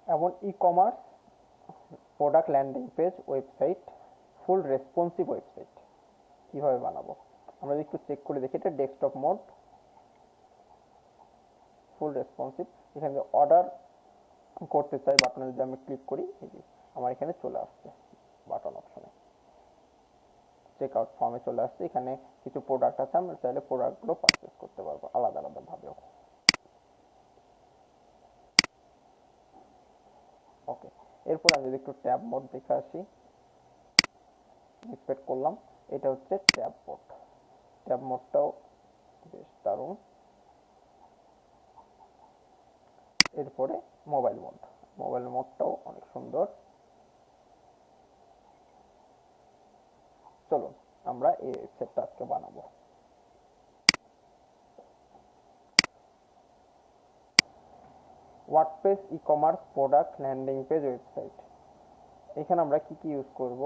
এমন e-commerce product landing page website full responsive website কীভাবে বানাবো আমরা যদি একটু চেক করে দেখি। এটা ডেস্কটপ মোড, ফুল রেসপন্সিভ। এখানে অর্ডার করতে চাই বাটনে যদি আমি ক্লিক করি, এই যে আমার এখানে চলে আসছে বাটন অপশনে, চেক আউট ফর্মে চলে আসছে। এখানে কিছু প্রোডাক্ট আছে, আমরা চাইলে প্রোডাক্টগুলো পারচেস করতে পারবো আলাদা আলাদা ভাবেও। ওকে, এরপর আমি যদি একটু ট্যাব মোড দেখে আসি, ডিসপ্লে করলাম, এটা হচ্ছে ট্যাব মোড। ট্যাব মোডটাও বেশ দারুণ। এরপরে মোবাইল মোড, মোবাইল মোডটাও অনেক সুন্দর। চলুন আমরা এই ওয়েবসাইটটা আজকে বানাবো। WordPress e-commerce product landing page website. এখানে আমরা কি কি ইউজ করব?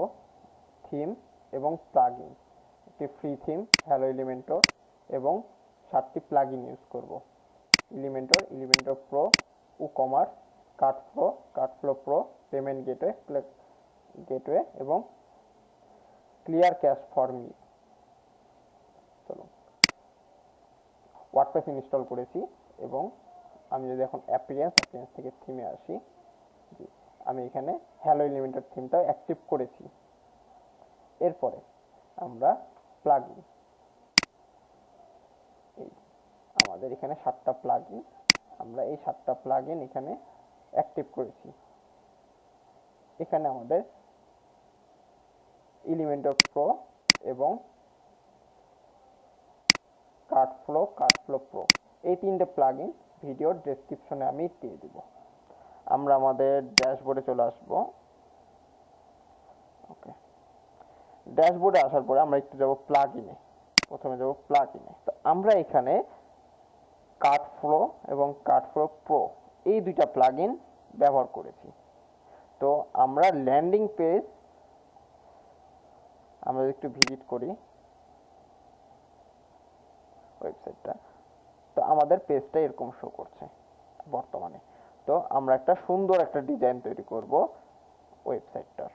থিম এবং প্লাগইন। একটি ফ্রি থিম হ্যালো এলিমেন্টর এবং 7টি প্লাগইন ইউজ করব। Elementor, Elementor pro, e-commerce, CartFlows pro, payment gateway এবং ক্লিয়ার ক্যাশ ফর মি। চলো, ওয়ার্ডপ্রেস ইনস্টল করেছি এবং আমি যদি এখন অ্যাপিয়ারেন্স থেকে থিমে আসি, আমি এখানে হ্যালো এলিমেন্টর থিমটা অ্যাক্টিভ করেছি। এরপরে আমরা প্লাগইন, এই আমাদের এখানে 7টা প্লাগইন, আমরা এই 7টা প্লাগইন এখানে অ্যাক্টিভ করেছি। এখানে আমাদের এলিমেন্টর প্রো এবং কার্টফ্লো প্রো এই 3টে প্লাগইন ভিডিওর ডেসক্রিপশনে আমি দিয়ে দিব। আমরা আমাদের ড্যাশবোর্ডে চলে আসব। ওকে, ড্যাশবোর্ডে আসার পরে আমরা একটু যাব প্লাগইনে, প্রথমে যাব প্লাগইনে। তো আমরা এখানে কার্টফ্লো এবং কার্টফ্লো প্রো এই 2টা প্লাগইন ব্যবহার করেছি। তো আমরা ল্যান্ডিং পেজ আমরা একটু ভিজিট করি ওয়েবসাইটটা, তো আমাদের পেজটা এরকম শো করছে বর্তমানে। তো আমরা একটা সুন্দর একটা ডিজাইন তৈরি করব ওয়েবসাইটটার।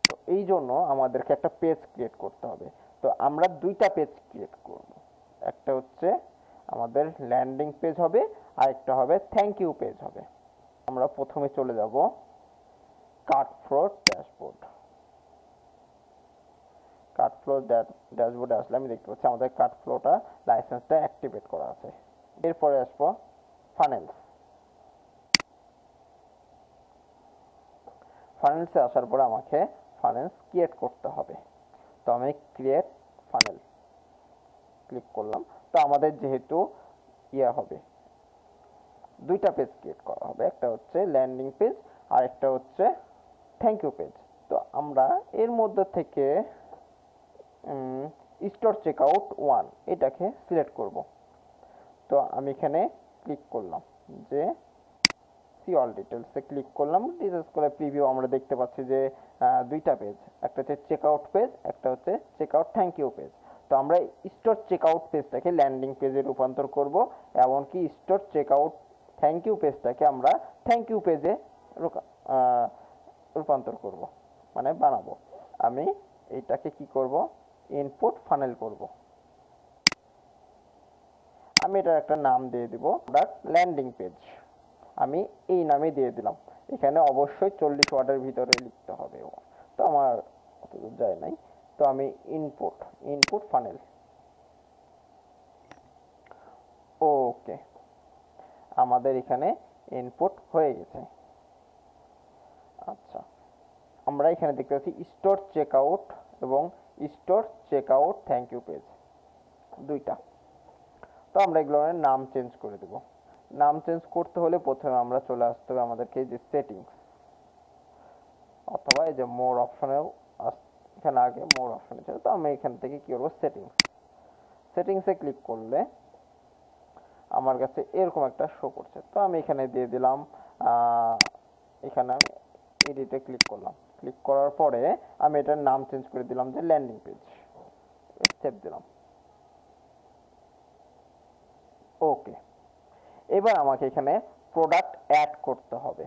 তো এই জন্য আমাদেরকে একটা পেজ ক্রিয়েট করতে হবে। তো আমরা 2টা পেজ ক্রিয়েট করব, একটা হচ্ছে আমাদের ল্যান্ডিং পেজ হবে আর একটা হবে থ্যাংক ইউ পেজ হবে। আমরা প্রথমে চলে যাব কার্টফ্লো ড্যাশবোর্ড। কার্টফ্লো ড্যাশবোর্ডে আসলে আমি দেখতে পাচ্ছি আমাদের কার্টফ্লোটা লাইসেন্সটা অ্যাক্টিভেট করা আছে। এরপরে আসবো ফানেলস। ফানেলসে আসার পরে আমাকে ফানেলস ক্রিয়েট করতে হবে। তো আমি ক্রিয়েট ফানেল ক্লিক করলাম। তো আমাদের যেহেতু হবে 2টা পেজ ক্রিয়েট করা হবে, একটা হচ্ছে ল্যান্ডিং পেজ আর একটা হচ্ছে থ্যাংক ইউ পেজ। তো আমরা এর মধ্যে থেকে স্টোর চেকআউট 1 এটাকে সিলেক্ট করব। তো আমি এখানে ক্লিক করলাম যে সি অল ডিটেলসে ক্লিক করলাম। ডিটেলস করে প্রিভিউ আমরা দেখতে পাচ্ছি যে 2টা পেজ, একটা হচ্ছে চেকআউট পেজ, একটা হচ্ছে চেকআউট থ্যাংক ইউ পেজ। তো আমরা স্টোর চেকআউট পেজটাকে ল্যান্ডিং পেজে রূপান্তর করব, এমনকি স্টোর চেকআউট থ্যাংক ইউ পেজটাকে আমরা থ্যাংক ইউ পেজে রূপান্তর করব, মানে বানাবো। আমি এইটাকে কি করব? ইনপুট ফানেল করব। আমি এটার একটা নাম দিয়ে দিব প্রোডাক্ট ল্যান্ডিং পেজ। আমি এই নামে দিয়ে দিলাম। এখানে অবশ্যই 40 ওয়ার্ডের ভিতরে লিখতে হবে, তো আমার অতদূর যায় নাই। তো আমি ইনপুট ফানেল। ওকে, আমাদের এখানে ইনপুট হয়ে গেছে। আচ্ছা, আমরা এখানে দেখতে পাচ্ছি স্টোর চেকআউট এবং store checkout thank you page 2টা। তো আমরা এগুলোর নাম চেঞ্জ করে দেব। নাম চেঞ্জ করতে হলে প্রথমে আমরা চলে আসতে হবে আমাদেরকে যে সেটিংস, অথবা এই যে মোর অপশনেও এখানে আগে মোর অপশনে ছিল। তো আমি এখান থেকে কি করবো? সেটিংসে ক্লিক করলে আমার কাছে এরকম একটা শো করছে। তো আমি এখানে দিয়ে দিলাম, এখানে আমি এডিটে ক্লিক করলাম। ক্লিক করার পরে আমি এটার নাম চেঞ্জ করে দিলাম যে ল্যান্ডিং পেজ, সেভ দিলাম। ওকে, এবার আমাকে এখানে প্রোডাক্ট অ্যাড করতে হবে।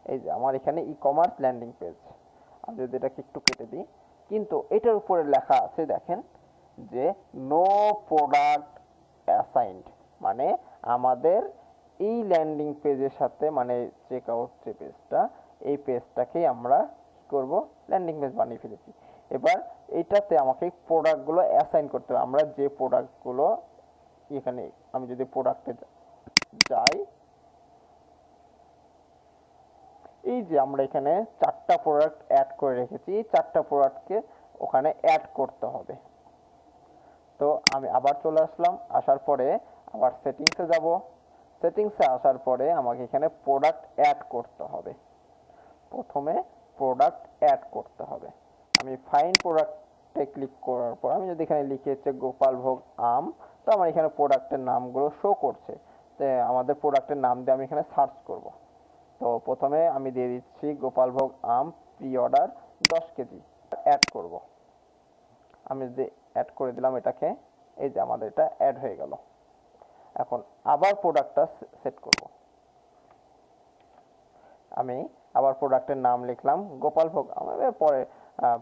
এই যে আমার এখানে ই কমার্স ল্যান্ডিং পেজ, আমি যদি এটাকে একটু কেটে দিই, কিন্তু এটার উপরে লেখা আছে দেখেন যে নো প্রোডাক্ট অ্যাসাইন্ড, মানে আমাদের এই ল্যান্ডিং পেজের সাথে, মানে চেক আউট যে পেজটা, এই পেজটাকেই আমরা কি করব, ল্যান্ডিং পেজ বানিয়ে ফেলেছি। এবার এইটাতে আমাকে প্রোডাক্টগুলো অ্যাসাইন করতে হবে। আমরা যে প্রোডাক্টগুলো এখানে, আমি যদি প্রোডাক্টে যাই, এই যে আমরা এখানে 4টা প্রোডাক্ট অ্যাড করে রেখেছি, এই 4টা প্রোডাক্টকে ওখানে অ্যাড করতে হবে। তো আমি আবার চলে আসলাম, আসার পরে আবার সেটিংসে যাব, সেটিংসে আসার পরে আমাকে এখানে প্রোডাক্ট অ্যাড করতে হবে। প্রথমে প্রোডাক্ট অ্যাড করতে হবে। আমি ফাইন প্রোডাক্টে ক্লিক করার পর আমি যদি এখানে লিখে হচ্ছে গোপালভোগ আম, তো আমার এখানে প্রোডাক্টের নামগুলো শো করছে। তো আমাদের প্রোডাক্টের নাম দিয়ে আমি এখানে সার্চ করব। তো প্রথমে আমি দিয়ে দিচ্ছি গোপালভোগ আম প্রি অর্ডার 10 কেজি, অ্যাড করব। আমি যদি অ্যাড করে দিলাম এটাকে, এই যে আমাদের এটা অ্যাড হয়ে গেল। এখন আবার প্রোডাক্টটা সেট করব। আমি আবার প্রোডাক্টের নাম লিখলাম গোপালভোগ আম, পরে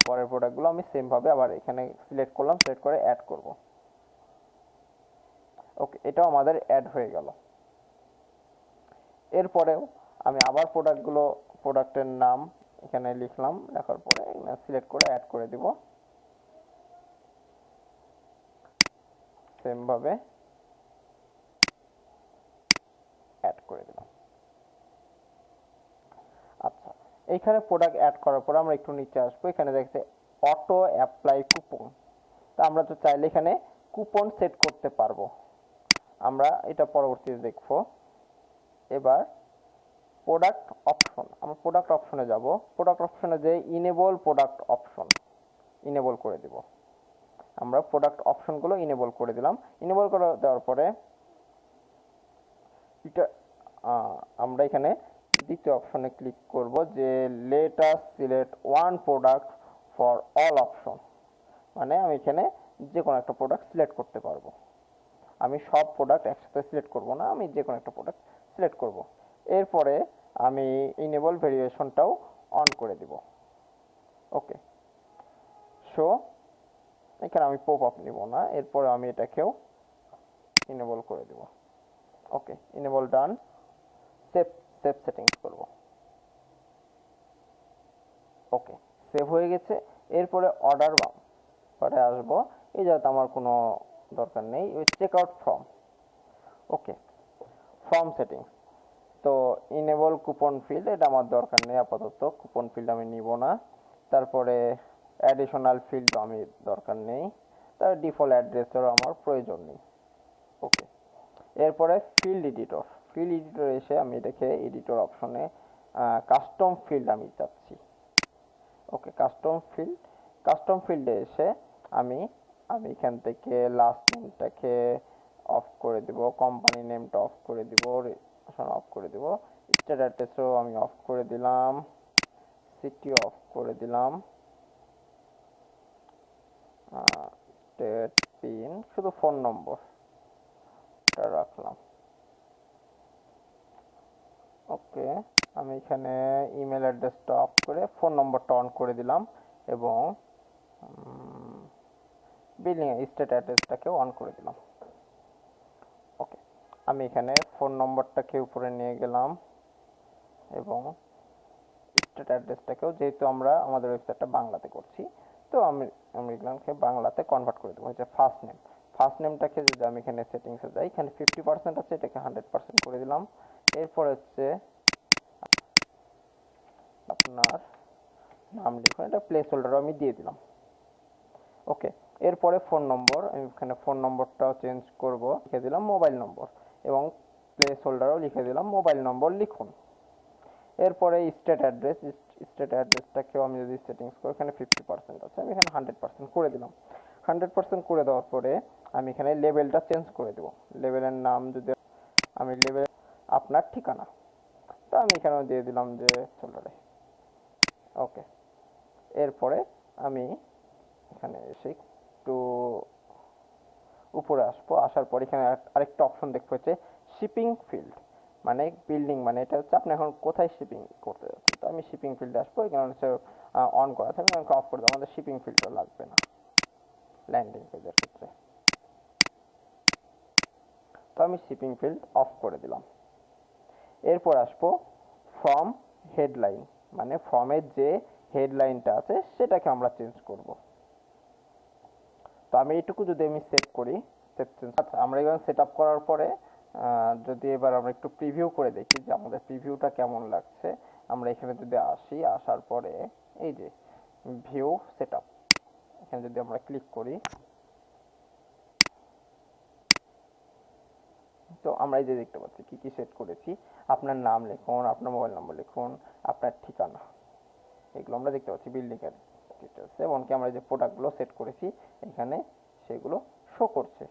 পরের প্রোডাক্টগুলো আমি সেম ভাবে আবার এখানে সিলেক্ট করলাম, সিলেক্ট করে অ্যাড করব। ওকে, এটাও আমাদের অ্যাড হয়ে গেল। এরপরেও আমি আবার প্রোডাক্টের নাম এখানে লিখলাম, লেখার পরে সিলেক্ট করে অ্যাড করে দিব, সেম ভাবে অ্যাড করে দিলাম। আচ্ছা, এইখানে প্রোডাক্ট অ্যাড করার পর আমরা একটু নিচে আসবো, এখানে দেখতে অটো অ্যাপ্লাই কুপন। তা আমরা তো চাইলে এখানে কুপন সেট করতে পারবো, আমরা এটা পরবর্তীতে দেখবো। এবার প্রোডাক্ট অপশন, আমরা প্রোডাক্ট অপশনে যাব, প্রোডাক্ট অপশনে যে ইনেবল প্রোডাক্ট অপশন ইনেবল করে দিব। আমরা প্রোডাক্ট অপশনগুলো ইনেবল করে দিলাম। ইনেবল করে দেওয়ার পরে এটা আমরা এখানে দ্বিতীয় অপশনে ক্লিক করব যে let us select one product for all option, মানে আমি এখানে যে কোনো একটা প্রোডাক্ট সিলেক্ট করতে পারবো। আমি সব প্রোডাক্ট একসাথে সিলেক্ট করব না, আমি যে কোনো একটা প্রোডাক্ট সিলেক্ট করব। এরপরে আমি ইনেবল ভেরিয়েশনটাও অন করে দিব। ওকে, সো এখানে আমি পপ আপ নিব না, এরপরে আমি এটাকেও ইনেবল করে দিব। ওকে, ইনেবল ডান, সেভ সেভ সেটিংস করব। ওকে, সেভ হয়ে গেছে। এরপরে অর্ডার বারে আসবো, এই যাতে আমার কোনো দরকার নেই, ওই চেক আউট ফর্ম। ওকে, ফর্ম সেটিংস, তো ইনেবল কুপন ফিল্ড, এটা আমার দরকার নেই আপাতত, কুপন ফিল্ড আমি নিব না। তারপরে অ্যাডিশনাল ফিল্ড আমি দরকার নেই, তার ডিফল্ট অ্যাড্রেসেরও আমার প্রয়োজন নেই। ওকে, এরপরে ফিল্ড এডিটর, ফিল্ড এডিটর এসে আমি এটাকে এডিটর অপশনে কাস্টম ফিল্ড আমি চাচ্ছি। ওকে, কাস্টম ফিল্ডে এসে আমি আমি এখান থেকে লাস্ট নেমটাকে অফ করে দিব, কোম্পানি নেমটা অফ করে দিব, অফ করে দিব, স্টেট অ্যাড্রেসও আমি অফ করে দিলাম, সিটি অফ করে দিলাম, স্টেট পিন, শুধু ফোন নম্বরটা রাখলাম। ওকে, আমি এখানে ইমেল অ্যাড্রেসটা অফ করে ফোন নম্বরটা অন করে দিলাম, এবং বিলিং স্টেট অ্যাড্রেসটাকেও অন করে দিলাম। ওকে, আমি এখানে ফোন নম্বরটাকে উপরে নিয়ে গেলাম, এবং স্টেট অ্যাড্রেসটাকেও, যেহেতু আমরা আমাদের ওয়েবসাইটটা বাংলাতে করছি, তো আমি এগুলোকে বাংলাতে কনভার্ট করে দেবো। হচ্ছে ফার্স্ট নেমটাকে যদি আমি এখানে সেটিংসে যাই, এখানে 50% আছে, এটাকে 100% করে দিলাম। এরপর হচ্ছে আপনার নাম লিখুন, এটা প্লেস হোল্ডারও আমি দিয়ে দিলাম। ওকে, এরপরে ফোন নম্বর, আমি এখানে ফোন নম্বরটাও চেঞ্জ করব, লিখে দিলাম মোবাইল নম্বর, এবং প্লেস হোল্ডারও লিখে দিলাম মোবাইল নম্বর লিখুন। এরপরে স্টেট অ্যাড্রেসটাকেও আমি যদি সেটিংস করি, এখানে 50% আছে, আমি এখানে 100% করে দিলাম। 100% করে দেওয়ার পরে আমি এখানে লেবেলটা চেঞ্জ করে দেব। লেবেলের নাম যদি আমি আপনার ঠিকানা, তো আমি এখানেও দিয়ে দিলাম যে হোল্ডারে। ওকে, এরপরে আমি এখানে এসে একটু উপরে আসবো, আসার পর এখানে আরেকটা অপশন দেখতে হচ্ছে শিপিং ফিল্ড, মানে বিল্ডিং মানে এটা হচ্ছে আপনি এখন কোথায় শিপিং করতে যাচ্ছেন। তো আমি শিপিং ফিল্ডে আসবো, এখানে হচ্ছে অন করা থাকবে, আমাকে অফ করে দেবো, আমাদের শিপিং ফিল্ডটা লাগবে না ল্যান্ডিং পেজের ক্ষেত্রে। তো আমি শিপিং ফিল্ড অফ করে দিলাম। এরপর আসবো ফ্রম হেডলাইন, মানে ফর্মের যে হেডলাইনটা আছে সেটাকে আমরা চেঞ্জ করব। তো আমি এইটুকু যদি আমি সেভ করি, সেভ চেঞ্জ, আচ্ছা আমরা এবার সেট আপ করার পরে যদি এবার আমরা একটু প্রিভিউ করে দেখি যে আমাদের প্রিভিউটা কেমন লাগছে। আমরা এখানে যদি আসি, আসার পরে এই যে ভিউ সেট আপ, এখানে যদি আমরা ক্লিক করি, তো আমরা এই যে দেখতে পাচ্ছি কি কি সেট করেছি। আপনার নাম লিখুন, আপনার মোবাইল নম্বর লিখুন, আপনার ঠিকানা, এগুলো আমরা দেখতে পাচ্ছি বিল্ডিং এর ডিটেলস। এমনকি আমরা যে প্রোডাক্টগুলো সেট করেছি এখানে সেগুলো শো করছে।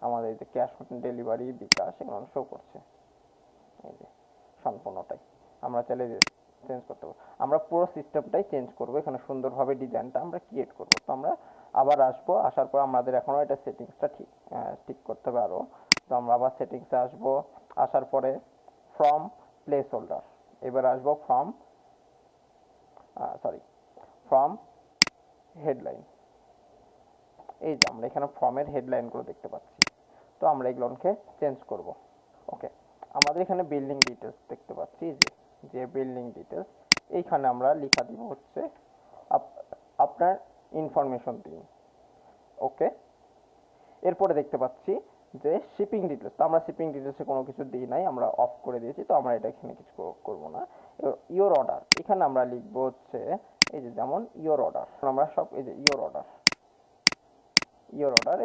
আমাদের যে ক্যাশ অন ডেলিভারি, বিকাশ, এগুলো শো করছে। এই যে সম্পূর্ণটাই আমরা চাইলে চেঞ্জ করতে পারবো। আমরা পুরো সিস্টেমটাই চেঞ্জ করব, এখানে সুন্দরভাবে ডিজাইনটা আমরা ক্রিয়েট করব। তো আমরা আবার আসবো, আসার পর আমাদের এখনও এটা সেটিংসটা ঠিক করতে হবে আরও। তো আমরা আবার সেটিংসে আসবো, আসার পরে ফ্রম প্লেস হোল্ডার, এবার আসবো ফ্রম হেডলাইন। এই যে আমরা এখানে ফর্মের হেডলাইনগুলো দেখতে পাচ্ছি। তো আমরা এগুলোকে চেঞ্জ করব। ওকে, আমাদের এখানে বিল্ডিং ডিটেলস দেখতে পাচ্ছি, যে বিল্ডিং ডিটেলস, এইখানে আমরা লেখা দিব হচ্ছে আপনার ইনফরমেশন দিন। ওকে, এরপরে দেখতে পাচ্ছি যে শিপিং ডিটেলস, তো আমরা শিপিং ডিটেলসে কোনো কিছু দিই নাই, আমরা অফ করে দিয়েছি। তো আমরা এটা এখানে কিছু করব না। ইওর অর্ডার, এখানে আমরা লিখবো হচ্ছে এই যে যেমন ইওর অর্ডার, আমরা সব এই যে ইওর অর্ডার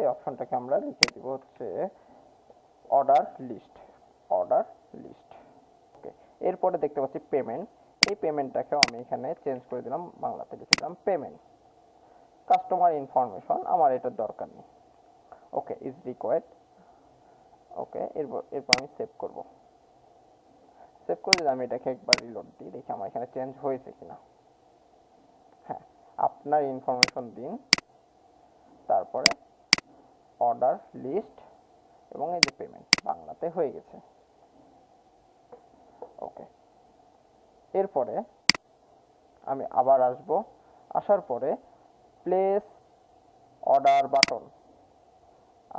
এই অপশনটাকে আমরা লিখে দিব হচ্ছে অর্ডার লিস্ট। ওকে, এরপরে দেখতে পাচ্ছি পেমেন্ট, এই পেমেন্টটাকেও আমি এখানে চেঞ্জ করে দিলাম, বাংলাতে লিখে দিলাম পেমেন্ট। কাস্টমার ইনফরমেশন আমার এটার দরকার নেই। ওকে, ইজ রিকোয়ার্ড। ওকে, এরপর আমি সেভ করব। সেভ করে যদি আমি এটাকে একবার রিলোড দিই, দেখি আমার এখানে চেঞ্জ হয়েছে কিনা। হ্যাঁ, আপনার ইনফরমেশন দিন, তারপরে অর্ডার লিস্ট এবং এই যে পেমেন্ট বাংলাতে হয়ে গেছে। ওকে, এরপরে আমি আবার আসব, আসার পরে প্লেস অর্ডার বাটন,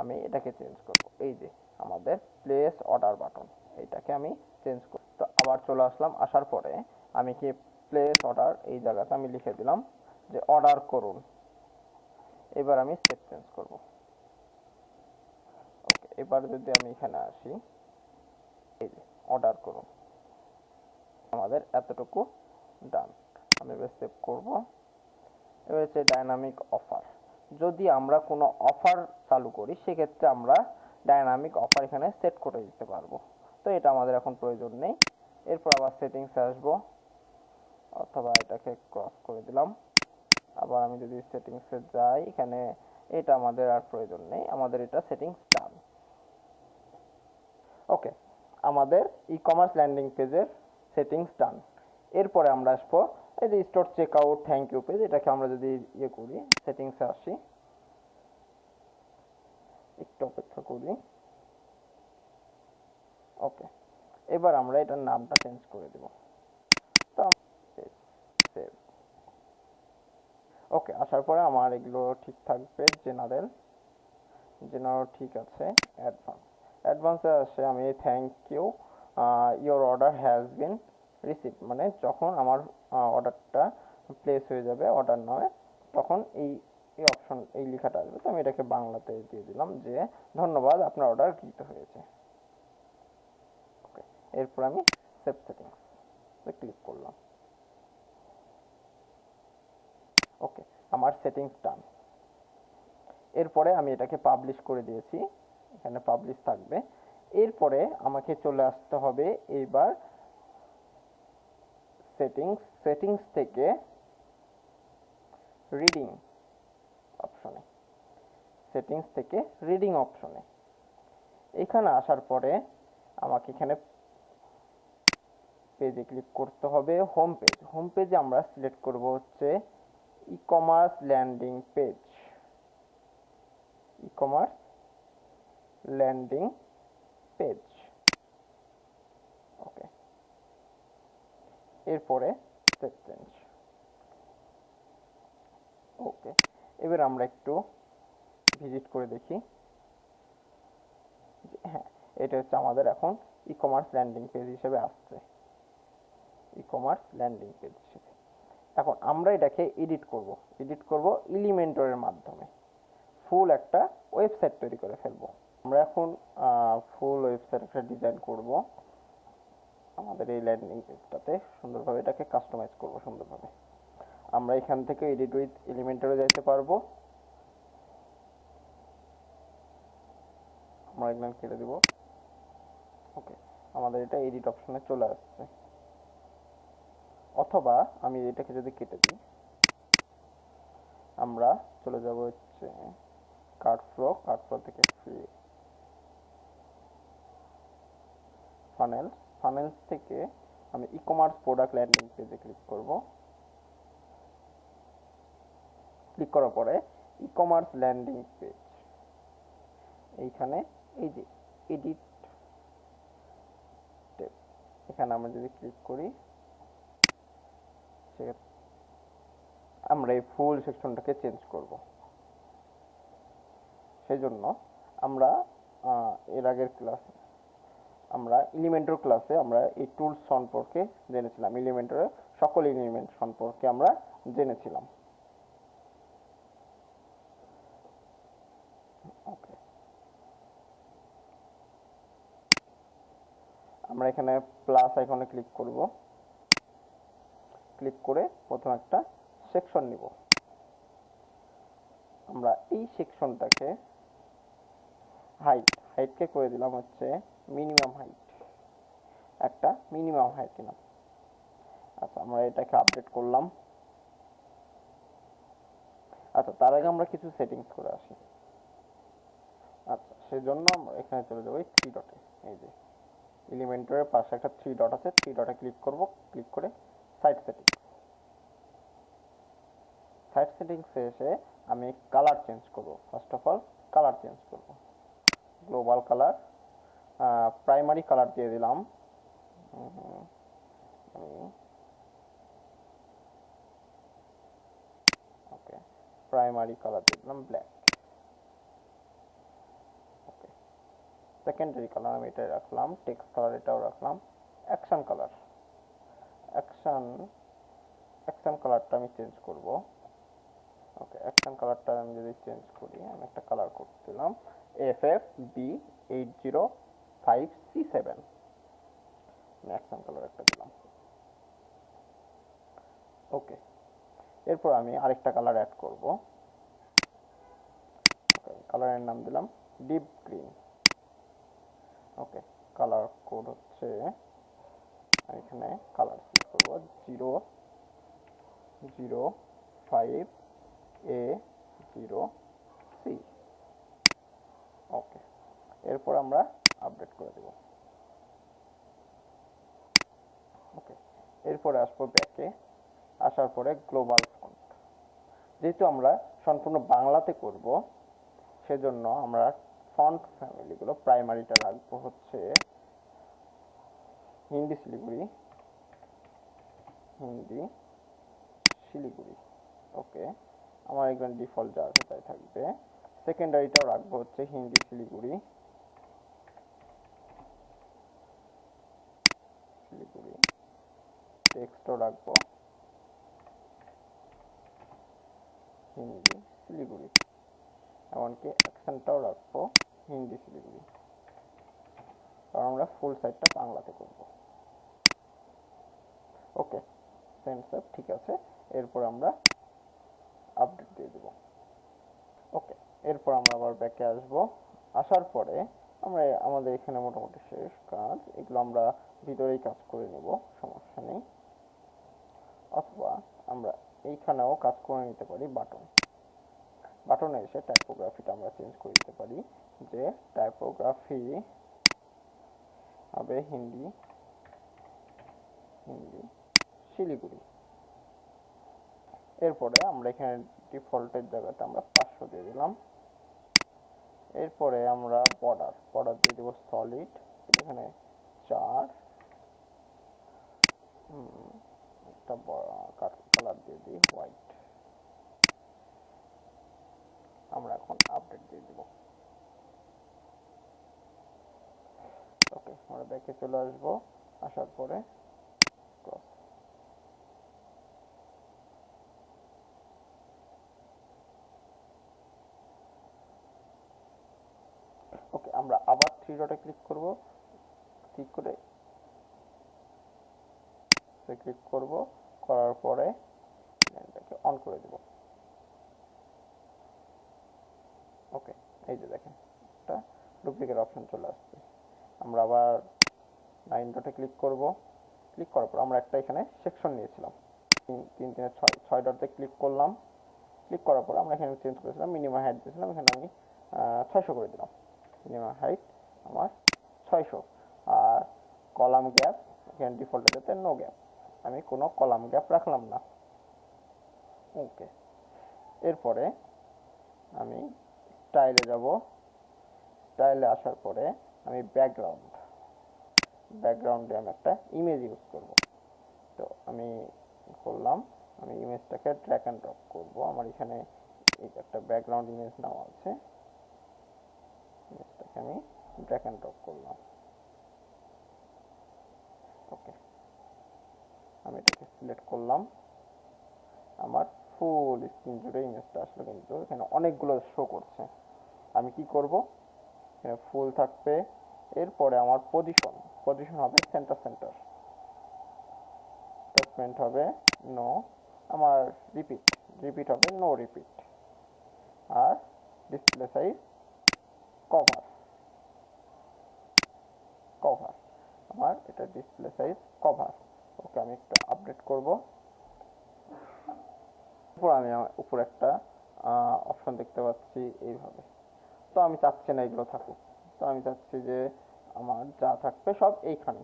আমি এটাকে চেঞ্জ করব। এই যে আমাদের প্লেস অর্ডার বাটন, এইটাকে আমি চেঞ্জ করব। তো আবার চলে আসলাম, আসার পরে আমি কি প্লেস অর্ডার এই জায়গাতে আমি লিখে দিলাম যে অর্ডার করুন। এবার আমি সেভ চেঞ্জ করব। ওকে, এবার যদি আমি এখানে আসি, এই যে অর্ডার করুন, আমাদের এতটুকু ডান। আমি এবার সেভ করব। এবার হচ্ছে ডাইনামিক অফার, যদি আমরা কোনো অফার চালু করি সেক্ষেত্রে আমরা ডাইনামিক অফার এখানে সেট করে দিতে পারবো। তো এটা আমাদের এখন প্রয়োজন নেই। এরপর আবার সেটিংসে আসবো, অথবা এটাকে ক্রস করে দিলাম। আবার আমি যদি সেটিংসে যাই, এখানে এটা আমাদের আর প্রয়োজন নেই, আমাদের এটা সেটিংস ডান। ওকে, আমাদের ই কমার্স ল্যান্ডিং পেজের সেটিংস ডান। এরপরে আমরা আসবো এই যে store check out thank you page, এটাকে আমরা যদি ইয়ে করি, সেটিংসে আসি, একটু অপেক্ষা করি। ওকে, এবার আমরা এটার নামটা চেঞ্জ করে দেব। তো সেভ। ওকে, আসার পরে আমার এগুলো ঠিক থাকবে, জেনারেল ঠিক আছে। অ্যাডভান্সে আসে আমি thank you your order has been receive, মানে যখন আমার অর্ডারটা প্লেস হয়ে যাবে অর্ডার নামে, তখন এই অপশন এই লেখাটা আসবে। তো আমি এটাকে বাংলাতে দিয়ে দিলাম যে ধন্যবাদ, আপনার অর্ডার গৃহীত হয়েছে। ওকে, এরপর আমি সেভ সেটিংস ক্লিক করলাম। ওকে, আমার সেটিংস ডান। এরপরে আমি এটাকে পাবলিশ করে দিয়েছি, এখানে পাবলিশ থাকবে। এরপরে আমাকে চলে আসতে হবে এইবার সেটিংস থেকে রিডিং অপশনে, এখানে আসার পরে আমাকে এখানে পেজে ক্লিক করতে হবে, হোম পেজে আমরা সিলেক্ট করব হচ্ছে ই কমার্স ল্যান্ডিং পেজ, এরপরে সেভ চেঞ্জ। ওকে, এবার আমরা একটু ভিজিট করে দেখি। হ্যাঁ, এটা হচ্ছে আমাদের এখন ই কমার্স ল্যান্ডিং পেজ হিসেবে আসছে, ই কমার্স ল্যান্ডিং পেজ হিসেবে। এখন আমরা এটাকে এডিট করব এলিমেন্টরের মাধ্যমে, ফুল একটা ওয়েবসাইট তৈরি করে ফেলবো। আমরা এখন ফুল ওয়েবসাইট একটা ডিজাইন করব আমাদের এই ল্যান্ডিং পেজটাতে, সুন্দরভাবে এটাকে কাস্টমাইজ করব সুন্দরভাবে। আমরা এখান থেকে এডিট উইথ এলিমেন্টরে যাইতে পারবো, আমরা এখানে কেটে দিব। ওকে, আমাদের এটা এডিট অপশনে চলে আসছে। অথবা আমি এটাকে যদি কেটে দিই, আমরা চলে যাব হচ্ছে কার্ড ফ্লো থেকে ফ্রি ফানেলস থেকে আমি ই কমার্স প্রোডাক্ট ল্যান্ডিং পেজে ক্লিক করব। ক্লিক করার পরে ই কমার্স ল্যান্ডিং পেজ, এইখানে এই যে এডিট স্টেপ, এখানে আমরা যদি ক্লিক করি, আমরা এই ফুল সেকশনটাকে চেঞ্জ করব। সেজন্য আমরা এর আগের ক্লাসে আমরা এলিমেন্টর ক্লাসে আমরা এই টুলস সম্পর্কে জেনেছিলাম, এলিমেন্টরের সকল এলিমেন্ট সম্পর্কে আমরা জেনেছিলাম। ওকে, আমরা এখানে প্লাস আইকনে ক্লিক করব। ক্লিক করে প্রথম একটা সেকশন নিব। আমরা এই সেকশনটাকে হাইটকে করে দিলাম হচ্ছে মিনিমাম হাইট, একটা মিনিমাম হাইট দিলাম। আচ্ছা, আমরা এটাকে আপডেট করলাম। আচ্ছা, তার আগে আমরা কিছু সেটিংস করে আসি। আচ্ছা, সেজন্য আমরা এখানে চলে যাবো এই থ্রি ডটে, এই যে এলিমেন্টরের পাশে একটা থ্রি ডট আছে, থ্রি ডটে ক্লিক করব। ক্লিক করে সাইট সেটিংসে এসে আমি কালার চেঞ্জ করব। First of all colour change করব, গ্লোবাল কালার, প্রাইমারি কালার দিয়ে দিলাম ওকে, প্রাইমারি কালার দিয়ে দিলাম ব্ল্যাক। ওকে, সেকেন্ডারি কালার আমি এটাই রাখলাম, টেক্সট কালার এটাও রাখলাম। অ্যাকশন কালারটা আমি চেঞ্জ করব। ওকে, অ্যাকশন কালারটা আমি যদি চেঞ্জ করি, আমি একটা কালার কোড দিলাম FFB805C7, আমি অ্যাকশন কালার একটা দিলাম। ওকে, এরপর আমি আরেকটা কালার অ্যাড করব। ওকে, কালারের নাম দিলাম ডিপ গ্রিন। ওকে, কালার কোড হচ্ছে, এখানে কালার সিলেক্ট করব 005A0C। ওকে, এরপর আমরা আপডেট করে দেব। ওকে, এরপরে আসবো ব্যাকে। আসার পরে গ্লোবাল ফন্ট, যেহেতু আমরা সম্পূর্ণ বাংলাতে করব সেজন্য আমরা ফন্ট ফ্যামিলিগুলো প্রাইমারিটা রাখবো হচ্ছে হিন্দি শিলিগুড়ি। ওকে, আমার এখানে ডিফল্ট যা আছে তাই থাকবে। সেকেন্ডারিটাও রাখবো হচ্ছে হিন্দি শিলিগুড়ি। টেক্সটও রাখবো হিন্দি শিলিগুড়ি, এমনকি অ্যাকশনটাও রাখবো হিন্দি শিলিগুড়ি, কারণ আমরা ফুল সাইটটা বাংলাতে করব। ওকে, সেন্সর ঠিক আছে। এরপর আমরা আপডেট দিয়ে দেব। ওকে, এরপর আমরা আবার ব্যাকে আসব। আসার পরে আমরা আমাদের এখানে মোটামুটি শেষ কাজ, এগুলো আমরা ভিতরেই কাজ করে নেব, সমস্যা নেই। অথবা আমরা এইখানেও কাজ করে নিতে পারি। বাটনে এসে টাইপোগ্রাফিটা আমরা চেঞ্জ করে দিতে পারি, যে টাইপোগ্রাফি হবে হিন্দি শিলিগুড়ি। এরপরে আমরা এখানে ডিফল্টের জায়গাতে আমরা 500 দিয়ে দিলাম। এরপরে আমরা বর্ডার দিয়ে দেবো সলিড, এখানে 4 একটা কালার দিয়ে দিই হোয়াইট। আমরা এখন আপডেট দিয়ে দিব। ওকে, আমরা ব্যাকে চলে আসবো, আসার পরে ক্রস। ওকে, আমরা আবার থ্রি ডটে ক্লিক করব, ক্লিক করে ক্লিক করব, করার পরে এটাকে অন করে দেব। ওকে, এই যে দেখেন একটা ডুপ্লিকেট অপশন চলে আসছে। আমরা আবার 9 ডটে ক্লিক করব, ক্লিক করার পর আমরা একটা এখানে সেকশন নিয়েছিলাম, 3 3 6 6 ডটে ক্লিক করলাম। ক্লিক করার পর আমরা এখানে চেঞ্জ করেছিলাম, মিনিমাম হাইট দিয়েছিলাম, এখানে আমি 600 করে দিলাম। মিনিমাম হাইট আমার 600। আর কলাম গ্যাপ এখানে ডিফল্ট এটাতে নো গ্যাপ, আমি কোনো কলাম গ্যাপ রাখলাম না। ওকে, এরপরে আমি স্টাইলে যাব। স্টাইলে আসার পরে আমি ব্যাকগ্রাউন্ডে আমি একটা ইমেজ ইউজ করব। তো আমি করলাম, আমি ইমেজটাকে ড্র্যাগ অ্যান্ড ড্রপ করবো। আমার এখানে একটা ব্যাকগ্রাউন্ড ইমেজ নেওয়া আছে, ইমেজটাকে আমি ড্র্যাগ অ্যান্ড ড্রপ করলাম। ওকে, আমি এটাকে সিলেক্ট করলাম। আমার ফুল স্ক্রিন জুড়ে ইমেজটা আসলে, কিন্তু এখানে অনেকগুলো শো করছে। আমি কি করব, এখানে ফুল থাকবে, এরপরে আমার পজিশন হবে সেন্টার, অ্যাটাচমেন্ট হবে নো, আমার রিপিট হবে নো রিপিট, আর ডিসপ্লে সাইজ কভার আমার এটা ডিসপ্লে সাইজ কভার। ওকে, আমি একটু আপডেট করব। উপর আমি উপর একটা অপশন দেখতে পাচ্ছি এইভাবে। তো আমি চাচ্ছি না এগুলো থাকুক, তো আমি চাচ্ছি যে আমার যা থাকবে সব এইখানে।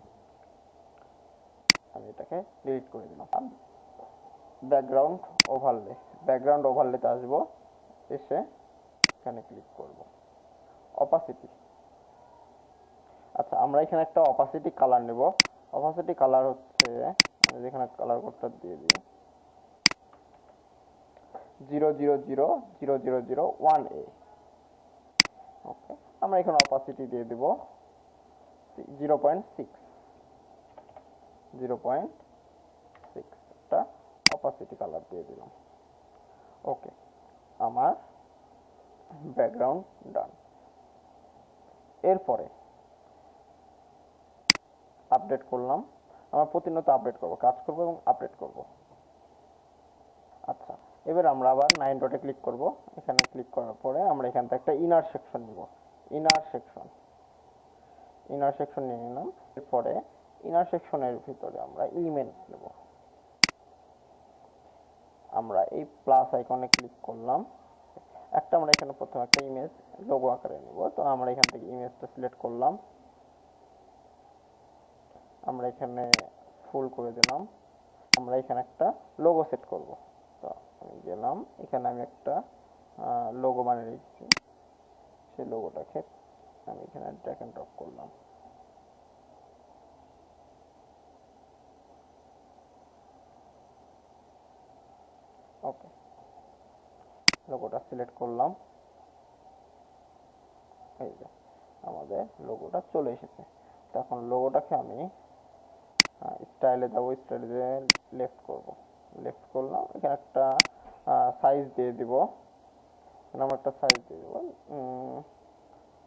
আমি এটাকে ডিলিট করে দিলাম। ব্যাকগ্রাউন্ড ওভারলেতে আসবো, এসে এখানে ক্লিক করব, অপাসিটি। আচ্ছা, আমরা এখানে একটা অপাসিটি কালার নেব। অপাসিটি কালার হচ্ছে, আমি যেখানে কালার কোডটা দিয়ে দিই 0000001A। ওকে, আমরা এখানে অপাসিটি দিয়ে দেব 0.6 একটা অপাসিটি কালার দিয়ে দিলাম। ওকে, আমার ব্যাকগ্রাউন্ড ডান। এরপরে আপডেট করলাম, আমরা প্রতিনিয়ত আপডেট করব, কাজ করব এবং আপডেট করব। আচ্ছা, এবার আমরা আবার 9 ডটে ক্লিক করব। এখানে ক্লিক করার পরে আমরা এখান থেকে একটা ইনার সেকশন নিব। ইনার সেকশন নিয়ে নিলাম। এরপরে ইনার সেকশনের ভিতরে আমরা এলিমেন্ট নেব। আমরা এই প্লাস আইকনে ক্লিক করলাম। আমরা এখানে প্রথমে একটা ইমেজ লোগো আকারে নেব। তো আমরা এখান থেকে ইমেজটা সিলেক্ট করলাম, আমরা এখানে ফুল করে দিলাম। আমরা এখানে একটা লোগো সেট করব। তো আমি গেলাম, এখানে আমি একটা লোগো বানিয়ে রেখেছি, সেই লোগোটাকে আমি এখানে ড্র্যাগ এন্ড ড্রপ করলাম। ওকে, লোগোটা সিলেক্ট করলাম, এই যে আমাদের লোগোটা চলে এসেছে। তো এখন লোগোটাকে আমি স্টাইলে যাব, স্টাইলে লেফট করলাম, এখানে একটা সাইজ দিয়ে দিব। আমরা একটা সাইজ দিয়ে দেবো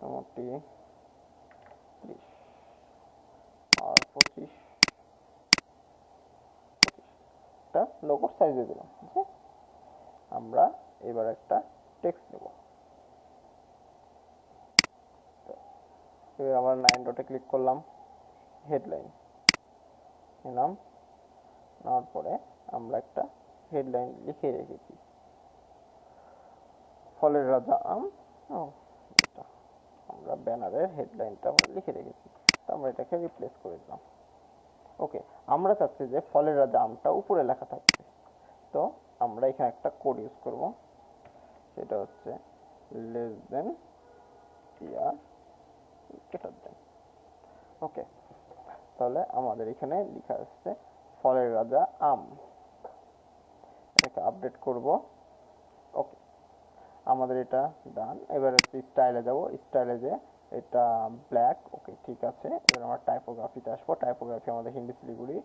মোটামুটি 30 আর 25 একটা লোগোর সাইজ দিয়ে দিলাম। আমরা এবার একটা টেক্সট দেব। এবার আমরা 9 ডটে ক্লিক করলাম, হেডলাইন নিলাম, নেওয়ার পরে আমরা একটা হেডলাইন লিখে রেখেছি, ফলের রাজা আম। এটা আমরা ব্যানারের হেডলাইনটা আমরা লিখে রেখেছি, তো আমরা এটাকে রিপ্লেস করে দিলাম। ওকে, আমরা চাচ্ছি যে ফলের রাজা আমটা উপরে লেখা থাকবে। তো আমরা এখানে একটা কোড ইউজ করব, সেটা হচ্ছে লেস দেন ইয়ার গ্রেটার দেন। ওকে, তাহলে আমাদের এখানে লেখা আসছে ফলের রাজা আম। এটাকে আপডেট করব। ওকে, আমাদের এটা ডান। এবার হচ্ছে স্টাইলে যাব, স্টাইলে যে এটা ব্ল্যাক। ওকে ঠিক আছে, এবার আমরা টাইপোগ্রাফিতে আসবো। টাইপোগ্রাফি আমাদের হিন্দি শিলিগুড়ি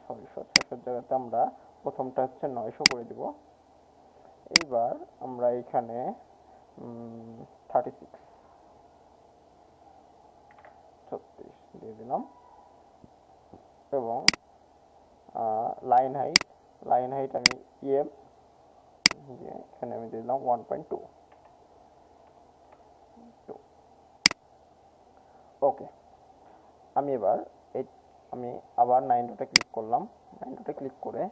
600 জায়গাতে আমরা প্রথমটা হচ্ছে 900 করে দিব। এইবার আমরা এখানে 36 দিয়ে দিলাম। এবং লাইন হাইট, আমি ইএম দিয়ে এখানে আমি দিলাম 1.2। ওকে, আমি এবার আমি আবার 9 ডটে ক্লিক করলাম। 9 ডটে ক্লিক করে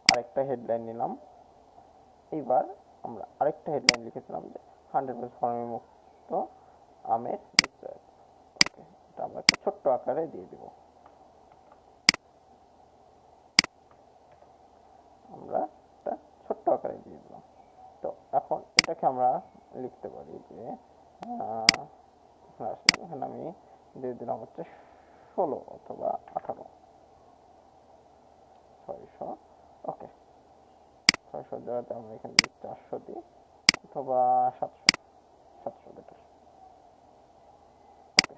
আরেকটা হেডলাইন নিলাম। এইবার আমরা আরেকটা হেডলাইন লিখেছিলাম যে 100% ফর্মে মুক্ত আমের নিশ্চয়। ওকে, এটা আমরা একটা ছোট্ট আকারে দিয়ে দিব। আমরা একটা ছোট্ট আকারে দিয়ে দিলাম। তো এখন এটাকে আমরা লিখতে পারি যে এখানে আমি দিয়ে দিলাম হচ্ছে 16 অথবা 18, 600। ওকে, 600 জায়গাতে আমরা এখানে 400 দিই, অথবা 700 বেটার। ওকে,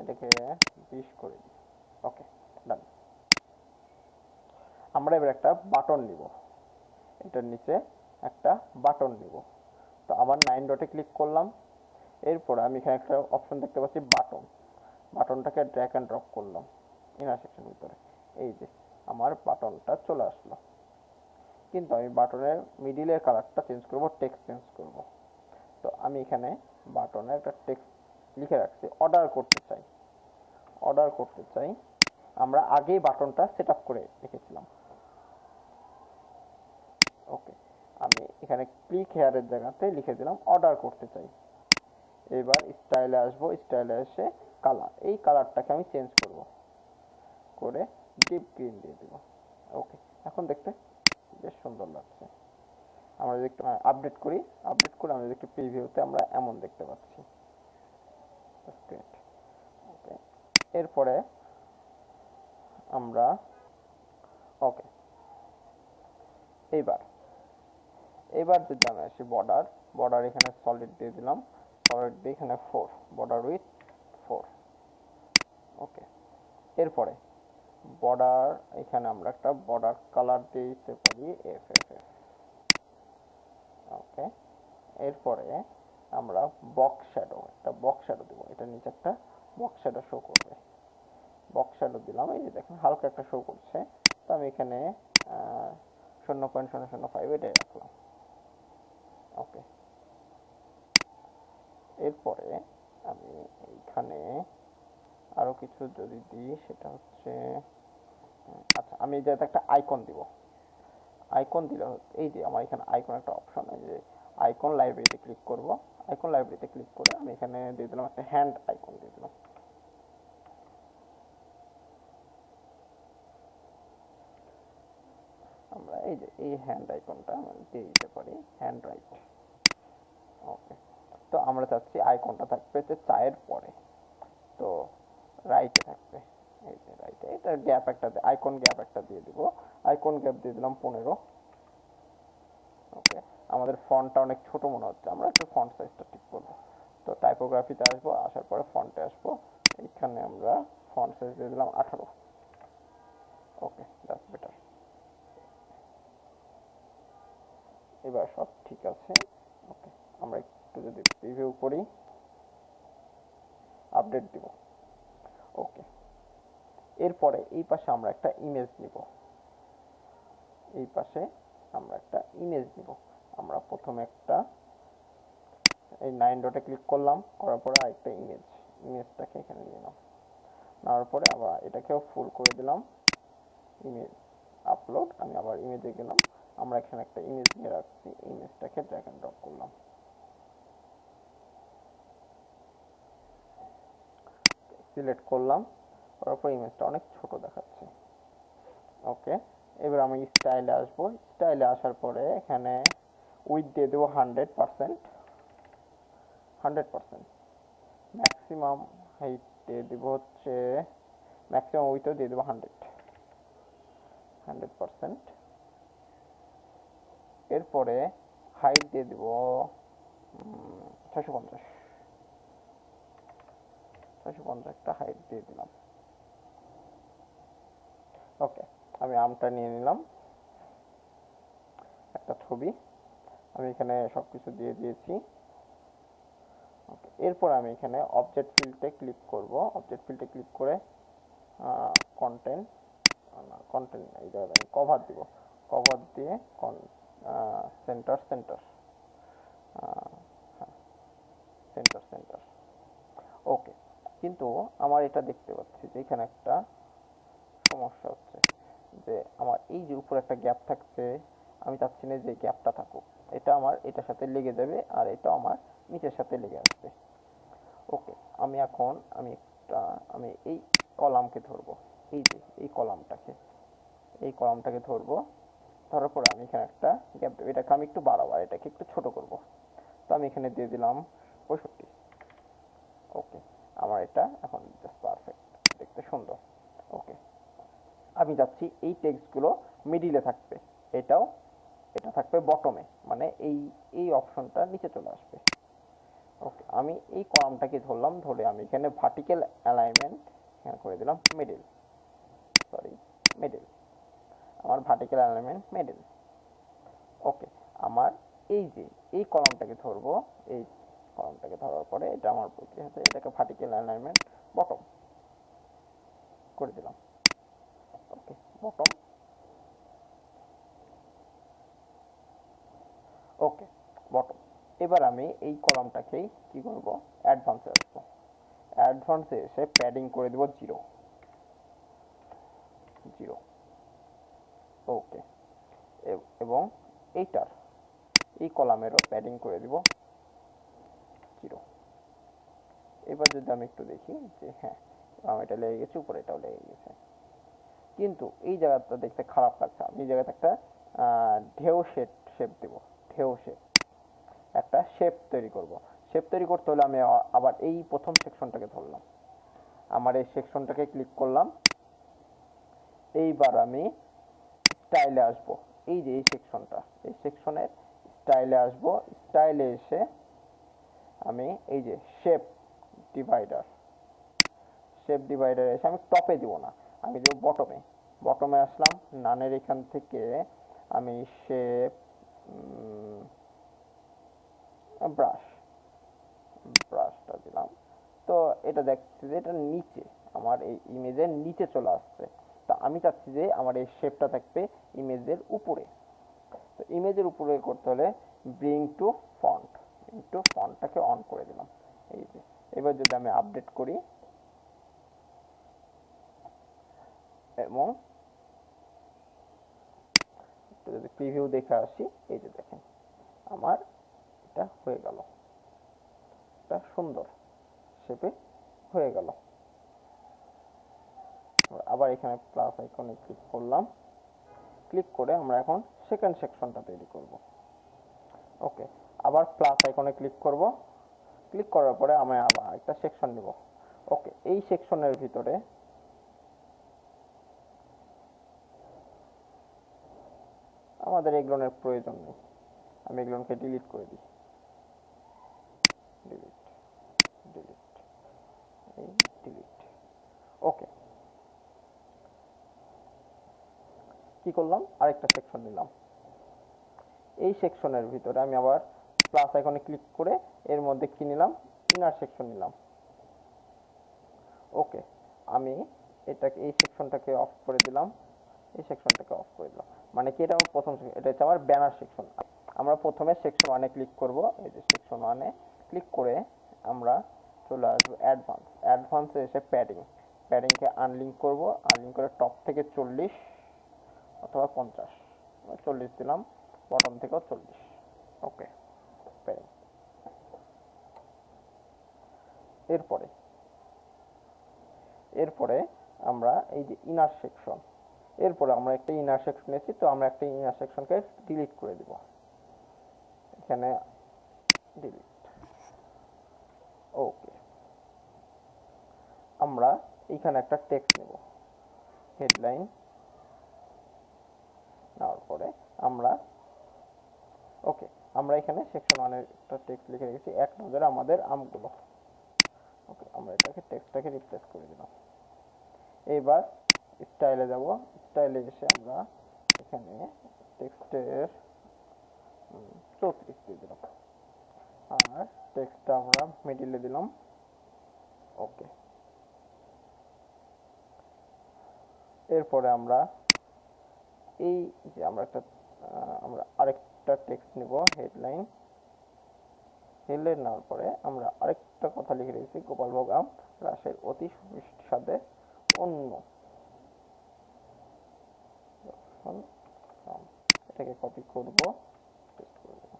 এটাকে 20 করে দিই। ওকে, ডান। আমরা এবার একটা বাটন নিব, এটার নিচে একটা বাটন নিব। তো আবার 9 ডটে ক্লিক করলাম। এরপর আমি এখানে একটা অপশন দেখতে পাচ্ছি বাটন। বাটনটাকে ড্র্যাগ অ্যান্ড ড্রপ করলাম ইনার সেকশনের ভিতরে। এই যে আমার বাটনটা চলে আসলো। কিন্তু আমি বাটনের মিডিলের কালারটা চেঞ্জ করব, টেক্সট চেঞ্জ করব। তো আমি এখানে বাটনে একটা টেক্সট লিখে রাখছি, অর্ডার করতে চাই। আমরা আগেই বাটনটা সেট আপ করে রেখেছিলাম। ওকে, আমি এখানে ক্লিক হেয়ারের জায়গাতে লিখে দিলাম অর্ডার করতে চাই। এবার স্টাইলে আসবো, স্টাইলে এসে কালার, এই কালারটাকে আমি চেঞ্জ করব করে ডিপ গ্রিন দিয়ে দেব। ওকে, এখন দেখতে বেশ সুন্দর লাগছে। আমরা যদি একটু আপডেট করি, আমরা যদি একটু প্রিভিউতে আমরা এমন দেখতে পাচ্ছি। ওকে, এরপরে আমরা ওকে এইবার যদি আমি আসি বর্ডার এখানে সলিড দিয়ে দিলাম। সলিড দিয়ে এখানে 4, বর্ডার উইথ 4। ওকে, এরপরে বর্ডার এখানে আমরা একটা বর্ডার কালার দিয়ে দিতে পারি FFF। ওকে, এরপরে আমরা বক্স শ্যাডো দেবো। এটার নিচে একটা বক্স শ্যাডো শো করবে। বক্স শ্যাডো দিলাম, এই যে দেখেন হালকা একটা শো করছে। তো আমি এখানে 0.005 এটাই রাখলাম। ওকে, এরপরে আমি এইখানে আরো কিছু যদি দিই, সেটা হচ্ছে আচ্ছা, আমি যাতে একটা আইকন দিব। আইকন দিলে এই যে আমার এখানে আইকন একটা অপশন, এই যে আইকন লাইব্রেরিতে ক্লিক করব। আইকন লাইব্রেরিতে ক্লিক করে আমি এখানে দিয়ে দিলাম একটা হ্যান্ড আইকন দিয়ে দিলাম। আমরা এই যে এই হ্যান্ড আইকনটা দিয়ে দিতে পারি, হ্যান্ড রাইট। ওকে, তো আমরা চাচ্ছি আইকনটা থাকবে যে চায়ের পরে, তো রাইটে থাকবে। এই যে রাইটে, এটা গ্যাপ একটা, আইকন গ্যাপ একটা দিয়ে দিব। আইকন গ্যাপ দিয়ে দিলাম 15। ওকে, আমাদের ফন্টটা অনেক ছোট মনে হচ্ছে, আমরা একটু ফন্ট সাইজটা ঠিক করবো। তো টাইপোগ্রাফিতে আসবো, আসার পরে ফন্টে আসবো। এইখানে আমরা ফন্ট সাইজ দিয়ে দিলাম 18। ওকে, দ্যাটস বেটার। এবার সব ঠিক আছে। ওকে, আমরা একটু যদি প্রিভিউ করি, আপডেট দিব। ওকে, এরপরে এই পাশে আমরা একটা ইমেজ নিব। আমরা প্রথমে একটা এই 9 ডটে ক্লিক করলাম, করার পরে আরেকটা ইমেজটাকে এখানে নিলাম। নেওয়ার পরে আবার এটাকেও ফুল করে দিলাম। ইমেজ আপলোড, আমি আবার ইমেজে গেলাম। আমরা এখানে একটা ইমেজ নিয়ে রাখছি, ইমেজটাকে ড্র্যাগ এন্ড ড্রপ করলাম। সিলেক্ট করলাম, করার পর ইমেজটা অনেক ছোট দেখাচ্ছে। ওকে, এবার আমি স্টাইলে আসবো। স্টাইলে আসার পরে এখানে উইথ দিয়ে দেবো 100%। ম্যাক্সিমাম হাইট দিয়ে দেবো হচ্ছে, ম্যাক্সিমাম উইথও দিয়ে দেবো 100। 100%। এরপরে হাইট দিয়ে দিব 650, 650 একটা হাইট দিয়ে দিলাম। ওকে, আমি আমটা নিয়ে নিলাম, একটা ছবি আমি এখানে সবকিছু দিয়ে দিয়েছি। ওকে, এরপর আমি এখানে অবজেক্ট ফিল্ডে ক্লিক করব। অবজেক্ট ফিল্ডে ক্লিক করে কন্টেন্ট, কন্টেন্ট এই জায়গায় আমি কভার দিব, কভার দিয়ে সেন্টার সেন্টার সেন্টার সেন্টার। ওকে, কিন্তু আমার এটা দেখতে পাচ্ছি যে এখানে একটা সমস্যা হচ্ছে, যে আমার এই যে উপরে একটা গ্যাপ থাকছে, আমি চাচ্ছি না যে গ্যাপটা থাকুক, এটা আমার এটার সাথে লেগে যাবে আর এটা আমার নিচের সাথে লেগে আসবে। ওকে, আমি এই কলামকে ধরবো, এই যে এই কলামটাকে ধরবো, ধরার পরে আমি এখানে একটা গ্যাপ দেবো, এটাকে আমি একটু বাড়াবো আর এটাকে একটু ছোট করব। তো আমি এখানে দিয়ে দিলাম 65। ওকে, আমার এটা এখন জাস্ট পারফেক্ট, দেখতে সুন্দর। ওকে, আমি যাচ্ছি এই টেক্সটগুলো মিডিলে থাকবে, এটাও এটা থাকবে বটমে, মানে এই এই অপশনটা নিচে চলে আসবে। ওকে, আমি এই কলামটাকে ধরলাম, ধরে আমি এখানে ভার্টিক্যাল অ্যালাইনমেন্ট এখানে করে দিলাম মিডিল, সরি মিডিল, আমার ভার্টিক্যাল অ্যালাইনমেন্ট মিডিল। ওকে, আমার এই যে এই কলামটাকে ধরবো, এই কলামটাকে ধরার পরে এটা আমার বলতে হচ্ছে এটাকে ভার্টিক্যাল অ্যালাইনমেন্ট বটম করে দিলাম। ওকে, বটম। ওকে, বটম। এবার আমি এই কলামটাকেই কি করব, অ্যাডভান্সে আসবো, অ্যাডভান্সে এসে প্যাডিং করে দেব 0 0। ওকে, এবং এইটার এই কলামেরও প্যাডিং করে দিব 0। এবার যদি আমি একটু দেখি যে হ্যাঁ এটা লেগে গেছে, উপরে এটাও লেগে গেছে, কিন্তু এই জায়গাটা দেখতে খারাপ লাগছে। আমি এই জায়গাতে একটা ঢেউ শেপ দেব, ঢেউ শেপ, একটা শেপ তৈরি করব। শেপ তৈরি করতে হলে আমি আবার এই প্রথম সেকশনটাকে ধরলাম, আমার এই সেকশনটাকে ক্লিক করলাম। এইবার আমি স্টাইলে আসব, এই যে এই সেকশনটা, এই সেকশনের স্টাইলে আসব। স্টাইলে এসে আমি এই যে ডিভাইডার শেপ ডিভাইডারে এসে আমি টপে দিব না, আমি দেবো বটমে। বটমে আসলাম, নানের এখান থেকে আমি শেপ ব্রাশ, ব্রাশটা দিলাম। তো এটা দেখছি যে এটা নিচে, আমার এই ইমেজের নিচে চলে আসছে। তো আমি চাচ্ছি যে আমার এই শেপটা থাকবে ইমেজের উপরে। তো ইমেজের উপরে করতে হলে ব্রিং টু ফন্ট, ফন্টটাকে অন করে দিলাম। এই যে এবার যদি আমি আপডেট করি এবং যদি প্রিভিউ দেখে আসি, এই যে দেখেন আমার এটা হয়ে গেল, এটা সুন্দর শেপে হয়ে গেল। আবার এখানে প্লাস আইকনে ক্লিক করলাম, ক্লিক করে আমরা এখন সেকেন্ড সেকশনটা তৈরি করব। ওকে, আবার প্লাস আইকনে ক্লিক করব, ক্লিক করার পরে আমি আবার একটা সেকশন নেব। ওকে, এই সেকশনের ভিতরে আমাদের এগুলোর প্রয়োজন নেই, আমি এগুলোকে ডিলিট করে দিই, ডিলিট ডিলিট এই ডিলিট। ওকে, কি করলাম, আরেকটা সেকশন নিলাম। এই সেকশনের ভিতরে আমি আবার প্লাস আইকনে ক্লিক করে এর মধ্যে কি নিলাম, ইনার সেকশন নিলাম। ওকে, আমি এটাকে এই সেকশনটাকে অফ করে দিলাম, এই সেকশনটাকে অফ করে দিলাম। মানে কি, এটা আমার প্রথম, এটা হচ্ছে আমার ব্যানার সেকশন। আমরা প্রথমে সেকশন 1-এ ক্লিক করব, এই যে সেকশন 1-এ ক্লিক করে আমরা চলে আসবো অ্যাডভান্সে এসে প্যাডিংকে আনলিঙ্ক করব, আনলিঙ্ক করে টপ থেকে 40 অথবা 50, 40 দিলাম, বটম থেকেও 40। ওকে, প্যাডিং। এরপরে এরপরে আমরা এই যে ইনার সেকশন, এরপরে আমরা একটা ইনার সেকশন নিয়েছি, তো আমরা একটা ইনার সেকশনকে ডিলিট করে দিব, এখানে ডিলিট। ওকে, আমরা এখানে একটা টেক্সট নেব, হেডলাইন আমরা ওকে, আমরা এখানে সেকশন 1 এর একটা টেক্সট লিখে রেখেছি, এক নজরে আমাদের আমগুলো। ওকে, আমরা টেক্সটটাকে রিপ্লেস করে দিলাম। এবার স্টাইলে যাব, স্টাইলে এসে আমরা এখানে টেক্সটের 34 দিয়ে দিলাম, আর টেক্সটটা আমরা মিডিলে দিলাম। ওকে, এরপরে আমরা এই যে আমরা আরেকটা টেক্সট নিব, হেডলাইন নেওয়ার পরে আমরা আরেকটা কথা লিখে রেখেছি, গোপালভোগ আম রাসের অতি সুমিষ্ট স্বাদে অন্য। এটাকে কপি করব, পেস্ট করে দেব।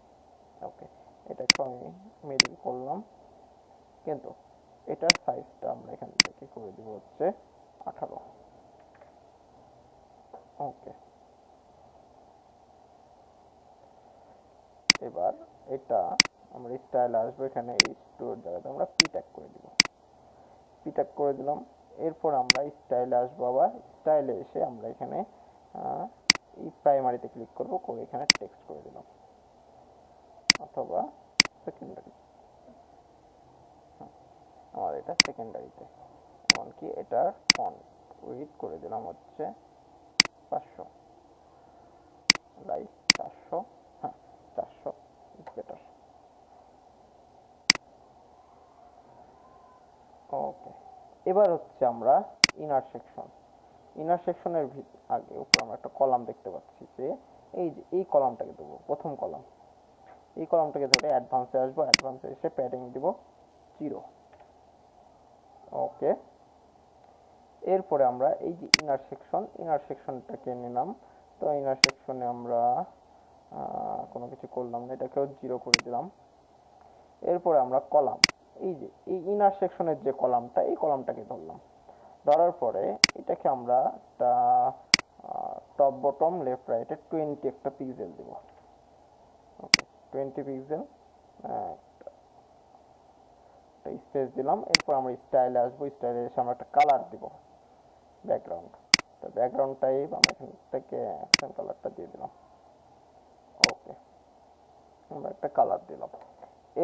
ওকে, এটাকে আমি মিডিল করলাম, কিন্তু এটার সাইজটা আমরা এখান থেকে করে দিব হচ্ছে 18। ওকে, এবার এটা আমরা স্টাইল আসবো, এখানে এই স্টোর জায়গাতে আমরা পি ট্যাগ করে দিব, পি ট্যাগ করে দিলাম। এরপর আমরা স্টাইলে আসবো, আবার স্টাইলে এসে আমরা এখানে এই প্রাইমারিতে ক্লিক করব, করে এখানে টেক্সট করে দিলাম, অথবা সেকেন্ডারি, আমার এটা সেকেন্ডারিতে। এমনকি এটার ফন্ট উইডথ করে দিলাম হচ্ছে 500, রাইট 400, হ্যাঁ 400 ইজ বেটার। ওকে, এবার হচ্ছে আমরা ইনার সেকশন। ইনার সেকশনের আগে উপর আমরা একটা কলাম দেখতে পাচ্ছি, যে এই কলামটাকে দেবো, প্রথম কলাম। এই কলামটাকে ধরে অ্যাডভান্সে আসবো, অ্যাডভান্সে এসে প্যাডিং দিব 0। ওকে, এরপরে আমরা এই যে ইনার সেকশনটাকে নিলাম। তো ইনার সেকশনে আমরা কোনো কিছু করলাম না, এটাকেও 0 করে দিলাম। এরপরে আমরা কলাম, এই যে এই ইনার সেকশনের যে কলামটা, এই কলামটাকে ধরলাম, ধরার পরে এটাকে আমরা একটা টপ বটম লেফট রাইটে 20 একটা পিক্সেল দেব। ওকে, 20 পিক্সেল একটা স্পেস দিলাম। এরপর আমরা স্টাইলে আসবো, স্টাইলে এসে আমরা একটা কালার দিব, ব্যাকগ্রাউন্ড। তো ব্যাকগ্রাউন্ড টাইপ আমরা এখান থেকে অ্যাকশন কালারটা দিয়ে দিলাম। ওকে, আমরা একটা কালার দিলাম।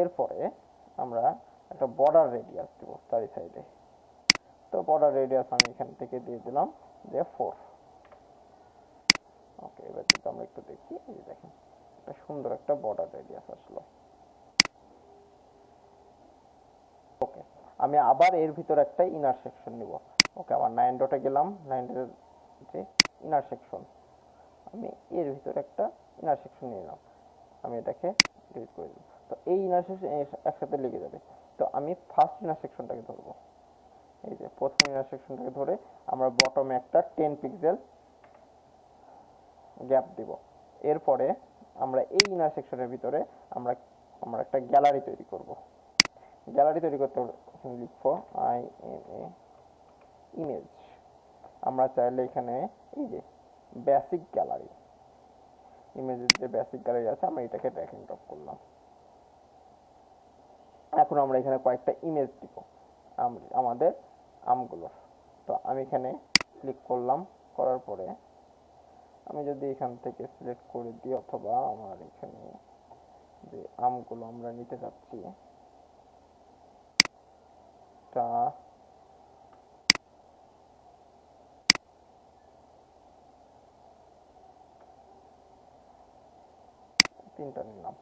এরপরে আমরা একটা বর্ডার রেডিয়াস দিব চারি সাইডে। তো বর্ডার রেডিয়াস আমি এখান থেকে দিয়ে দিলাম যে 4। ওকে, এবার যদি আমরা একটু দেখি, এই যে দেখেন একটা সুন্দর একটা বর্ডার রেডিয়াস আসলো। ওকে, আমি আবার এর ভিতরে একটা ইনার সেকশন নিব। ওকে, আবার 9 ডটে গেলাম, 9 ডটের যে ইনার সেকশন, আমি এর ভিতরে একটা ইনার সেকশন নিয়ে নিলাম। আমি এটাকে ডিলিট করে দিলাম। তো এই ইনার সেকশন একসাথে লেগে যাবে। তো আমি ফার্স্ট ইনার সেকশনটাকে ধরবো, এই যে প্রথম ইনার সেকশনটাকে ধরে আমরা বটমে একটা 10 পিক্সেল গ্যাপ দিব। এরপরে আমরা এই ইনার সেকশনের ভিতরে আমরা আমরা একটা গ্যালারি তৈরি করব। গ্যালারি তৈরি করতে এখানে লিখবো ইমেজ। আমরা চাইলে এখানে এই যে বেসিক গ্যালারি, ইমেজের যে বেসিক গ্যালারি আছে, আমরা এটাকে ড্র্যাগ এন্ড ড্রপ করলাম। এখন আমরা এখানে কয়েকটা ইমেজ দিব আমাদের আমগুলোর। তো আমি এখানে ক্লিক করলাম, করার পরে আমি যদি এখান থেকে সিলেক্ট করে দিই, অথবা আমার এখানে যে আমগুলো আমরা নিতে যাচ্ছি, তা তিনটা নিলাম।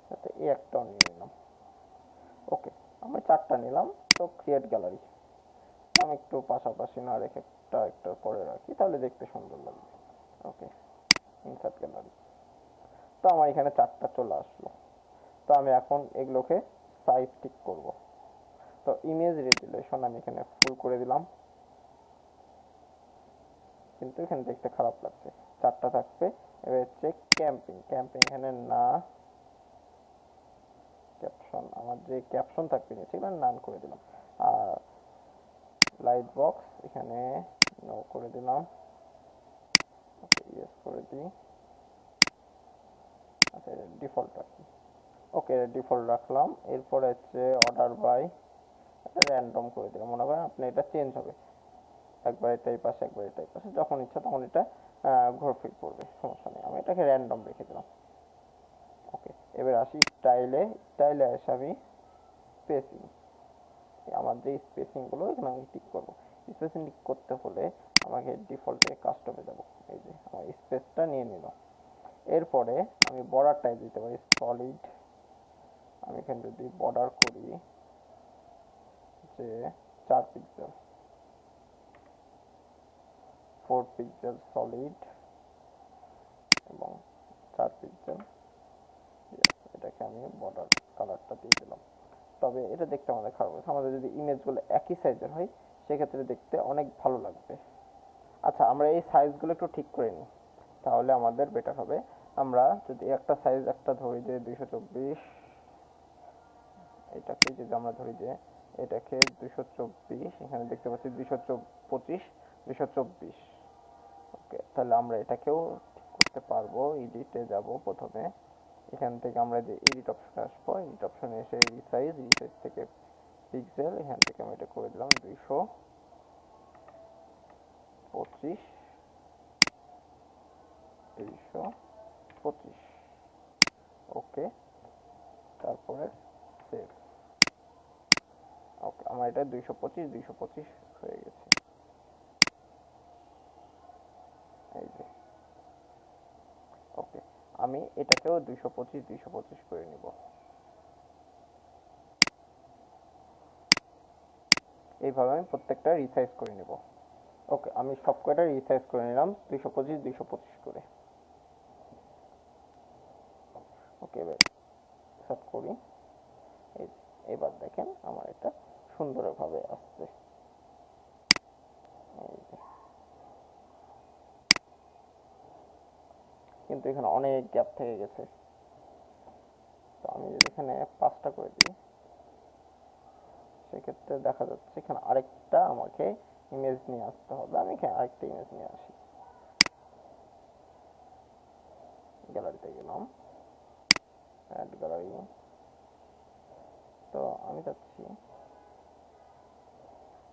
সাথে এই একটাও নিয়ে নিলাম। ওকে, আমি 4টা নিলাম। তো ক্রিয়েট গ্যালারি আমি একটু পাশাপাশি না রেখে একটা একটা করে রাখি, তাহলে দেখতে সুন্দর লাগবে। ওকে, ইনসার্ট গ্যালারি। তো আমার এখানে 4টা চলে আসলো। তো আমি এখন এগুলোকে সাইজ ঠিক করব। তো ইমেজ রেজুলেশন আমি এখানে ফুল করে দিলাম, কিন্তু এখানে দেখতে খারাপ লাগছে, 4টা থাকবে। এবার হচ্ছে ক্যাম্পিং, এখানে না, ক্যাপশন, আমার যে ক্যাপশন থাকবে সেগুলো নান করে দিলাম। আর লাইট বক্স এখানে নো করে দিলাম। ওকে, ইয়েস করে দিই। আচ্ছা, ডিফল্ট রাখি। ওকে, ডিফল্ট রাখলাম। এরপরে হচ্ছে অর্ডার বাই, এটা র্যান্ডম করে দিলাম, মনে করেন আপনি এটা চেঞ্জ হবে, একবার এটা এই পাশে একবার এটা এই পাশে, যখন ইচ্ছা তখন এটা ঘোরফির করবে, সমস্যা নেই। আমি এটাকে র্যান্ডম রেখে দিলাম। ওকে, এবার আসি স্টাইলে। স্টাইলে এসে আমি স্পেসিং, আমার যে স্পেসিংগুলো এখানে আমি টিক করবো। স্পেসিং টিক করতে হলে আমাকে ডিফল্টে কাস্টমে যাব, এই যে আমার স্পেসটা নিয়ে নিল। এরপরে আমি বর্ডার টাইপ দিতে পারি সলিড। আমি এখানে যদি বর্ডার করি যে 4 পিক্সেল, 4 পিক্সেল সলিড এবং 4 পিক্সেল, এটাকে আমি বর্ডার কালারটা দিয়ে দিলাম। তবে এটা দেখতে আমাদের খারাপ লাগে, আমাদের যদি ইমেজগুলো একই সাইজের হয় সেক্ষেত্রে দেখতে অনেক ভালো লাগবে। আচ্ছা, আমরা এই সাইজগুলো একটু ঠিক করে নিই, তাহলে আমাদের বেটার হবে। আমরা যদি একটা সাইজ একটা ধরি যে 224, এটাকে যদি আমরা ধরি যে এটাকে 224, এখানে দেখতে পাচ্ছি 225, 224। ওকে, তাহলে আমরা এটাকেও ঠিক করতে পারবো। এডিটে যাব প্রথমে, এখান থেকে আমরা যে এডিট অপশনে আসবো, এডিট অপশনে এসে রিসাইজ, রিসাইজ থেকে পিক্সেল, এখান থেকে আমি এটা করে দিলাম 225, 225। ওকে, তারপরে সেভ। ওকে, আমার এটা 225, 225 হয়ে গেছে, এই যে। ওকে, আমি এটাকেও 225, 225 করে নিব। এইভাবে আমি প্রত্যেকটা রিসাইজ করে নিব। ওকে, আমি সব কয়টা রিসাইজ করে নিলাম 225, 225 করে। ওকে, এবার সেট করি। এবার দেখেন আমার এটা সুন্দরভাবে আসছে, এই যে। কিন্তু এখানে অনেক গ্যাপ থেকে গেছে, তো আমি যদি এখানে 5টা করে দিই সেক্ষেত্রে দেখা যাচ্ছে এখানে আরেকটা আমাকে ইমেজ নিয়ে আসতে হবে। আমি এখানে আরেকটা ইমেজ নিয়ে আসি, গ্যালারিতে গেলাম, অ্যাড গ্যালারি। তো আমি চাচ্ছি,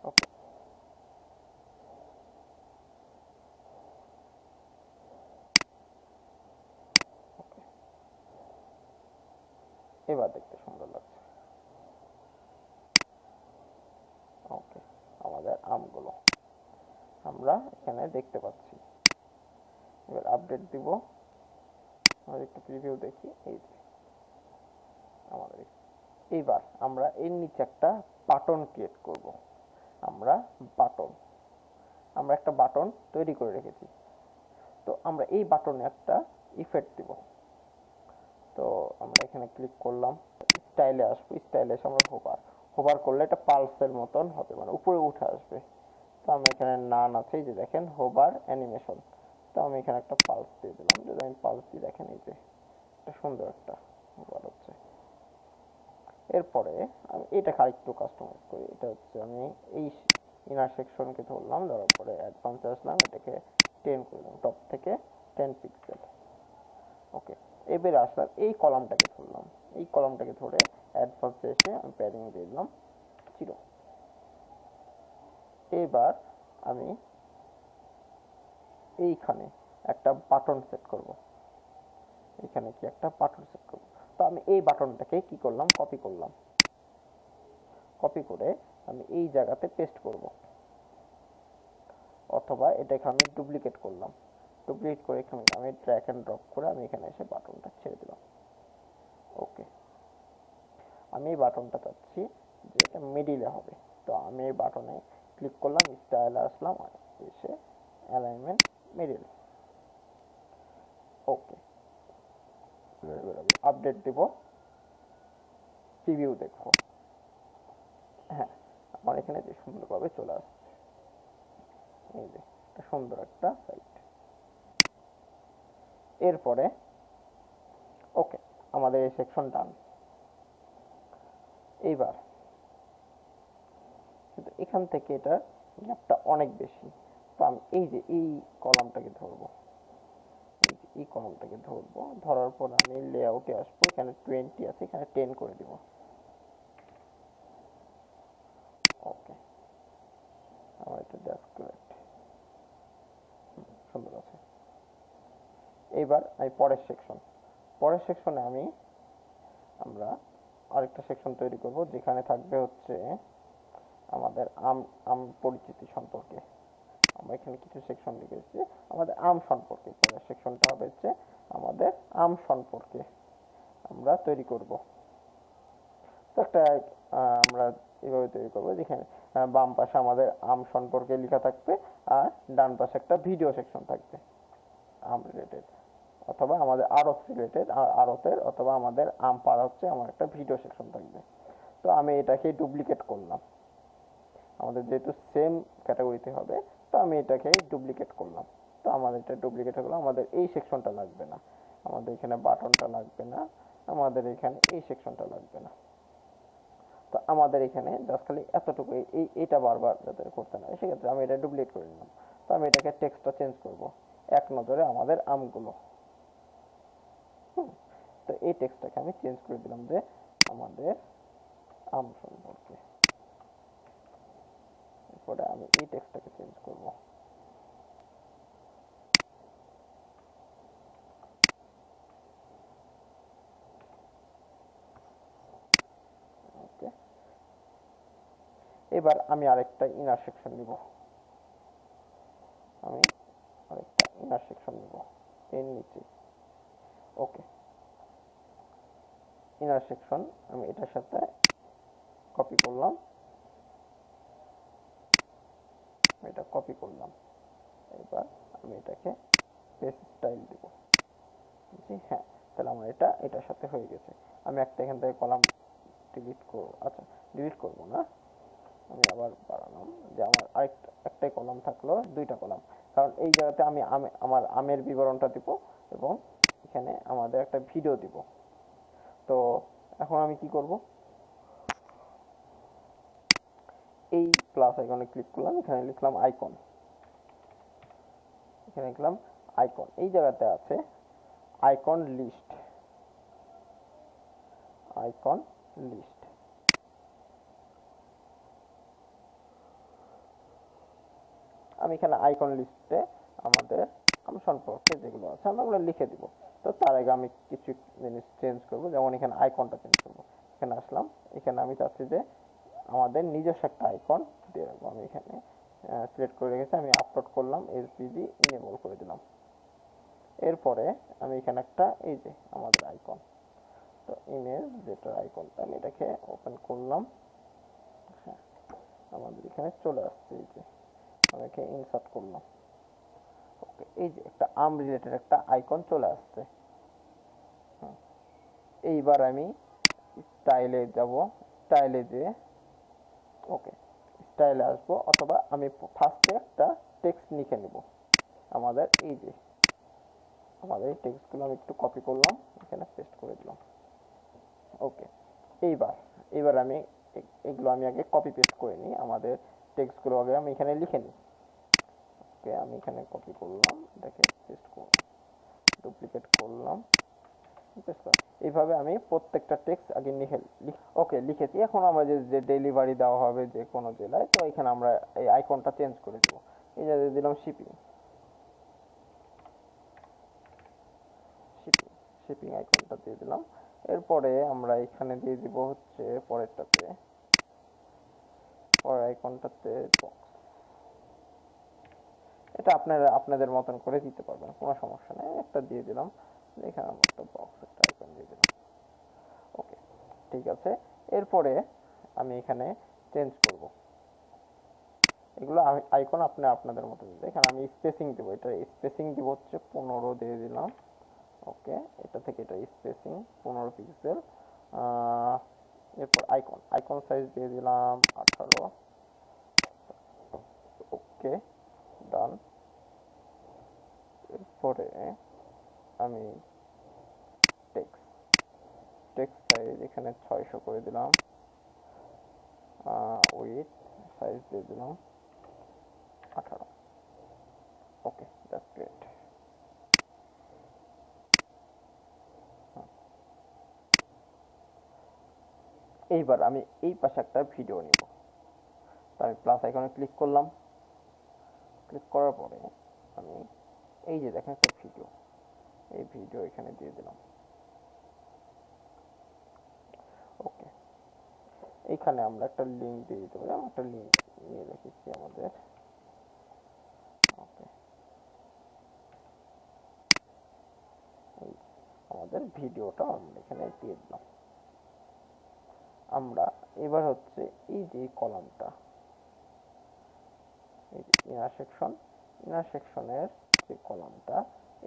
ওকে, ওকে, এবার দেখতে সুন্দর লাগছে। ওকে, আমাদের আমগুলো আমরা এখানে দেখতে পাচ্ছি। এবার আপডেট দিব, আমরা একটু প্রিভিউ দেখি, এই যে আমাদের। এইবার আমরা এর নিচে একটা বাটন ক্রিয়েট করব। আমরা বাটন, আমরা একটা বাটন তৈরি করে রেখেছি, তো আমরা এই বাটনে একটা ইফেক্ট দিব। তো আমরা এখানে ক্লিক করলাম, স্টাইলে আসবো, স্টাইলে এসে আমরা হোভার, হোভার করলে এটা পালসের মতন হবে, মানে উপরে উঠে আসবে। তো আমি এখানে নান আছে, এই যে দেখেন হোভার অ্যানিমেশন, তো আমি এখানে একটা পালস দিয়ে দিলাম। যদি আমি পালস দিয়ে দেখেন, এই যে একটা সুন্দর একটা হোভার হচ্ছে। এরপরে আমি এটাকে আরেকটু কাস্টমাইজ করি, এটা হচ্ছে আমি এই ইনার সেকশনকে ধরলাম, ধরার পরে অ্যাডভান্সে আসলাম, এটাকে 10 করলাম, টপ থেকে 10 পিক্সেল। ওকে, এবারে আসলাম এই কলামটাকে ধরলাম, এই কলামটাকে ধরে অ্যাডভান্সে এসে আমি প্যাডিং দিয়ে দিলাম 0। এবার আমি এইখানে একটা বাটন সেট করব, এখানে কি একটা বাটন সেট করব। তো আমি এই বাটনটাকে কি করলাম, কপি করলাম, কপি করে আমি এই জায়গাতে পেস্ট করব, অথবা এটাকে আমি ডুপ্লিকেট করলাম, ডুপ্লিকেট করে এখানে আমি ড্র্যাগ এন্ড ড্রপ করে আমি এখানে এসে বাটনটা ছেড়ে দিলাম। ওকে, আমি এই বাটনটা চাচ্ছি যে এটা মিডিলে হবে, তো আমি এই বাটনে ক্লিক করলাম, স্টাইলে আসলাম, এসে অ্যালাইনমেন্ট মিডিল। ওকে, আপডেট দিব, প্রিভিউ দেখবো। হ্যাঁ, আমার এখানে যে সুন্দরভাবে চলে আসছে, এই যে একটা সুন্দর একটা সাইট। এরপরে ওকে, আমাদের এই সেকশন ডান। এইবার কিন্তু এখান থেকে এটা গ্যাপটা অনেক বেশি, তো আমি এই যে এই কলামটাকে ধরবো, এই যে এই কলামটাকে ধরবো, ধরার পর আমি লেআউটে আসবো, এখানে 20 আছে, এখানে 10 করে দিব। এবার আমি পরের সেকশনে আমরা আরেকটা সেকশন তৈরি করব, যেখানে থাকবে হচ্ছে আমাদের আম আম পরিচিতি সম্পর্কে। আমরা এখানে কিছু সেকশন লিখেছি আমাদের আম সম্পর্কে। পরের সেকশনটা হবে হচ্ছে আমাদের আম সম্পর্কে আমরা তৈরি করব। তো একটা আমরা এভাবে তৈরি করব, যেখানে বাম পাশে আমাদের আম সম্পর্কে লেখা থাকবে, আর ডান পাশে একটা ভিডিও সেকশন থাকবে আম রিলেটেড, অথবা আমাদের আড়ত রিলেটেড, আড়তের অথবা আমাদের আম পাড়া হচ্ছে আমার একটা ভিডিও সেকশন থাকবে। তো আমি এটাকে ডুপ্লিকেট করলাম, আমাদের যেহেতু সেম ক্যাটাগরিতে হবে, তো আমি এটাকে ডুপ্লিকেট করলাম। তো আমাদের এটা ডুপ্লিকেট হলো, আমাদের এই সেকশনটা লাগবে না, আমাদের এখানে বাটনটা লাগবে না, আমাদের এখানে এই সেকশনটা লাগবে না। তো আমাদের এখানে জাস্ট খালি এতটুকু, এইটা বারবার যাতে করতে না, সেক্ষেত্রে আমি এটা ডুপ্লিকেট করে নিলাম। তো আমি এটাকে টেক্সটটা চেঞ্জ করব, এক নজরে আমাদের আমগুলো। তো এই টেক্সটটাকে আমি চেঞ্জ করে দিলাম যে আমাদের আম সম্পর্কে। এরপরে আমি এই টেক্সটটাকে চেঞ্জ করব। ওকে, এবার আমি আরেকটা ইনার সেকশন নিব, আমি আরেকটা ইনার সেকশন নিব এর নিচে। ওকে, ইনার সেকশন আমি এটার সাথে কপি করলাম, এটা কপি করলাম। এবার আমি এটাকে পেজ স্টাইল দিব। জি হ্যাঁ, তাহলে আমার এটার সাথে হয়ে গেছে। আমি একটা এখান থেকে কলাম ডিলিট করব, আচ্ছা ডিলিট করব না, আমি আবার বাড়ালাম যে আমার একটাই কলাম থাকলো, দুইটা কলাম, কারণ এই জায়গাতে আমি আমার আমের বিবরণটা দিব এবং এখানে আমাদের একটা ভিডিও দিব। তো এখন আমি কি করব, এই প্লাস আইকনে ক্লিক করলাম, এখানে লিখলাম আইকন, এখানে লিখলাম আইকন, এই জায়গাতে আছে আইকন লিস্ট, আইকন লিস্ট। আমি এখানে আইকন লিস্টে আমাদের আম সম্পর্কে যেগুলো আছে আমি ওগুলো লিখে দিব। তো তার আগে আমি কিছু জিনিস চেঞ্জ করব, যেমন এখানে আইকনটা চেঞ্জ করব। এখানে আসলাম, এখানে আমি চাচ্ছি যে আমাদের নিজস্ব একটা আইকন দিয়ে রাখবো। আমি এখানে সিলেক্ট করে রেখেছি, আমি আপলোড করলাম, এসভিজি ইনেবল করে দিলাম। এরপরে আমি এখানে একটা, এই যে আমাদের আইকন, তো ইমেজ যেটা আইকনটা, আমি এটাকে ওপেন করলাম। হ্যাঁ, আমাদের এখানে চলে আসছে, এই যে আমি এখানে ইনসার্ট করলাম। ওকে, এই যে একটা আম রিলেটেড একটা আইকন চলে আসছে। এইবার আমি স্টাইলে যাব, স্টাইলে যে ওকে স্টাইলে আসবো, অথবা আমি ফার্স্টে একটা টেক্সট লিখে নেব। আমাদের এই যে আমাদের এই টেক্সটগুলো আমি একটু কপি করলাম, এখানে পেস্ট করে দিলাম। ওকে, এইবার এইবার আমি এগুলো আমি আগে কপি পেস্ট করে নিই, আমাদের টেক্সটগুলো আগে আমি এখানে লিখে নিই। ওকে, আমি এখানে কপি করলাম, এটাকে পেস্ট করলাম, ডুপ্লিকেট করলাম, এইভাবে আমি প্রত্যেকটা টেক্সট আগে ওকে লিখেছি। এখন আমরা যে ডেলিভারি দেওয়া হবে যে কোনো জেলায়, তো এখানে আমরা এই আইকনটা চেঞ্জ করে দেবো। এই যে দিলাম শিপিং, শিপিং শিপিং আইকনটা দিয়ে দিলাম। এরপরে আমরা এখানে দিয়ে দিব হচ্ছে পরেরটাতে, পরের আইকনটাতে বক্স। এটা আপনারা আপনাদের মতন করে দিতে পারবেন, কোনো সমস্যা নেই। একটা দিয়ে দিলাম, এখানে আমরা একটা বক্স একটা আইকন দিয়ে দিলাম। ওকে, ঠিক আছে। এরপরে আমি এখানে চেঞ্জ করব, এগুলো আইকন আপনি আপনাদের মতো দিতে। এখানে আমি স্পেসিং দেবো, এটা স্পেসিং দিব হচ্ছে 15 দিয়ে দিলাম। ওকে, এটা থেকে এটা স্পেসিং 15 পিক্সেল। এরপর আইকন, আইকন সাইজ দিয়ে দিলাম 18। ওকে, ডান। এরপরে আমি টেক্সট, টেক্সট সাইজ এখানে 600 করে দিলাম। উইথ সাইজ দিয়ে দিলাম 18। ওকে, দ্যাটস গ্রেট। এইবার আমি এই পাশে একটা ভিডিও নিব, তো আমি প্লাস আইকনে ক্লিক করলাম। ক্লিক করার পরে আমি এই যে দেখেন একটা ভিডিও, এই ভিডিও এখানে দিয়ে দিলাম। ওকে, এইখানে আমরা একটা লিঙ্ক দিয়ে দিতে পারি, আমি একটা লিঙ্ক নিয়ে রেখেছি আমাদের। ওকে, এই আমাদের ভিডিওটা আমরা এখানে দিয়ে দিলাম। আমরা এবার হচ্ছে এই যে কলামটা, এই যে ইনার সেকশনের যে কলামটা,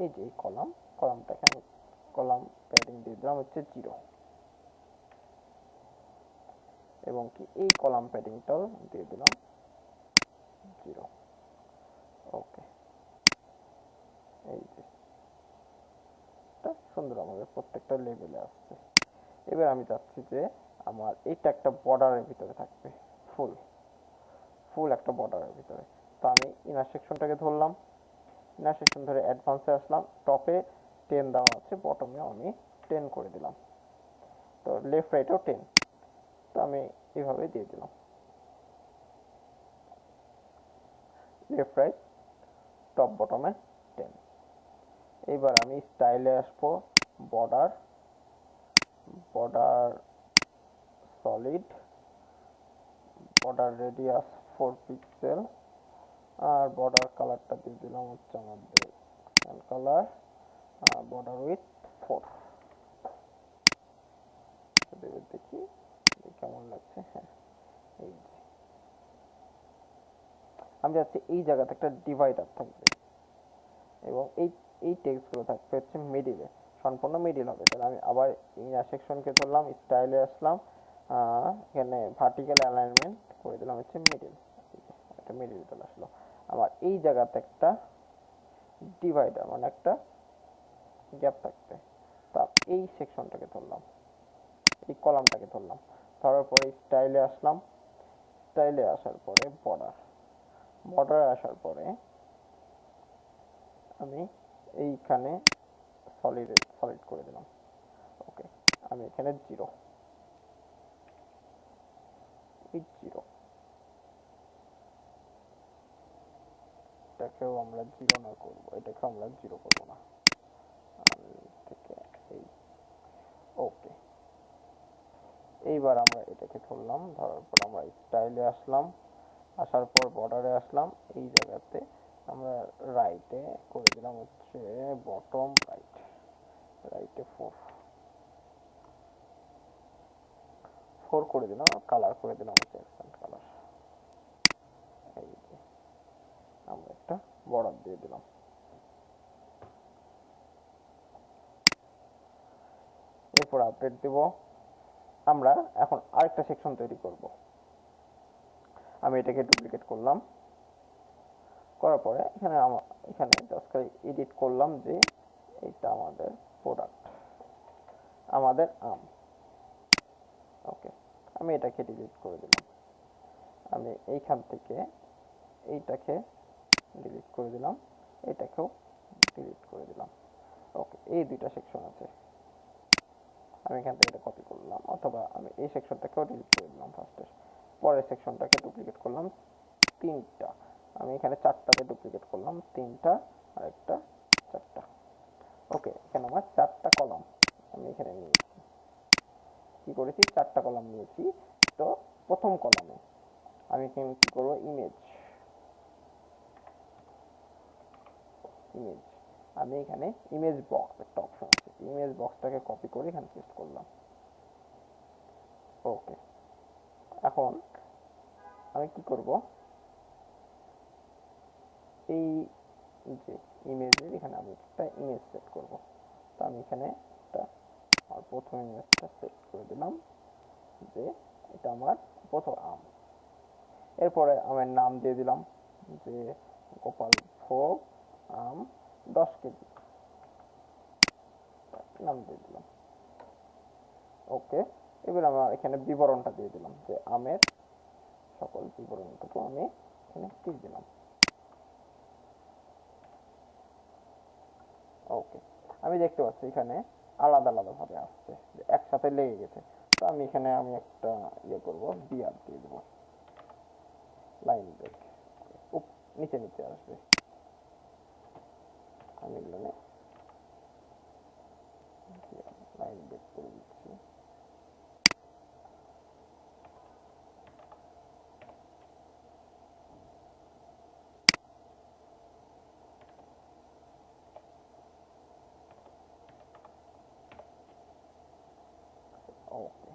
এই যে কলামটা এখানে কলাম প্যাডিং দিয়ে দিলাম হচ্ছে 0, এবং কি এই কলাম প্যাডিংটাও দিয়ে দিলাম 0। ওকে, এই যে সুন্দর আমাদের প্রত্যেকটা লেভেলে আসছে। এবার আমি চাচ্ছি যে আমার এইটা একটা বর্ডারের ভিতরে থাকবে, ফুল একটা বর্ডারের ভিতরে। তো আমি ইনার সেকশনটাকে ধরলাম, ইনার সেকশন ধরে অ্যাডভান্সে আসলাম, টপে 10 দেওয়া আছে, বটমে আমি 10 করে দিলাম। তো লেফট রাইটেও 10, তো আমি এইভাবে দিয়ে দিলাম, লেফট রাইট টপ বটমে 10। এইবার আমি স্টাইলে আসবো, border solid, border radius 4 pixel, আর বর্ডার কালারটা দিয়ে দিলাম হচ্ছে আমাদের কালার, বর্ডার উইথ 4। দেখি কেমন লাগছে। হ্যাঁ, এই যে আমি যাচ্ছি এই জায়গাতে একটা ডিভাইডার থাকবে, এবং এই টেক্সটগুলো থাকবে হচ্ছে মিডিলে, সম্পূর্ণ মিডিল হবে। তাহলে আমি আবার ইনার সেকশনকে ধরলাম, স্টাইলে আসলাম, এখানে ভার্টিক্যাল অ্যালাইনমেন্ট করে দিলাম হচ্ছে মিডিল, একটা মিডিল চলে আসলো। আমার এই জায়গাতে একটা ডিভাইডার মানে একটা গ্যাপ থাকবে, তা এই সেকশনটাকে ধরলাম, এই কলামটাকে ধরলাম, ধরার পরে স্টাইলে আসলাম, স্টাইলে আসার পরে বর্ডারে আসার পরে আমি এইখানে সলিড করে দিলাম। ওকে, আমি এখানে 0, এই 0 এটাকেও আমরা 0 না করবো, এটাকেও আমরা 0 করবো না, থেকে এই। ওকে, এইবার আমরা এটাকে ধরলাম, ধরার পর আমরা স্টাইলে আসলাম, আসার পর বর্ডারে আসলাম, এই জায়গাতে আমরা রাইটে করে দিলাম হচ্ছে বটম রাইটে 4 করে দিলাম, আর কালার করে দিলাম হচ্ছে অ্যাকসেন্ট কালার। এই যে আমরা একটা বর্ডার দিয়ে দিলাম। এরপর আপডেট দেব। আমরা এখন আরেকটা সেকশন তৈরি করব। আমি এটাকে ডুপ্লিকেট করলাম, করার পরে এখানে জাস্ট এডিট করলাম যে এটা আমাদের প্রোডাক্ট, আমাদের আম। ওকে, আমি এটাকে ডিলিট করে দিলাম, আমি এইখান থেকে এইটাকে ডিলিট করে দিলাম, এটাকেও ডিলিট করে দিলাম। ওকে, এই দুইটা সেকশন আছে, আমি এখান থেকে এটা কপি করলাম, অথবা আমি এই সেকশনটাকেও ডিলিট করে দিলাম ফার্স্টে, পরের সেকশনটাকে ডুপ্লিকেট করলাম 3টা, আমি এখানে 4টাতে ডুপ্লিকেট করলাম, 3টা আর একটা 4টা। ওকে, এখানে আমার 4টা কলাম আমি এখানে নিয়েছি, কি করেছি 4টা কলাম নিয়েছি। তো প্রথম কলামে আমি এখানে কি করবো, ইমেজ, আমি এখানে ইমেজ বক্স একটা অপশন আছে, ইমেজ বক্সটাকে কপি করে এখানে পেস্ট করলাম। ওকে, এখন আমি কি করব, এই যে ইমেজের এখানে আমি একটা ইমেজ সেট করব। তো আমি এখানে একটা প্রথম ইমেজটা সেট করে দিলাম যে এটা আমার প্রথম আম। এরপরে আমের নাম দিয়ে দিলাম যে গোপাল ভোগ আম 10 কেজি, নাম দিয়ে দিলাম। ওকে, এবার আমার এখানে বিবরণটা দিয়ে দিলাম যে আমের সকল বিবরণটুকু আমি এখানে দিয়ে দিলাম। ওকে, আমি দেখতে পাচ্ছি এখানে আলাদা আলাদা ভাবে আসছে, একসাথে লেগে গেছে। তো আমি এখানে একটা ইয়ে করব, বিয়ার দিয়ে দেবো, লাইন ব্রেক, নিচে নিচে আসবে, আমি এগুলো লাইন ব্রেক করে দিচ্ছি। ওকে,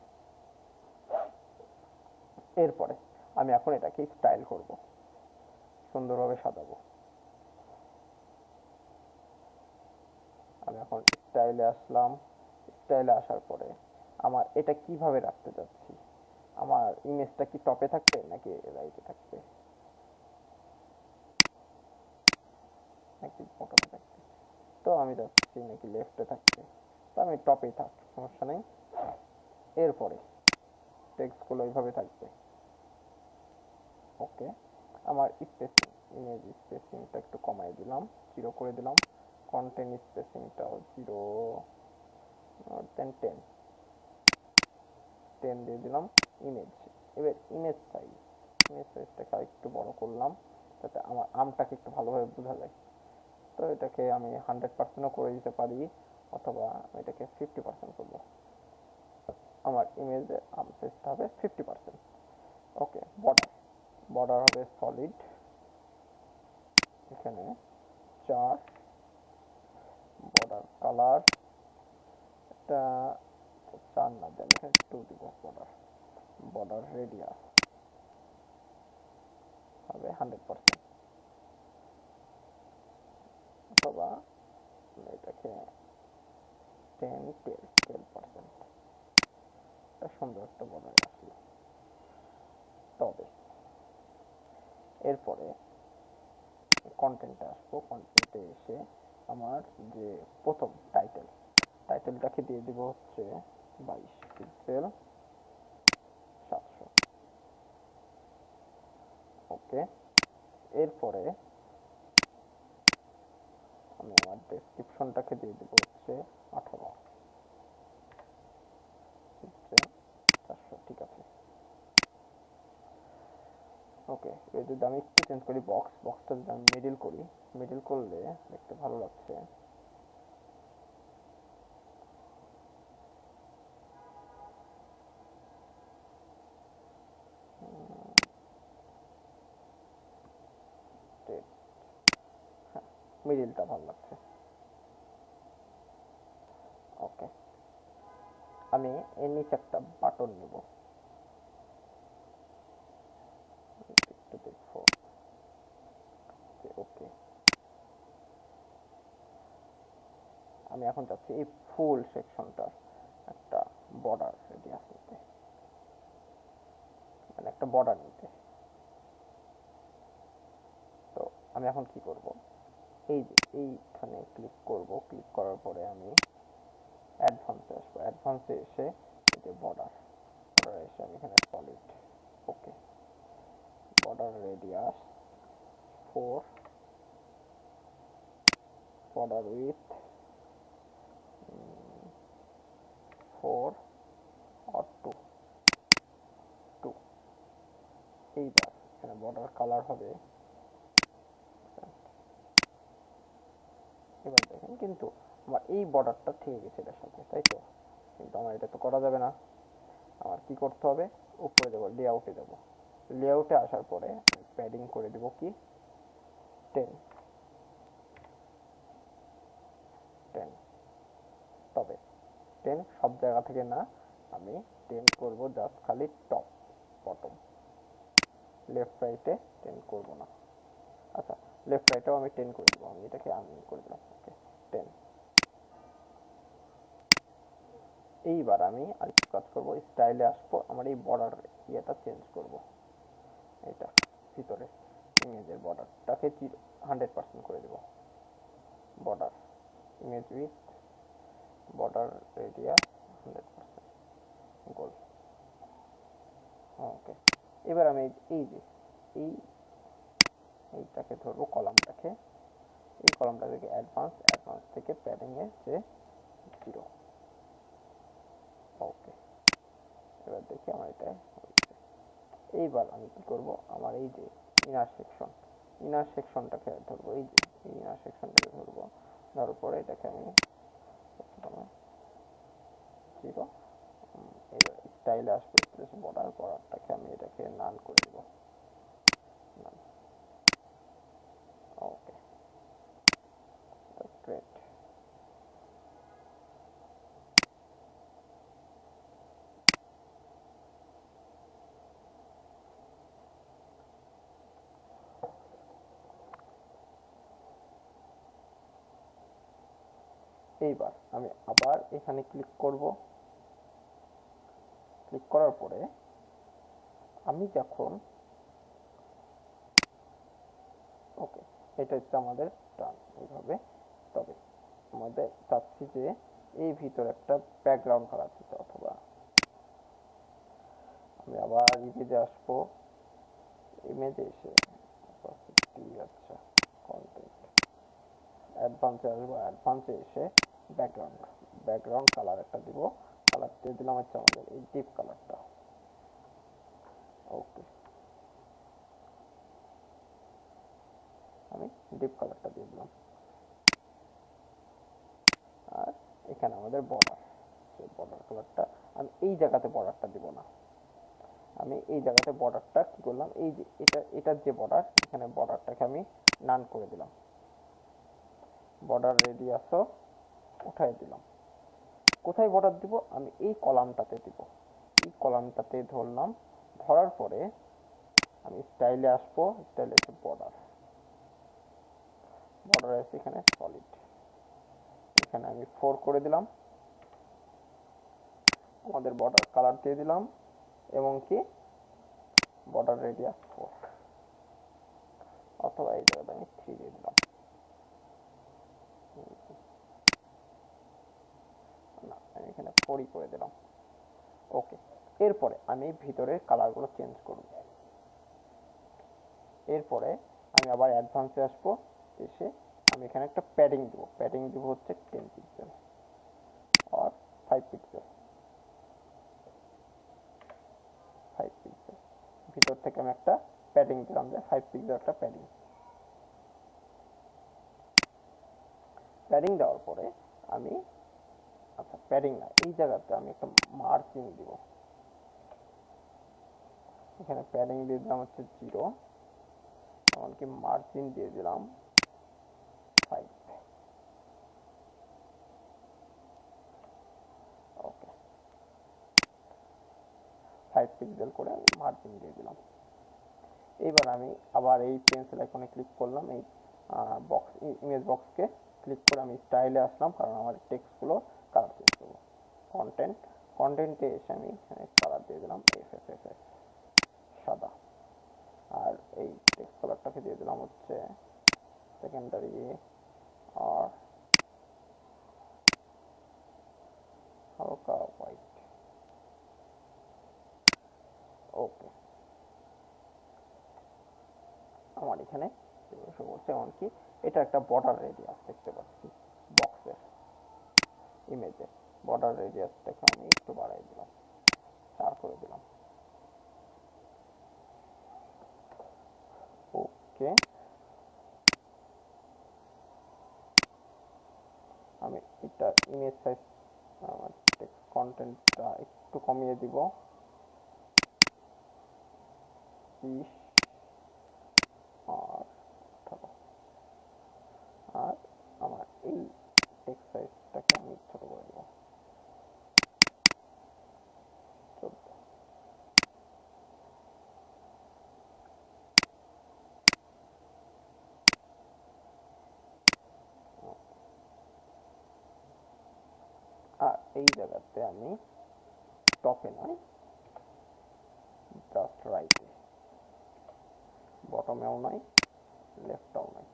এরপরে আমি এখন এটাকে স্টাইল করব, সুন্দরভাবে সাজাবো। আমি এখন স্টাইলে আসলাম। স্টাইলে আসার পরে আমার এটা কিভাবে রাখতে যাচ্ছি, আমার ইমেজটা কি টপে থাকবে নাকি রাইটে থাকবে নাকি বটমে থাকবে? তো আমি যাচ্ছি নাকি লেফটে থাকবে, তো আমি টপেই থাক, সমস্যা নেই। এরপরে টেক্সটগুলো এইভাবে থাকবে। ওকে, আমার স্পেসিং, ইমেজ স্পেসিংটা একটু কমাই দিলাম, 0 করে দিলাম। কন্টেন্ট স্পেসিংটাও 0 10 দিয়ে দিলাম। ইমেজ, এবার ইমেজ সাইজটাকে আরেকটু বড় করলাম যাতে আমার আমটাকে একটু ভালোভাবে বোঝা যায়। তো এটাকে আমি 100%ও করে দিতে পারি, অথবা এটাকে 50% করবো। আমার ইমেজে আম সাইজটা হবে 50%। ওকে, বর্ডার হবে সলিড, এখানে 4। বর্ডার কালার এটা 4 না দেন, এখানে 2 দিব। বর্ডার রেডিয়াস হবে 100%, অথবা এটাকে 12%। এটা সুন্দর একটা বর্ডার আসলো। তবে এরপরে কন্টেন্টে আসবো। কন্টেন্টে এসে আমার যে প্রথম টাইটেলটাকে দিয়ে দিব হচ্ছে 22 পিক্সেল 700। ওকে, এরপরে আমি আমার ডেসক্রিপশনটাকে দিয়ে দিব হচ্ছে 18 পিক্সেল 400। ঠিক আছে। ওকে, এবার যদি আমি একটু চেঞ্জ করি, বক্সটা যদি আমি মিডিল করলে দেখতে ভালো লাগছে। হ্যাঁ, মিডিলটা ভালো লাগছে। ওকে, আমি এর নিচে একটা বাটন নেব, একটু দেখবো। ওকে, আমি এখন চাচ্ছি এই ফুল সেকশনটার একটা বর্ডার রেডিয়াস নিতে, মানে একটা বর্ডার নিতে। তো আমি এখন কি করব, এই যে এইখানে ক্লিক করব, ক্লিক করার পরে আমি অ্যাডভান্সে আসবো। অ্যাডভান্সে এসে এই যে বর্ডারে এসে আমি এখানে solid. Okay, border radius 4, border with 4 or 2। এইবার এখানে বর্ডার কালার হবে, এবার দেখেন কিন্তু আমার এই বর্ডারটা থেকে গেছে এটার সাথে, তাই তো? কিন্তু আমার এটা তো করা যাবে না। আমার কি করতে হবে, উপরে দেবো, লেআউটে দেবো। লেআউটে আসার পরে প্যাডিং করে দেবো কি 10। তবে 10 সব জায়গা থেকে না, আমি 10 করব জাস্ট খালি টপ বটম, লেফট রাইটে 10 করব না। আচ্ছা, লেফট রাইটেও আমি 10 করে দেবো, আমি এটাকে আমি করে দিলাম। ওকে, 10। এইবার আমি আরেকটু কাজ করব, স্টাইলে আসবো, আমার এই বর্ডার ইয়েটা চেঞ্জ করব। এটা ভিতরে ইমেজের বর্ডারটাকে 100% করে দেব। Border image with border radius 100% গোল। ওকে, এবার আমি এই যে এই এইটাকে ধরবো, কলামটাকে, এই কলামটা থেকে অ্যাডভান্স থেকে প্যাডিং এ যে 0। ওকে, এবার দেখি আমার এটা হয়েছে। এইবার আমি কি করব, আমার এই যে ইনার সেকশনটাকে ধরবো, এই যে ইনার সেকশনটাকে ধরবো, ধরার পরে এটাকে আমি 0। এবার স্টাইলে আসবে স্প্লেশ বর্ডার, বর্ডারটাকে আমি এটাকে নান করে দেব। ওকে, গ্রেট। এইবার আমি আবার এখানে ক্লিক করব। ক্লিক করার পরে আমি যখন ওকে, এটা হচ্ছে আমাদের টান এইভাবে। তবে আমাদের চাচ্ছি যে এই ভিতরে একটা ব্যাকগ্রাউন্ড কালার দিতে, অথবা আমি আবার ইমেজে আসবো। ইমেজে এসে আচ্ছা কন্টেন্ট অ্যাডভান্সে আসবো। অ্যাডভান্সে এসে ব্যাকগ্রাউন্ড ব্যাকগ্রাউন্ড কালার একটা দিব। কালার দিয়ে দিলাম হচ্ছে আমাদের এই ডিপ কালারটা। ওকে, আমি ডিপ কালারটা দিয়ে দিলাম। আর এখানে আমাদের বর্ডার, সেই বর্ডার কালারটা আমি এই জায়গাতে বর্ডারটা দিব না। আমি এই জায়গাতে বর্ডারটা কি করলাম, এই যে এটার যে বর্ডার, এখানে বর্ডারটাকে আমি নান করে দিলাম। বর্ডার রেডিয়াসও উঠাই দিলাম। কোথায় বর্ডার দিব, আমি এই কলামটাতে দিব। এই কলামটাতে ধরলাম। ধরার পরে আমি স্টাইলে আসবো। স্টাইলে এসে বর্ডার, বর্ডার আছে এখানে সলিড, এখানে আমি 4 করে দিলাম। আমাদের বর্ডার কালার দিয়ে দিলাম, এবং কি বর্ডার রেডিয়াস 4, অথবা এই জায়গাতে আমি 3 দিয়ে দিলাম। না, আমি এখানে 4ই করে দিলাম। ওকে, এরপরে আমি ভিতরের কালারগুলো চেঞ্জ করব। এরপরে আমি আবার অ্যাডভান্সে আসবো। এসে আমি এখানে একটা প্যাডিং দিব। প্যাডিং দিব হচ্ছে 10 পিক্সেল আর 5 পিক্সেল। 5 পিক্সেল ভিতর থেকে আমি একটা প্যাডিং দিলাম, যে 5 পিক্সেল একটা প্যাডিং। প্যাডিং দেওয়ার পরে আমি, আচ্ছা প্যাডিং না, এই জায়গাতে আমি একটা মার্জিন দিব। এখানে প্যাডিং দিয়ে দিলাম হচ্ছে 0, এমনকি মার্জিন দিয়ে দিলাম 5। ওকে, 5 পিক্সেল করে আমি মার্জিন দিয়ে দিলাম। এইবার আমি আবার এই পেন্সিল আইকনে ক্লিক করলাম। এই বক্স, ইমেজ বক্সকে ক্লিক করে আমি স্টাইলে আসলাম, কারণ আমার টেক্সটগুলো কালার চেঞ্জ করবো। কন্টেন্ট, কন্টেন্টে এসে আমি এখানে কালার দিয়ে দিলাম FFFF সাদা। আর এই টেক্সট কালারটাকে দিয়ে দিলাম হচ্ছে সেকেন্ডারি আর হালকা হোয়াইট। ওকে, আমার এখানে শো করছে। এমনকি এটা একটা বর্ডার রেডিয়াস দেখতে পাচ্ছি বক্সের, ইমেজে বর্ডার রেডিয়াসটাকে আমি একটু বাড়াই দিলাম, 4 করে দিলাম। ওকে, আমি এটা ইমেজ সাইজ, আমার টেক্সট কন্টেন্টটা একটু কমিয়ে দিব, 30 আর 18। আর আমার এই টেক্সট সাইজটাকে আমি ছোট করে দেবো, 14। আর এই জায়গাতে আমি টপে নয়, জাস্ট রাইটে, বটমেও নয়, লেফটেও নয়,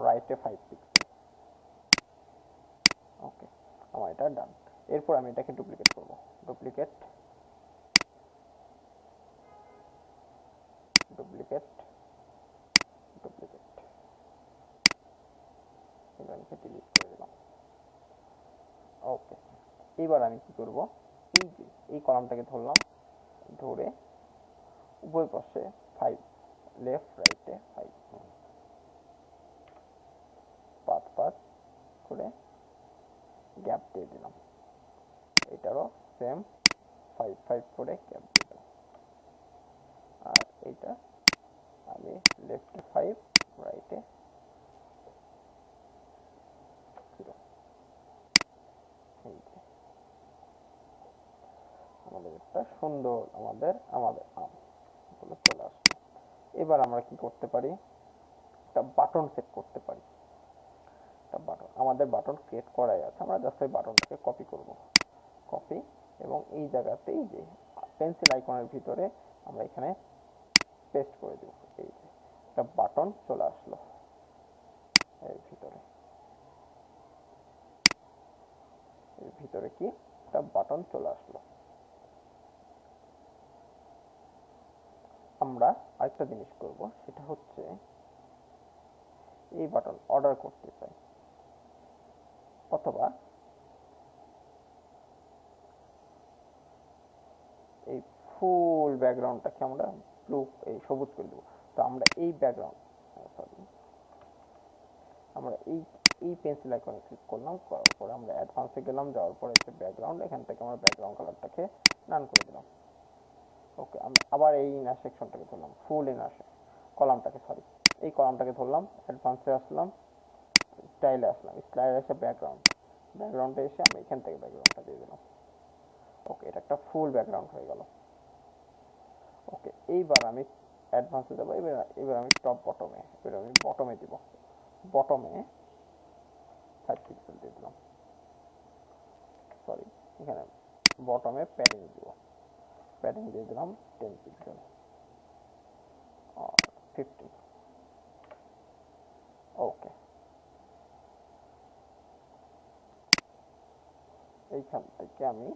রাইটে 5 পিক্সেল। ওকে, আমার এটা ডান। এরপর আমি এটাকে ডুপ্লিকেট করব। ডুপ্লিকেট, ডুপ্লিকেট, ডুপ্লিকেট, এগুলোকে ডিলিট করে দিলাম। ওকে, এইবার আমি কি করব, এই যে এই কলামটাকে ধরলাম, ধরে উভয় পাশে 5, লেফট রাইটে 5, 5 করে গ্যাপ দিয়ে দিলাম। এটারও সেম 5 5 করে ক্যাপ দিয়ে দেব। আর এইটা আমি লেফটে 5 রাইটে 0। এই যে আমাদের একটা সুন্দর আমাদের আম গুলো চলে আসলো। এবার আমরা কি করতে পারি, একটা বাটন সেট করতে পারি। একটা বাটন, আমাদের বাটন ক্রিয়েট করাই আছে, আমরা জাস্ট এই বাটনটাকে কপি করব। কপি, এবং এই জায়গাতেই যে পেন্সিল আইকনের ভিতরে আমরা এখানে পেস্ট করে দেব। এই যে একটা বাটন চলে আসলো এর ভিতরে। এর ভিতরে কি একটা বাটন চলে আসলো। আমরা আরেকটা জিনিস করব, সেটা হচ্ছে এই বাটন অর্ডার করতে চাই, অথবা এই ফুল ব্যাকগ্রাউন্ডটাকে আমরা ব্লু, এই সবুজ করে দেবো। তো আমরা এই ব্যাকগ্রাউন্ড, সরি, আমরা এই পেন্সিল আইকনে ক্লিক করলাম, করার পরে আমরা অ্যাডভান্সে গেলাম, যাওয়ার পরে হচ্ছে ব্যাকগ্রাউন্ড, এখান থেকে আমরা ব্যাকগ্রাউন্ড কালারটাকে নান করে দিলাম। ওকে, আমরা আবার এই ইনার সেকশনটাকে ধরলাম, ফুল ইনার কলামটাকে, সরি, এই কলামটাকে ধরলাম, অ্যাডভান্সে আসলাম, স্টাইলে আসলাম, স্টাইলে এসে ব্যাকগ্রাউন্ডে এসে আমি এখান থেকে ব্যাকগ্রাউন্ডটা দিয়ে দিলাম। ওকে, এটা একটা ফুল ব্যাকগ্রাউন্ড হয়ে গেল। ওকে, এইবার আমি অ্যাডভান্সে যাবো। এবার আমি টপ বটমে, এবার আমি বটমে দিব। বটমে 5 পিক্সেল দিয়ে দিলাম, সরি, এখানে বটমে প্যাডিং দিব, প্যাডিং দিয়ে দিলাম 10 পিক্সেল আর 15। ওকে, এইখান থেকে আমি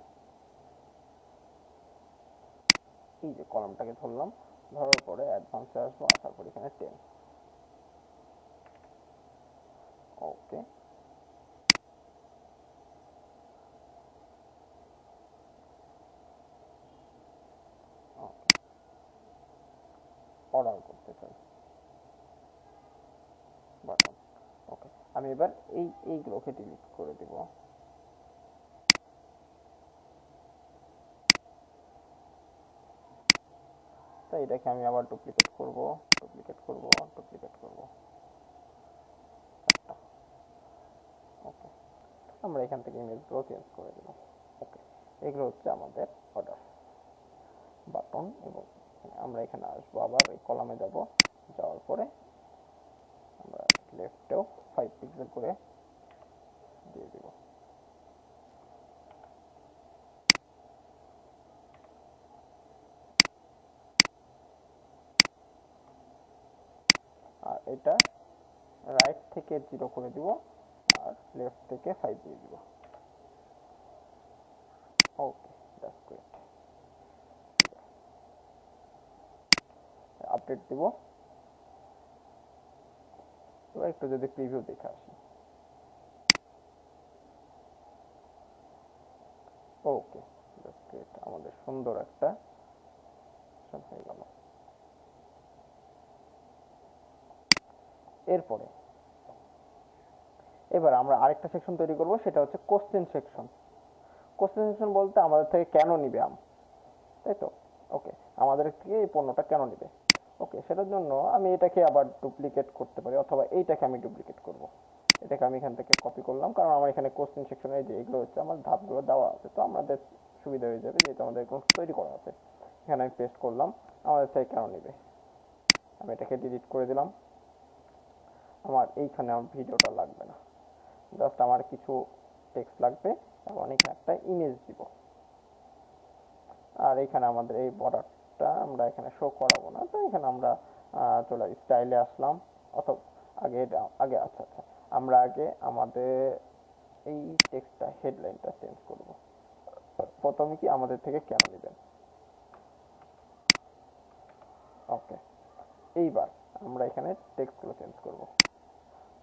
এই যে কলামটাকে ধরলাম, ধরার পরে অ্যাডভান্সে আসবো, আসার পর এখানে 10। ওকে, ওকে, অর্ডার করতে চাই বাটন। ওকে, আমি এবার এইগুলোকে ডিলিট করে দিব। তাই এটাকে আমি আবার ডুপ্লিকেট করব, ডুপ্লিকেট করব, ডুপ্লিকেট করব, 4টা। ওকে, আমরা এখান থেকে ইমেজগুলো চেঞ্জ করে দেব। ওকে, এগুলো হচ্ছে আমাদের অর্ডার বাটন। এবং আমরা এখানে আসবো, আবার এই কলামে যাব, যাওয়ার পরে আমরা লেফটেও 5 পিক্সেল করে দিয়ে দিব। আর এটা রাইট থেকে 0 করে দিব, আর লেফট থেকে 5 দিয়ে দিব। ওকে, দ্যাটস গ্রেট। আপডেট দিব। এবার একটু যদি প্রিভিউ দেখে আসি। ওকে, দ্যাটস গ্রেট, আমাদের সুন্দর একটা হয়ে গেল। এরপরে এবার আমরা আরেকটা সেকশন তৈরি করব, সেটা হচ্ছে কোশ্চেন সেকশন। কোশ্চেন সেকশন বলতে আমাদের থেকে কেন নিবে আম, তাই তো? ওকে, আমাদের থেকে এই পণ্যটা কেন নিবে। ওকে, সেটার জন্য আমি এটাকে আবার ডুপ্লিকেট করতে পারি, অথবা এইটাকে আমি ডুপ্লিকেট করব। এটাকে আমি এখান থেকে কপি করলাম, কারণ আমার এখানে কোশ্চেন সেকশনে যে এগুলো হচ্ছে আমার ধাপগুলো দেওয়া আছে, তো আমাদের সুবিধা হয়ে যাবে, যেহেতু আমাদের কোনো তৈরি করা আছে। এখানে আমি পেস্ট করলাম, আমাদের থেকে কেন নিবে। আমি এটাকে ডিলিট করে দিলাম। আমার এইখানে আমার ভিডিওটা লাগবে না, জাস্ট আমার কিছু টেক্সট লাগবে, এবং এখানে একটা ইমেজ দিব। আর এখানে আমাদের এই বর্ডারটা আমরা এখানে শো করাবো না, তো এখানে আমরা চলে স্টাইলে আসলাম, অথবা আগে আচ্ছা আচ্ছা, আমরা আগে আমাদের এই টেক্সটটা, হেডলাইনটা চেঞ্জ করব। প্রথমে কি আমাদের থেকে কেন নেবেন। ওকে, এইবার আমরা এখানে টেক্সটগুলো চেঞ্জ করব।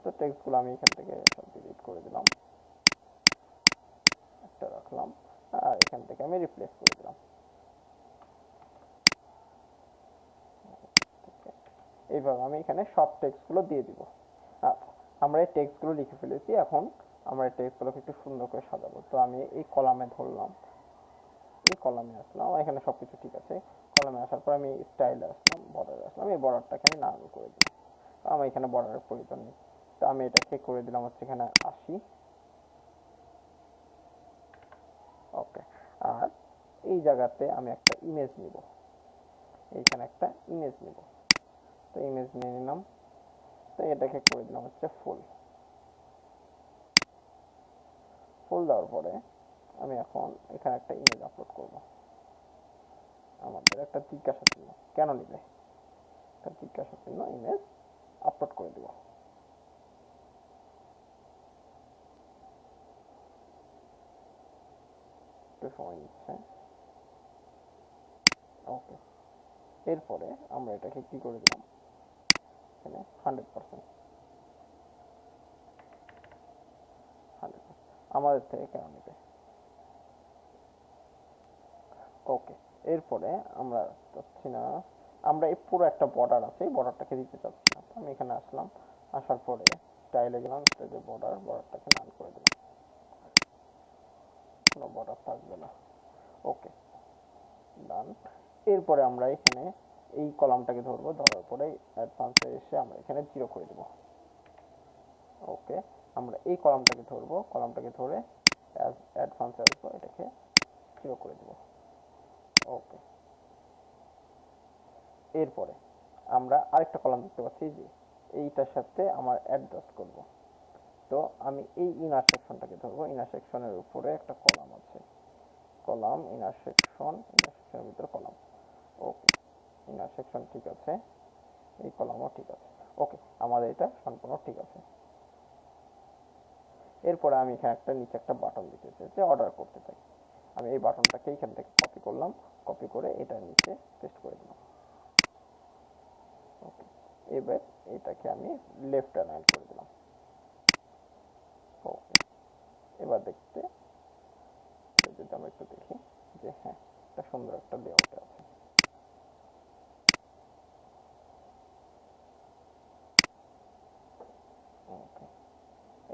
তো টেক্সটগুলো আমি এখান থেকে সব ডিলিট করে দিলাম, একটা রাখলাম, আর এখান থেকে আমি রিপ্লেস করে দিলাম। এইভাবে আমি এখানে সব টেক্সটগুলো দিয়ে দিব। আমরা এই টেক্সটগুলো লিখে ফেলেছি, এখন আমরা এই টেক্সটগুলোকে একটু সুন্দর করে সাজাবো। তো আমি এই কলামে ধরলাম, এই কলামে আসলাম, এখানে সবকিছু ঠিক আছে। কলামে আসার পর আমি স্টাইলে আসলাম, বর্ডারে আসলাম, এই বর্ডারটাকে আমি নান করে দিলাম, আমার এখানে বর্ডারের প্রয়োজন নেই। তো আমি এটাকে করে দিলাম হচ্ছে এখানে 80। ওকে, আর এই জায়গাতে আমি একটা ইমেজ নিব, এইখানে একটা ইমেজ নিব। তো ইমেজ নিয়ে নিলাম, তো এটাকে করে দিলাম হচ্ছে ফুল। ফুল দেওয়ার পরে আমি এখন এখানে একটা ইমেজ আপলোড করব। আমাদের একটা জিজ্ঞাসা চিহ্ন, কেন নিলে একটা জিজ্ঞাসা চিহ্ন ইমেজ আপলোড করে দিব। একটু সময় নিচ্ছে। ওকে, এরপরে আমরা এটাকে কি করে দিলাম, এখানে 100%, 100% আমাদের থেকে কেন নেবে। ওকে, এরপরে আমরা চাচ্ছি না, আমরা এই পুরো একটা বর্ডার আছে, এই বর্ডারটাকে দিতে চাচ্ছি না। আমি এখানে আসলাম, আসার পরে স্টাইলে গেলাম, স্টাইলে বর্ডারটাকে নান করে দিলাম, কোনো বর্ডার থাকবে না। ওকে, ডান। এরপরে আমরা এখানে এই কলামটাকে ধরবো, ধরার পরে অ্যাডভান্সে এসে আমরা এখানে 0 করে দেব। ওকে, আমরা এই কলামটাকে ধরবো, কলামটাকে ধরে অ্যাডভান্সে আসবো, এটাকে 0 করে দেব। ওকে, এরপরে আমরা আরেকটা কলাম দেখতে পাচ্ছি যে এইটার সাথে আমার অ্যাডজাস্ট করব। তো আমি এই ইনার সেকশনটাকে ধরবো, ইনার সেকশনের উপরে একটা কলাম আছে, কলাম ইনার সেকশনের ভিতরে কলাম। ওকে, ইনার সেকশন ঠিক আছে, এই কলামও ঠিক আছে। ওকে, আমাদের এটা সম্পূর্ণ ঠিক আছে। এরপরে আমি এখানে একটা নিচে একটা বাটন দিতে চাই, যে অর্ডার করতে চাই। আমি এই বাটনটাকে এখান থেকে কপি করলাম, কপি করে এটা নিচে পেস্ট করে দিলাম। ওকে, এবার এটাকে আমি লেফট অ্যালাইন করে দিলাম। ওকে, এবার দেখতে যদি আমরা একটু দেখি যে হ্যাঁ, এটা সুন্দর একটা লেআউটে আছে। ওকে,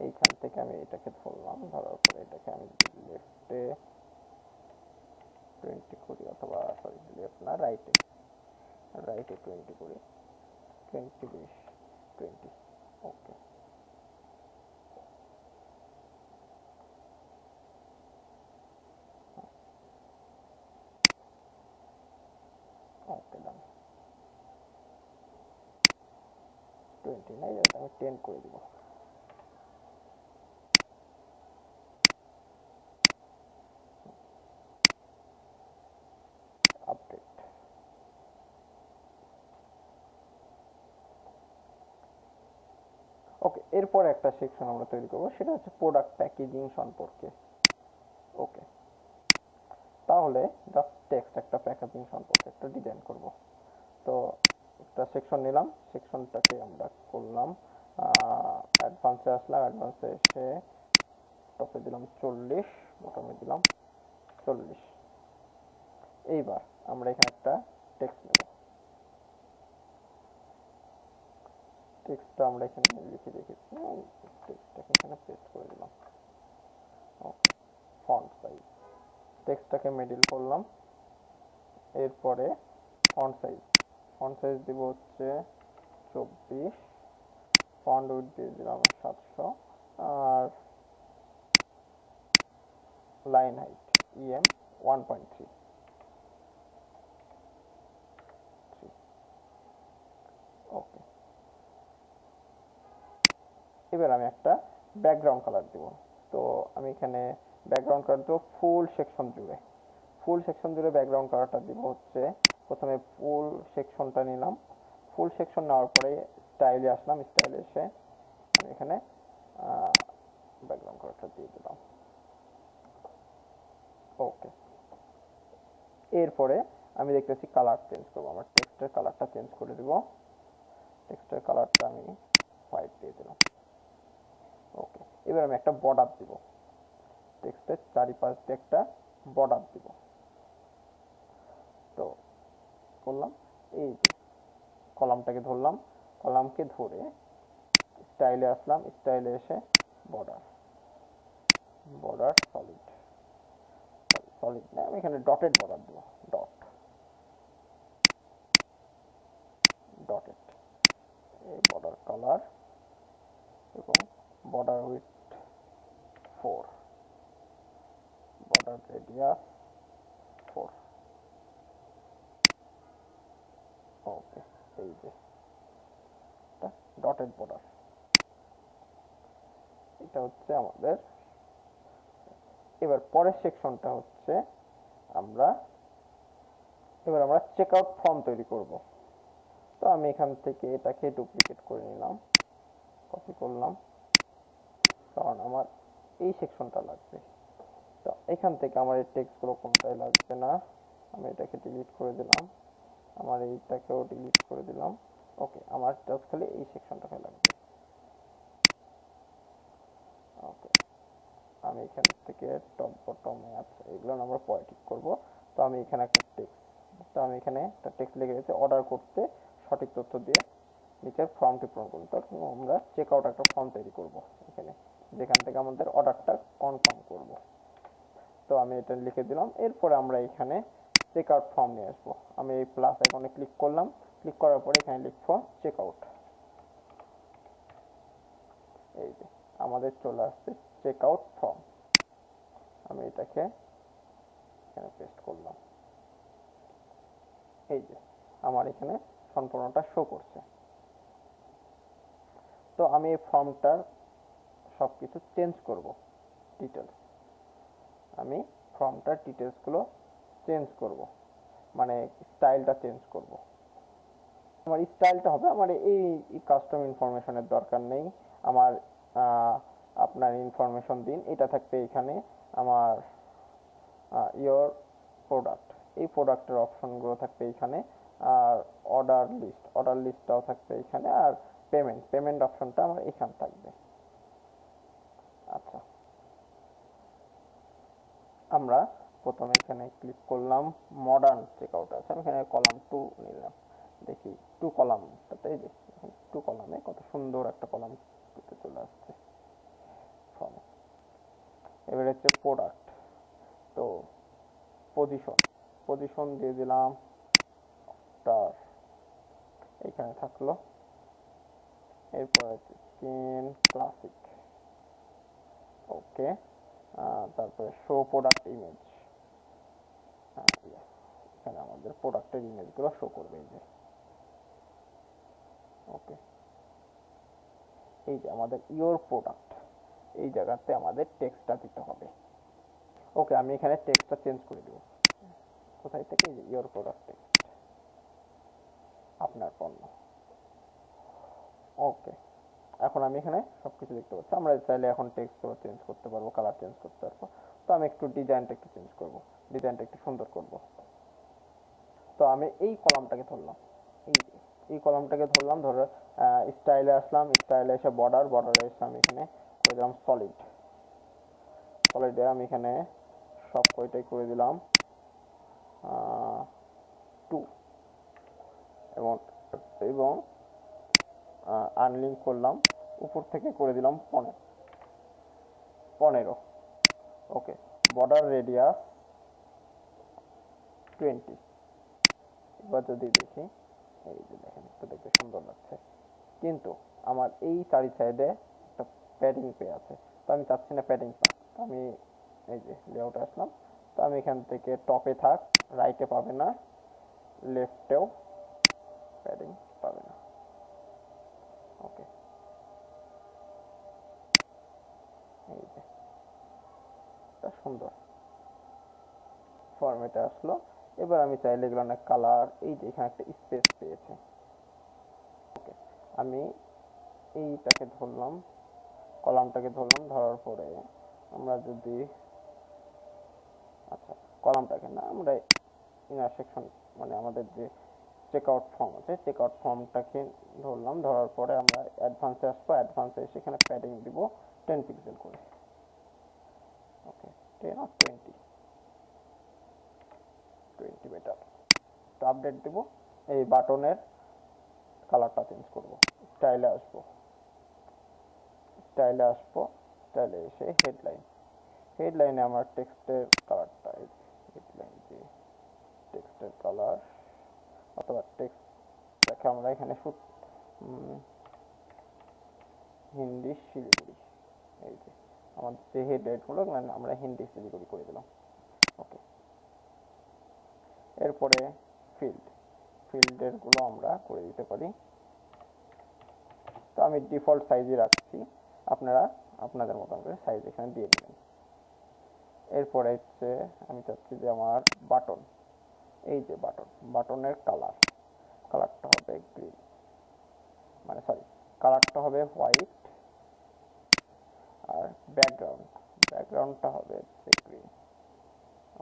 এইখান থেকে আমি এটাকে ধরলাম, ধরার পরে এটাকে আমি লেফটে 20 করি, অথবা সরি লেফট না, রাইটে 20 করি, 20 20 20। ওকে, ওকে ডান। 20 নাই, এটা আমি 10 করে দিব। আপডেট। ওকে, এরপর একটা সেকশন আমরা তৈরি করব, সেটা হচ্ছে প্রোডাক্ট প্যাকেজিং সম্পর্কে। ওকে, তাহলে জাস্ট টেক্সট একটা প্যাকেজিং সম্পর্কে একটা ডিজাইন করব। তো একটা সেকশন নিলাম, সেকশনটাকে আমরা করলাম, অ্যাডভান্সে আসলাম, অ্যাডভান্সে এসে টপে দিলাম 40, বটমে দিলাম 40। এইবার আমরা এখানে একটা টেক্সট নেব, টেক্সটটা আমরা এখানে লিখে রেখেছি, টেক্সটটাকে এখানে পেস্ট করে দিলাম। ওকে, ফন্ট সাইজ, টেক্সটটাকে মিডল করলাম। এরপরে ফন্ট সাইজ দিব হচ্ছে 24, ফন্ট উইডথ দিয়ে দিলাম 700, আর লাইন হাইট EM 1.3। ওকে, এবার আমি একটা ব্যাকগ্রাউন্ড কালার দিব। তো আমি এখানে ব্যাকগ্রাউন্ড কালার দেবো ফুল সেকশন জুড়ে, ফুল সেকশন জুড়ে ব্যাকগ্রাউন্ড কালারটা দিব হচ্ছে, প্রথমে ফুল সেকশনটা নিলাম, ফুল সেকশন নেওয়ার পরে স্টাইলে আসলাম, স্টাইলে এসে আমি এখানে ব্যাকগ্রাউন্ড কালারটা দিয়ে দিলাম। ওকে, এরপরে আমি দেখতেছি কালার চেঞ্জ করবো, আমার টেক্সটের কালারটা চেঞ্জ করে দিব, টেক্সটের কালারটা আমি হোয়াইট দিয়ে দিলাম। ওকে, এবার আমি একটা বর্ডার দিব, টেক্সটের চারিপাশ দিয়ে একটা বর্ডার দিব। তো করলাম, এই যে কলামটাকে ধরলাম, কলামকে ধরে স্টাইলে আসলাম, স্টাইলে এসে বর্ডার, বর্ডার সলিড, সলিড না, আমি এখানে ডটেড বর্ডার দেবো, ডটেড। এই বর্ডার কালার এবং বর্ডার উইথ 4, বর্ডার রেডিয়াস 4। ওকে, এই যে ডটেড বর্ডার, এটা হচ্ছে আমাদের। এবার পরের সেকশনটা হচ্ছে আমরা চেক আউট ফর্ম তৈরি করব। তো আমি এখান থেকে এটাকে ডুপ্লিকেট করে নিলাম, কপি করলাম, কারণ আমার এই সেকশনটা লাগবে। তো এখান থেকে আমার এই টেক্সটগুলো কোনটাই লাগবে না, আমি এটাকে ডিলিট করে দিলাম, আমার এইটাকেও ডিলিট করে দিলাম। ওকে, আমার জাস্ট খালি এই সেকশনটাকে লাগবে। ওকে, আমি এখান থেকে টপ বটম আছে এগুলো আমরা পরে ঠিক করবো। তো আমি এখানে একটা টেক্সট লিখে দিয়েছি, অর্ডার করতে সঠিক তথ্য দিয়ে নিচের ফর্মটি পূরণ করুন। তো আমরা চেক আউট একটা ফর্ম তৈরি করব এখানে, যেখান থেকে আমাদের অর্ডারটা কনফার্ম করব। তো আমি এটা লিখে দিলাম। এরপরে আমরা এখানে চেক আউট ফর্ম নিয়ে আসবো। আমি এই প্লাস আইকনে ক্লিক করলাম, ক্লিক করার পরে এখানে লিখবো চেক আউট। এই যে আমাদের চলে আসছে চেক আউট ফর্ম। আমি এটাকে এখানে পেস্ট করলাম, এই যে আমার এখানে সম্পূর্ণটা শো করছে। তো আমি এই ফর্মটার সবকিছু চেঞ্জ করব, ডিটেলস। আমি ফর্মটার ডিটেলসগুলো চেঞ্জ করব, মানে স্টাইলটা চেঞ্জ করব। আমার স্টাইলটা হবে, আমার এই কাস্টম ইনফরমেশনের দরকার নেই। আমার আপনার ইনফরমেশন দিন, এটা থাকবে এখানে। আমার ইয়োর প্রোডাক্ট, এই প্রোডাক্টের অপশনগুলো থাকবে এখানে। আর অর্ডার লিস্টটাও থাকবে এখানে। আর পেমেন্ট অপশনটা আমার এখানে থাকবে। আচ্ছা, আমরা প্রথমে এখানে ক্লিক করলাম, মডার্ন চেকআউট আছে, আমি এখানে কলাম 2 নিলাম। দেখি 2 কলামটাতে, এই যে 2 কলামে কত সুন্দর একটা কলাম চলে আসছে ফর্মে। এবার হচ্ছে প্রোডাক্ট, তো পজিশন দিয়ে দিলাম তার, এখানে থাকলো। এরপর হচ্ছে স্কিন ক্লাসিক, ওকে। তারপরে শো প্রোডাক্ট ইমেজ, এখানে আমাদের প্রোডাক্টের ইমেজগুলো শো করবে, এই যে ওকে। এই যে আমাদের ইয়োর প্রোডাক্ট, এই জায়গাতে আমাদের টেক্সটটা দিতে হবে। ওকে, আমি এখানে টেক্সটটা চেঞ্জ করে দেব। কোথায় থেকে? এই যে ইয়োর প্রোডাক্ট টেক্সট, আপনার পণ্য। ওকে, এখন আমি এখানে সবকিছু দেখতে পাচ্ছি। আমরা চাইলে এখন টেক্সটগুলো চেঞ্জ করতে পারবো, কালার চেঞ্জ করতে পারবো। তো আমি একটু ডিজাইনটা একটু চেঞ্জ করব, ডিজাইনটা একটু সুন্দর করব। তো আমি এই কলামটাকে ধরলাম, এই কলামটাকে ধরলাম, ধরে স্টাইলে আসলাম, স্টাইলে এসে বর্ডারে এসে আমি এখানে করে দিলাম সলিডে আমি এখানে সব কয়টাই করে দিলাম 2, এবং আনলিঙ্ক করলাম, উপর থেকে করে দিলাম 15। ওকে, বর্ডার রেডিয়াস 20। এবার যদি দেখি, এই যে দেখেন, একটু দেখতে সুন্দর লাগছে, কিন্তু আমার এই চারি সাইডে একটা প্যাডিং পেয়ে আছে। তো আমি চাচ্ছি না প্যাডিং পাক। আমি এই যে লেআউটে আসলাম, তো আমি এখান থেকে টপে থাক, রাইটে পাবে না, লেফটেও প্যাডিং পাবে না। ওকে, এই যে এটা সুন্দর ফরম্যাটে আসলো। এবার আমি চাইলে এগুলো না কালার, এই যে এখানে একটা স্পেস পেয়েছে। ওকে, আমি এইটাকে ধরলাম, কলামটাকে ধরলাম, ধরার পরে আমরা যদি, আচ্ছা কলামটাকে না, আমরা ইনার সেকশন, মানে আমাদের যে চেকআউট ফর্ম আছে, চেকআউট ফর্মটাকে ধরলাম, ধরার পরে আমরা অ্যাডভান্সে আসবো, অ্যাডভান্সে এসে এখানে প্যাডিং দিব 10 পিক্সেল করে। ওকে, 10 আর 20 বেটার। তো আপডেট দিব, এই বাটনের কালারটা চেঞ্জ করব, স্টাইলে আসবো, স্টাইলে এসে হেডলাইন, হেডলাইনে আমার টেক্সটের কালারটা, হেডলাইন যে টেক্সটের কালার অথবা টেক্সটটাকে আমরা এখানে হিন্দি শিলিগুড়ি, এই যে আমাদের যে হেডলাইনগুলো আমরা হিন্দি শিলিগুড়ি করে দিলাম। ওকে, এরপরে ফিল্ডেরগুলো আমরা করে দিতে পারি। তো আমি ডিফল্ট সাইজে রাখছি, আপনারা আপনাদের মতন করে সাইজ এখানে দিয়ে দেবেন। এরপরে হচ্ছে আমি চাচ্ছি যে আমার বাটন, এই যে বাটনের কালারটা হবে গ্রিন, মানে সরি কালারটা হবে হোয়াইট, আর ব্যাকগ্রাউন্ডটা হবে গ্রিন।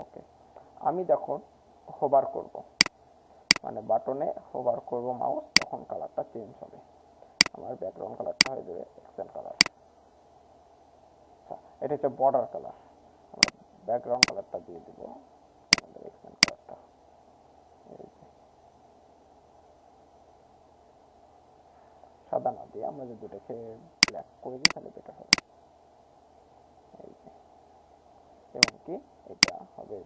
ওকে, আমি যখন হোভার করব, মানে বাটনে হোভার করব মাউস, তখন কালারটা চেঞ্জ হবে, আমার ব্যাকগ্রাউন্ড কালারটা হয়ে যাবে অ্যাকসেন্ট কালার। আচ্ছা, এটা হচ্ছে বর্ডার কালার, আমরা ব্যাকগ্রাউন্ড কালারটা দিয়ে দিব আমাদের অ্যাকসেন্ট কালারটা, এই যে সাদা না দিয়ে আমরা যদি এটাকে ব্ল্যাক করে দিই তাহলে বেটার হবে। এই যে, এবং কি এটা হবে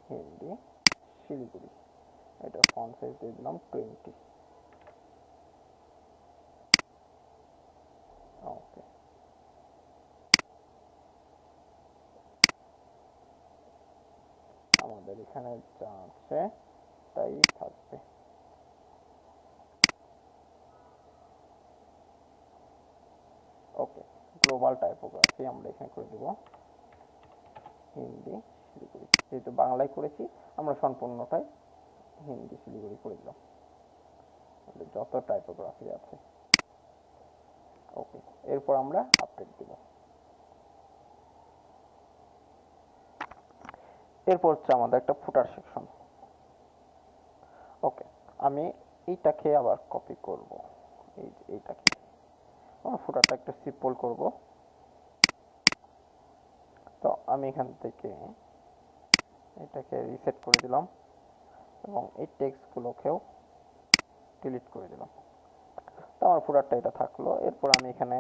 হিন্দি শিলিগুড়ি, এটা ফন্ট সাইজ দিয়ে দিলাম 20। ওকে, আমাদের এখানে যা আছে তাই থাকবে। ওকে, গ্লোবাল টাইপোগ্রাফি আমরা এখানে করে দেব হিন্দি শিলিগুড়ি, যেহেতু বাংলায় করেছি আমরা সম্পূর্ণটাই হিন্দি শিলিগুড়ি করে দিলাম, যত টাইপোগ্রাফি আছে। ওকে, এরপর আমরা আপডেট দিব। এরপর হচ্ছে আমাদের একটা ফুটার সেকশন। ওকে, আমি এইটাকে আবার কপি করব, এই যে এইটাকে আমার ফুটারটা একটু সিম্পল করব। তো আমি এখান থেকে এটাকে রিসেট করে দিলাম এবং এই টেক্সটগুলোকেও ডিলিট করে দিলাম। তো আমার ফুটারটা এটা থাকলো। এরপর আমি এখানে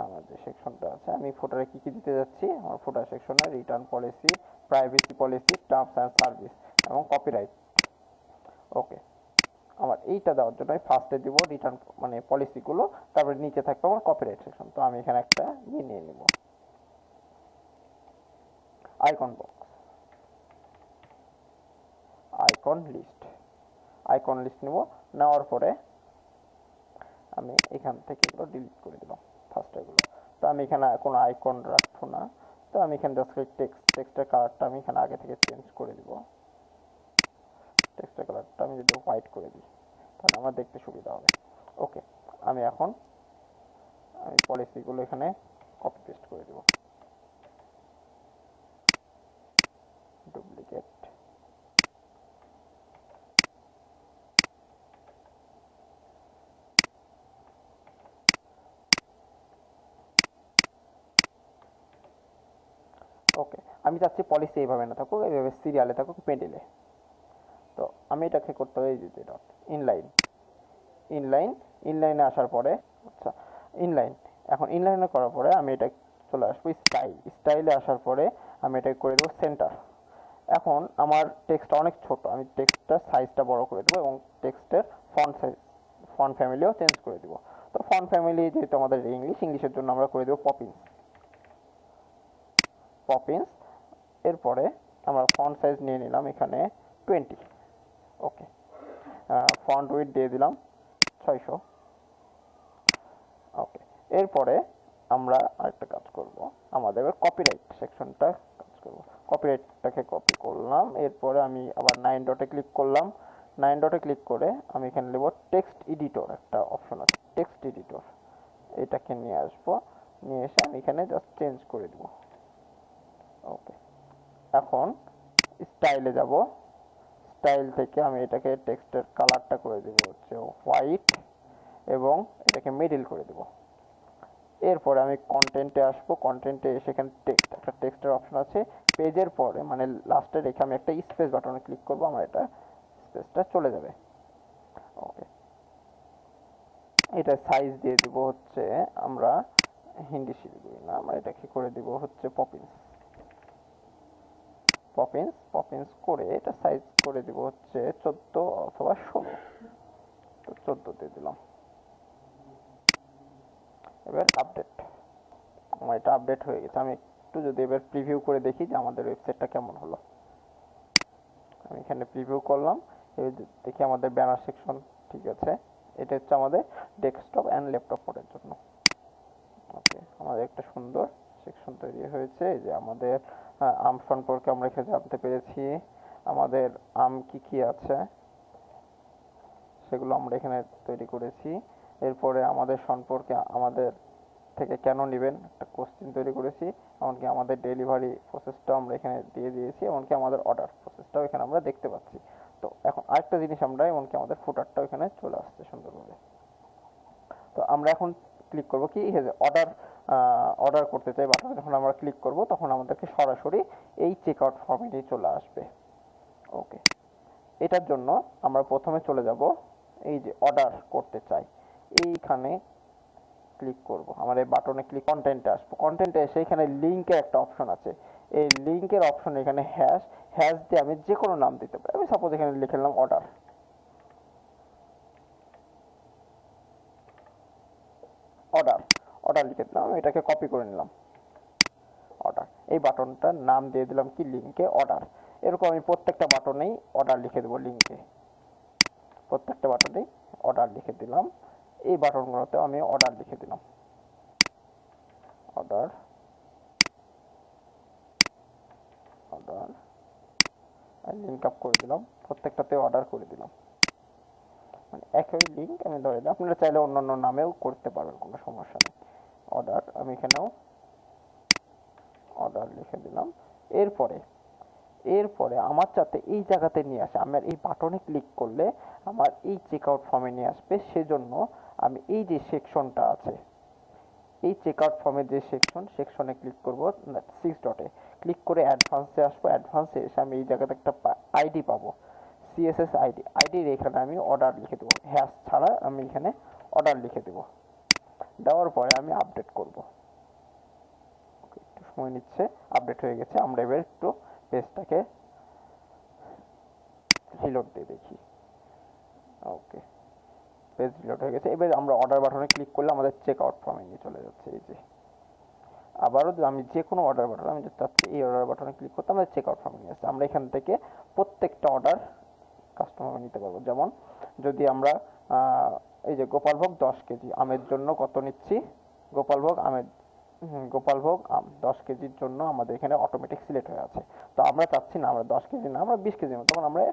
আমার যে সেকশনটা আছে, আমি ফুটারে কি কি দিতে যাচ্ছি, আমার ফুটার সেকশনে return policy, privacy policy, terms and service এবং কপিরাইট। ওকে, আমার এইটা দেওয়ার জন্য ফার্স্টে দিব রিটার্ন মানে পলিসিগুলো, তারপরে নিচে থাকবে আমার কপিরাইট সেকশন। তো আমি এখানে একটা নিয়ে নিব, আইকন বক্স, আইকন লিস্ট নেব। নেওয়ার পরে আমি এখান থেকে এগুলো ডিলিট করে দিলাম ফার্স্ট এগুলো। তো আমি এখানে কোনো আইকন রাখবো না, তো আমি এখানে জাস্ট টেক্সটের কালারটা আমি এখানে আগে থেকে চেঞ্জ করে দিব। টেক্সটের কালারটা আমি যদি হোয়াইট করে দিই তাহলে আমার দেখতে সুবিধা হবে। ওকে, আমি এখন পলিসিগুলো এখানে কপি পেস্ট করে দিব, ডুপ্লিকেট। ওকে, আমি চাচ্ছি পলিসি এইভাবে না থাকুক, এইভাবে সিরিয়ালে থাকুক, পেন্ডেলে। তো আমি এটাকে করতে হবে যে ডট ইনলাইনে আসার পরে, আচ্ছা ইনলাইন, এখন ইনলাইনে করার পরে আমি এটা চলে আসবো স্টাইলে আসার পরে আমি এটাকে করে দেবো সেন্টার। এখন আমার টেক্সট অনেক ছোট, আমি টেক্সটটার সাইজটা বড় করে দেবো এবং টেক্সটের ফন্ট ফ্যামিলিও চেঞ্জ করে দেবো। তো ফন্ট ফ্যামিলি যেহেতু আমাদের ইংলিশের জন্য আমরা করে দেবো পপিন্স। এরপরে আমরা ফন্ট সাইজ নিয়ে নিলাম এখানে 20। ওকে, ফন্ট উইডথ দিয়ে দিলাম 600। ওকে, এরপরে আমরা আরেকটা কাজ করব, আমাদের কপিরাইট সেকশনটা কাজ করব। কপিরাইটটাকে কপি করলাম, এরপরে আমি আবার 9 ডটে ক্লিক করলাম। 9 ডটে ক্লিক করে আমি এখানে নেব টেক্সট এডিটর, একটা অপশন আছে টেক্সট এডিটর, এটাকে নিয়ে আসবো। নিয়ে এসে আমি এখানে জাস্ট চেঞ্জ করে দেব। ওকে, এখন স্টাইলে যাব, স্টাইল থেকে আমি এটাকে টেক্সটের কালারটা করে দেব হচ্ছে হোয়াইট এবং এটাকে মিডল করে দেব। এরপরে আমি কন্টেন্টে আসবো, কন্টেন্টে সেখানে একটা টেক্সটের অপশন আছে, পেজের পরে মানে লাস্টে রেখে আমি একটা স্পেস বাটনে ক্লিক করবো, আমার এটা স্পেসটা চলে যাবে। ওকে, এটা সাইজ দিয়ে দিব হচ্ছে আমরা হিন্দি শিলিগুড়ি না, আমরা এটাকে করে দিব হচ্ছে পপিন্স। পপিন্স পপিন্স করে এটা সাইজ করে দিব হচ্ছে 14 অথবা 16। তো 14 দিয়ে দিলাম। এবার আপডেট। আমার এটা আপডেট হয়ে গেছে। আমি একটু যদি এবার প্রিভিউ করে দেখি যে আমাদের ওয়েবসাইটটা কেমন হলো। আমি এখানে প্রিভিউ করলাম, এবার দেখি আমাদের ব্যানার সেকশন ঠিক আছে। এটা হচ্ছে আমাদের ডেস্কটপ অ্যান্ড ল্যাপটপ মোডের জন্য। ওকে, আমাদের একটা সুন্দর সেকশন তৈরি হয়েছে। এই যে আমাদের আম সম্পর্কে আমরা এখানে জানতে পেরেছি, আমাদের আম কি কি আছে সেগুলো আমরা এখানে তৈরি করেছি। এরপরে আমাদের সম্পর্কে আমাদের থেকে কেন নেবেন একটা কোশ্চেন তৈরি করেছি, এমনকি আমাদের ডেলিভারি প্রসেসটাও আমরা এখানে দিয়ে দিয়েছি, এমনকি আমাদের অর্ডার প্রসেসটাও এখানে আমরা দেখতে পাচ্ছি। তো এখন আরেকটা জিনিস আমরা, এমনকি আমাদের ফুটারটাও এখানে চলে আসছে সুন্দরভাবে। তো আমরা এখন ক্লিক করব কি অর্ডার, অর্ডার করতে চাই বাটনে যখন আমরা ক্লিক করব তখন আমাদেরকে সরাসরি এই চেক আউট ফর্মেটেই চলে আসবে। ওকে, এটার জন্য আমরা প্রথমে চলে যাব এই যে অর্ডার করতে চাই এইখানে ক্লিক করব। আমার এই বাটনে ক্লিক, কন্টেন্টে আসবো। কন্টেন্টে এসে এখানে লিঙ্কের একটা অপশন আছে। এই লিঙ্কের অপশন এখানে হ্যাশ, হ্যাশ দিয়ে আমি যে কোনো নাম দিতে পারি। আমি সাপোজ এখানে লিখে নিলাম অর্ডার। অর্ডার অর্ডার লিখে দিলাম, আমি এটাকে কপি করে নিলাম। অর্ডার, এই বাটনটার নাম দিয়ে দিলাম কি লিঙ্কে অর্ডার। এরকম আমি প্রত্যেকটা বাটনেই অর্ডার লিখে দেবো। লিঙ্কে প্রত্যেকটা বাটনেই অর্ডার লিখে দিলাম। এই বাটনগুলোতেও আমি অর্ডার লিখে দিলাম। অর্ডার অর্ডার লিঙ্ক আপ করে দিলাম, প্রত্যেকটাতে অর্ডার করে দিলাম। মানে একই লিঙ্ক আমি ধরে দিলাম, আপনারা চাইলে অন্যান্য নামেও করতে পারবেন, কোনো সমস্যা নেই। অর্ডার, আমি এখানেও অর্ডার লিখে দিলাম। এরপরে এরপরে আমার যাতে এই জায়গাতে নিয়ে আসে, আমার এই বাটনে ক্লিক করলে আমার এই চেক আউট ফর্মে নিয়ে আসবে, সেজন্য আমি এই যে সেকশনটা আছে, এই চেক আউট ফর্মের যে সেকশনে ক্লিক করব, 6 ডটে ক্লিক করে অ্যাডভান্সে আসবো। অ্যাডভান্সে এসে আমি এই জায়গাতে একটা আইডি পাবো, সিএসএস আইডি। আইডির এখানে আমি অর্ডার লিখে দেবো, হ্যাশ ছাড়া আমি এখানে অর্ডার লিখে দেবো। দেওয়ার পরে আমি আপডেট করব। একটু সময় নিচ্ছে, আপডেট হয়ে গেছে। আমরা এবার একটু পেজটাকে রিলোড দিয়ে দেখি। ওকে, পেজ রিলোড হয়ে গেছে। এবার আমরা অর্ডার বাটনে ক্লিক করলে আমাদের চেক আউট ফর্মে নিয়ে চলে যাচ্ছে। এই যে আবারও আমি যে কোনো অর্ডার বাটন, আমি যদি চাচ্ছি এই অর্ডার বাটনে ক্লিক করতে, আমাদের চেক আউট ফর্মে নিয়ে আসছে। আমরা এখান থেকে প্রত্যেকটা অর্ডার কাস্টমার নিতে পারবো। যেমন যদি আমরা এই যে গোপালভোগ 10 কেজি আমের জন্য কত নিচ্ছি, গোপালভোগ আমের গোপালভোগ আম 10 কেজির জন্য আমাদের এখানে অটোমেটিক সিলেক্ট হয়ে আছে। তো আমরা চাচ্ছি না আমরা 10 কেজি না, আমরা 20 কেজি নেব, তখন আমরা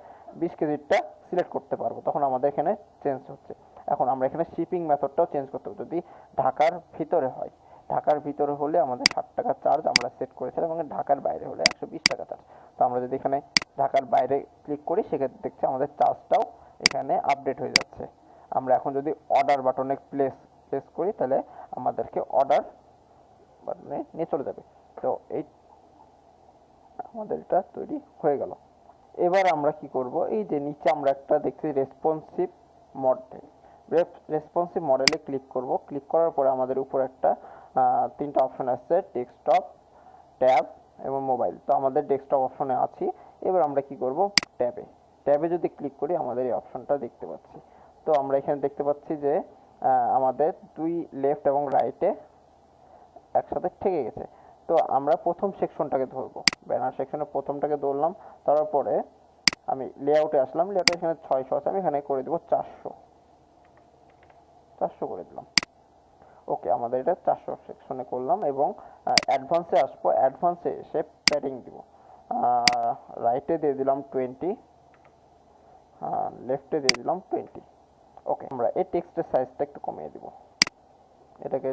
20 কেজিটা সিলেক্ট করতে পারবো, তখন আমাদের এখানে চেঞ্জ হচ্ছে। এখন আমরা এখানে শিপিং মেথডটাও চেঞ্জ করতে হবে। যদি ঢাকার ভিতরে হয়, ঢাকার ভিতরে হলে আমাদের 60 টাকা চার্জ আমরা সেট করেছিলাম, এবং ঢাকার বাইরে হলে 120 টাকা চার্জ। তো আমরা যদি এখানে ঢাকার বাইরে ক্লিক করি, সেক্ষেত্রে দেখছি আমাদের চার্জটাও এখানে আপডেট হয়ে যাচ্ছে। আমরা এখন যদি অর্ডার বাটনে প্লেস করি, তাহলে আমাদেরকে অর্ডার বাটনে নিয়ে চলে যাবে। তো এই আমাদের এটা তৈরি হয়ে গেল। এবার আমরা কি করব, এই যে নিচে আমরা একটা দেখছি রেসপন্সিভ মডেল, রেসপন্সিভ মডেলে ক্লিক করব। ক্লিক করার পরে আমাদের উপর একটা 3টা অপশন আসছে, ডেস্কটপ, ট্যাব এবং মোবাইল। তো আমাদের ডেস্কটপ অপশনে আছি। এবার আমরা কি করব, ট্যাবে যদি ক্লিক করি আমাদের এই অপশনটা দেখতে পাচ্ছি। তো আমরা এখানে দেখতে পাচ্ছি যে আমাদের 2 লেফট এবং রাইটে একসাথে ঠেকে গেছে। তো আমরা প্রথম সেকশনটাকে ধরবো, ব্যানার সেকশনের প্রথমটাকে ধরলাম। তারপরে আমি লেআউটে আসলাম, লেআউটে এখানে 600 আছে, আমি এখানে করে দেব 400 করে দিলাম। ওকে, আমাদের এটা 400 সেকশনে করলাম। এবং অ্যাডভান্সে আসবো, অ্যাডভান্সে এসে প্যাডিং দিব। রাইটে দিয়ে দিলাম 20, লেফটে দিয়ে দিলাম 20। ওকে, আমরা এই টেক্সটের সাইজটা একটু কমিয়ে দিব। এটাকে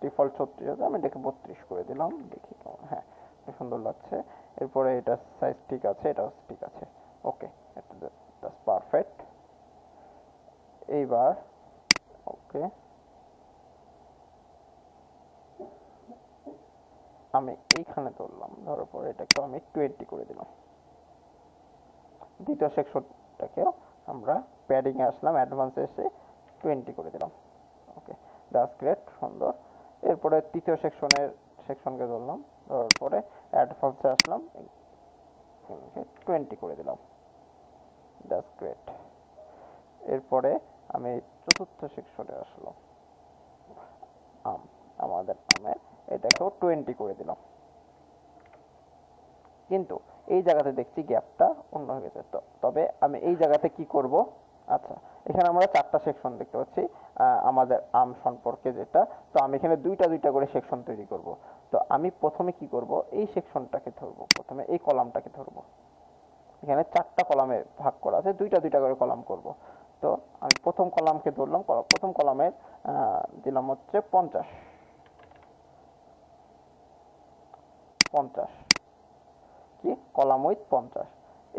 ডিফল্ট 36 আছে, আমি এটাকে 32 করে দিলাম। দেখি কেমন, হ্যাঁ সুন্দর লাগছে। এরপরে এটা সাইজ ঠিক আছে, এটাও ঠিক আছে। ওকে, এটা পারফেক্ট। এইবার ওকে, আমি এইখানে ধরলাম, ধরার পরে এটাকে আমি 20 করে দিলাম। দ্বিতীয় সেকশনটাকেও আমরা প্যাডিংয়ে আসলাম, অ্যাডভান্সে এসে 20 করে দিলাম। ওকে, দ্যাটস গ্রেট, সুন্দর। এরপরে তৃতীয় সেকশনকে ধরলাম, ধরার পরে অ্যাডভান্সে আসলাম, 20 করে দিলাম। That's great. এরপরে আমি চতুর্থ সেকশনে আসলাম, আমাদের আমের, এটাকেও 20 করে দিলাম। কিন্তু এই জায়গাতে দেখছি গ্যাপটা অন্য হয়ে গেছে। তবে আমি এই জায়গাতে কি করব, আচ্ছা এখানে আমরা 4টা সেকশন দেখতে পাচ্ছি আমাদের আম সম্পর্কে যেটা। তো আমি এখানে দুইটা করে সেকশন তৈরি করব। তো আমি প্রথমে কি করব, এই সেকশনটাকে ধরবো, প্রথমে এই কলামটাকে ধরবো। এখানে 4টা কলামে ভাগ করা আছে, দুইটা করে কলাম করব। তো আমি প্রথম কলামকে ধরলাম, প্রথম কলামের দিলাম হচ্ছে 50 কি কলাম উইথ 50।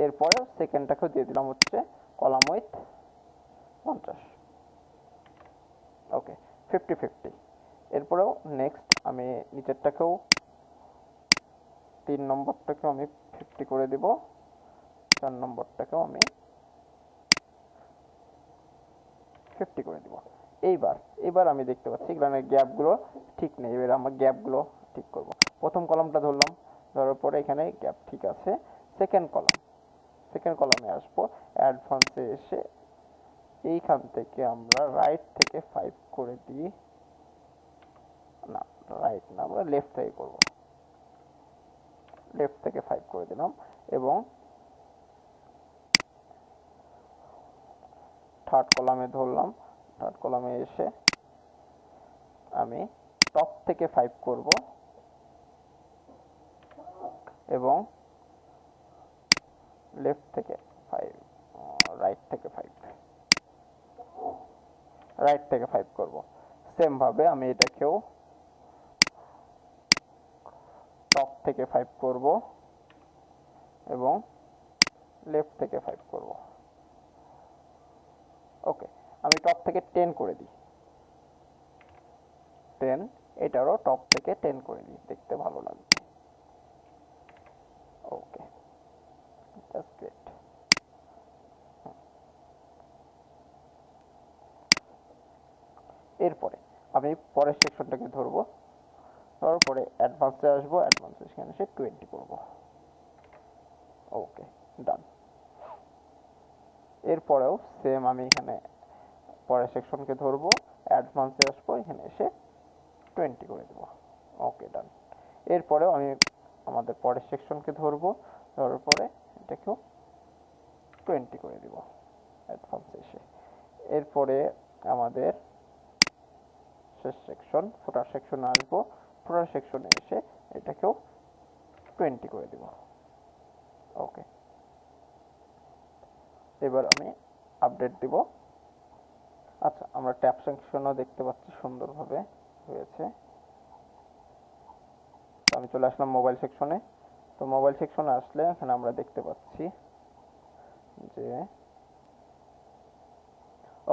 এরপরে সেকেন্ডটাকেও দিয়ে দিলাম হচ্ছে কলাম উইথ 50। ওকে, 50-50। এরপরেও নেক্সট আমি নিচেরটাকেও 3 নম্বরটাকেও আমি 50 করে দিব, 4 নম্বরটাকেও আমি 50 করে দিব। এইবার আমি দেখতে পাচ্ছি এখানে গ্যাপগুলো ঠিক নেই। এবার আমার গ্যাপগুলো ঠিক করব। প্রথম কলামটা ধরলাম, ধরার পরে এখানে গ্যাপ ঠিক আছে। সেকেন্ড কলামে আসবো, অ্যাডভান্সে এসে এইখান থেকে আমরা রাইট থেকে 5 করে দিই, না রাইট না, আমরা লেফট থেকে করব। লেফট থেকে 5 করে দিলাম এবং থার্ড কলামে ধরলাম। থার্ড কলামে এসে আমি টপ থেকে 5 করব এবং লেফট থেকে 5, রাইট থেকে 5 করব। সেম ভাবে আমি এটাকেও টপ থেকে 5 করব এবং লেফট থেকে 5 করব। ওকে, আমি টপ থেকে 10 করে দিই, 10, এটারও টপ থেকে 10 করে দিই, দেখতে ভালো লাগবে। ওকে, দ্যাটস গ্রেট। এরপরে আমি পরের সেকশনটাকে ধরবো, ধরার পরে অ্যাডভান্সে আসবো, অ্যাডভান্সে সেখানে সে 20 করব। ওকে, ডান। এরপরেও সেম আমি এখানে পরের সেকশনকে ধরবো, অ্যাডভান্সে আসবো, এখানে এসে 20 করে দেবো। ওকে, ডান। এরপরেও আমি আমাদের পরের সেকশনকে ধরবো, ধরার পরে এটাকেও 20 করে দিব অ্যাডভান্সে এসে। এরপরে আমাদের শেষ সেকশন, ফুটার সেকশনে আসবো, ফুটার সেকশনে এসে এটাকেও 20 করে দিব। ওকে, এবার আমি আপডেট দিব। আচ্ছা, আমরা ট্যাব সেকশনও দেখতে পাচ্ছি সুন্দরভাবে হয়েছে। তো আমি চলে আসলাম মোবাইল সেকশনে। তো মোবাইল সেকশনে আসলে এখানে আমরা দেখতে পাচ্ছি যে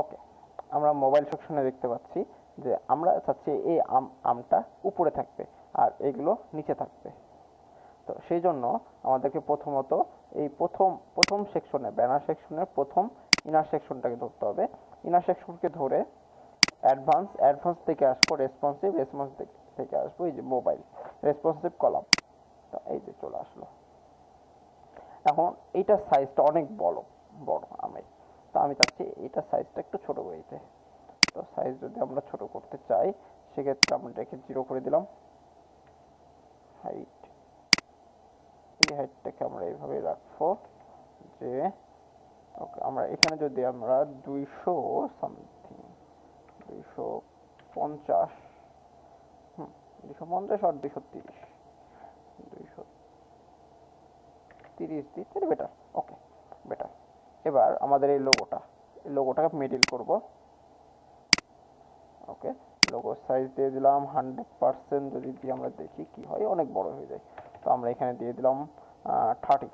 ওকে, আমরা মোবাইল সেকশনে দেখতে পাচ্ছি যে আমরা চাচ্ছি এই আমটা উপরে থাকবে আর এগুলো নিচে থাকবে। তো সেই জন্য আমাদেরকে প্রথমত এই প্রথম সেকশনে, ব্যানার সেকশনের প্রথম ইনার সেকশনটাকে ধরতে হবে। ইনার সেকশনকে ধরে অ্যাডভান্স থেকে আসবো রেসপন্সিভ থেকে আসবো এই যে মোবাইল রেসপন্সিভ কলাম। তো এই যে চলে আসলো। এখন এইটার সাইজটা অনেক বড় আমের, তো আমি চাচ্ছি এইটার সাইজটা একটু ছোট করে দিতে। তো সাইজ যদি আমরা ছোট করতে চাই, সেক্ষেত্রে আমরা এটাকে 0 করে দিলাম। হাইট, এই হাইটটাকে আমরা এইভাবে রাখবো যে ওকে, আমরা এখানে যদি আমরা 200 সামথিং, 250, 250 আর 230, 230 দিই, তাহলে বেটার। ওকে, বেটার। এবার আমাদের এই লোগোটাকে মিডিল করব। ওকে, লোগোর সাইজ দিয়ে দিলাম 100%। যদি দিয়ে আমরা দেখি কি হয়, অনেক বড় হয়ে যায়। তো আমরা এখানে দিয়ে দিলাম 30।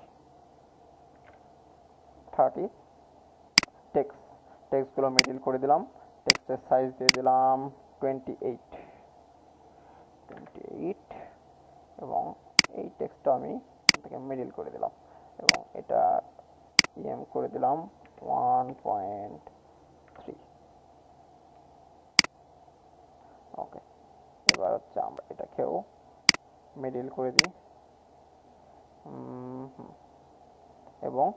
টেক্সটগুলো মিডিল করে দিলাম। টেক্সটের সাইজ দিয়ে দিলাম 28 এবং এই টেক্সটটা আমি এটাকে মিডিল করে দিলাম এবং এটা করে দিলাম 1.3। ওকে, এবার হচ্ছে আমরা এটাকেও মিডিল করে দিই, এবং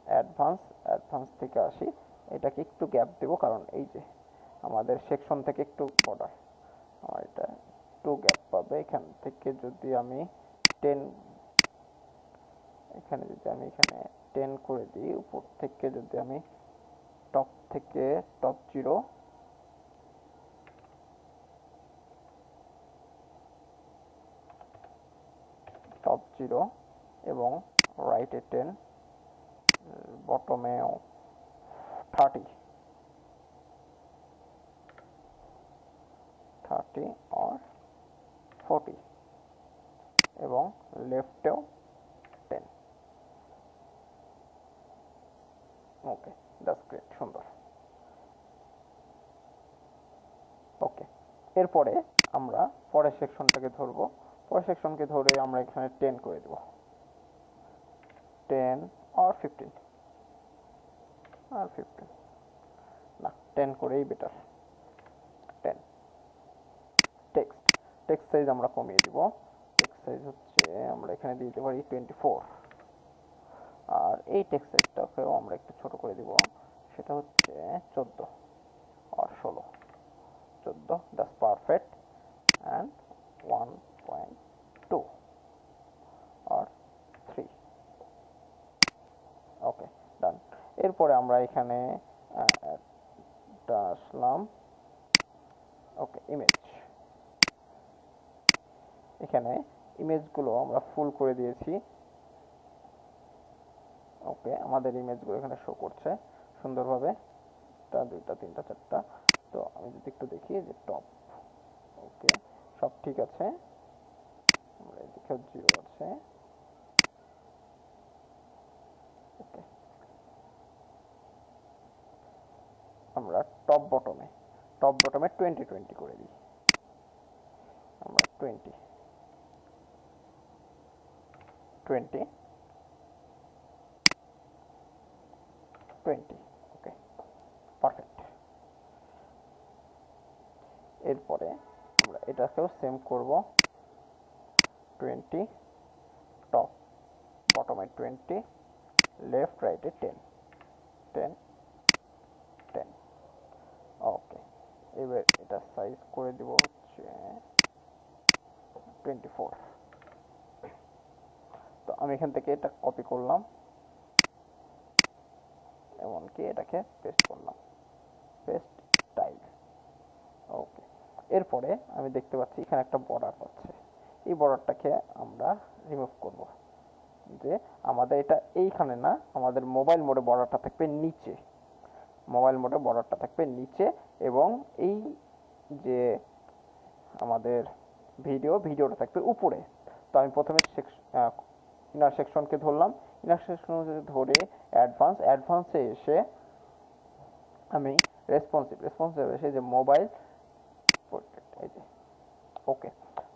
অ্যাডভান্স থেকে আসি, এটাকে একটু গ্যাপ দেবো, কারণ এই যে আমাদের সেকশন থেকে একটু বর্ডার, আমার এটা একটু গ্যাপ পাবে। এখান থেকে যদি আমি 10, এখানে যদি আমি এখানে 10 করে দিই, উপর থেকে যদি আমি টপ থেকে টপ 0, এবং রাইটে 10, বটমেও 30 or 40, এবং লেফটেও 10। ওকে, দ্যাটস গ্রেট, সুন্দর। ওকে, এরপরে আমরা পরের সেকশনটাকে ধরবো। পরের সেকশনকে ধরে আমরা এখানে 10 করে দেব, 10 or 15, না 10 করেই বেটার। 10। টেক্সট সাইজ আমরা কমিয়ে দিব। টেক্সট সাইজ হচ্ছে আমরা এখানে দিয়ে দিতে পারি 24, আর এই টেক্সট সাইজটাকেও আমরা একটু ছোট করে দিব, সেটা হচ্ছে 14 or 16, 14, that's perfect, and 1.2 or 3। ওকে, ডান। এরপরে আমরা এখানে আসলাম, ওকে, এখানে ইমেজগুলো আমরা ফুল করে দিয়েছি। ওকে, আমাদের ইমেজগুলো এখানে শো করছে সুন্দরভাবে, 1, 2, 3, 4। তো আমি যদি একটু দেখি যে টপ, ওকে, সব ঠিক আছে, আমরা এদিকেও 0 আছে। ওকে, আমরা টপ বটমে 20 করে দিই, আমরা 20, ওকে, পারফেক্ট। এরপরে আমরা এটাকেও সেম করব, 20, টপ বটমে 20, লেফট রাইটে 10, 10। ওকে, এবার এটা সাইজ করে দিব হচ্ছে 24। তো আমি এখান থেকে এটা কপি করলাম, এমনকি এটাকে পেস্ট করলাম, পেস্ট স্টাইল। ওকে, এরপরে আমি দেখতে পাচ্ছি এখানে একটা বর্ডার পাচ্ছে, এই বর্ডারটাকে আমরা রিমুভ করব, যে আমাদের এটা এইখানে না, আমাদের মোবাইল মোডে বর্ডারটা থাকবে নিচে, এবং এই যে আমাদের ভিডিওটা থাকবে উপরে। তো আমি প্রথমে ইনার সেকশনকে ধরলাম, ইনার সেকশন ধরে অ্যাডভান্সে এসে আমি রেসপন্সিভ এসে যে মোবাইল পোর্ট্রেট, এই যে, ওকে।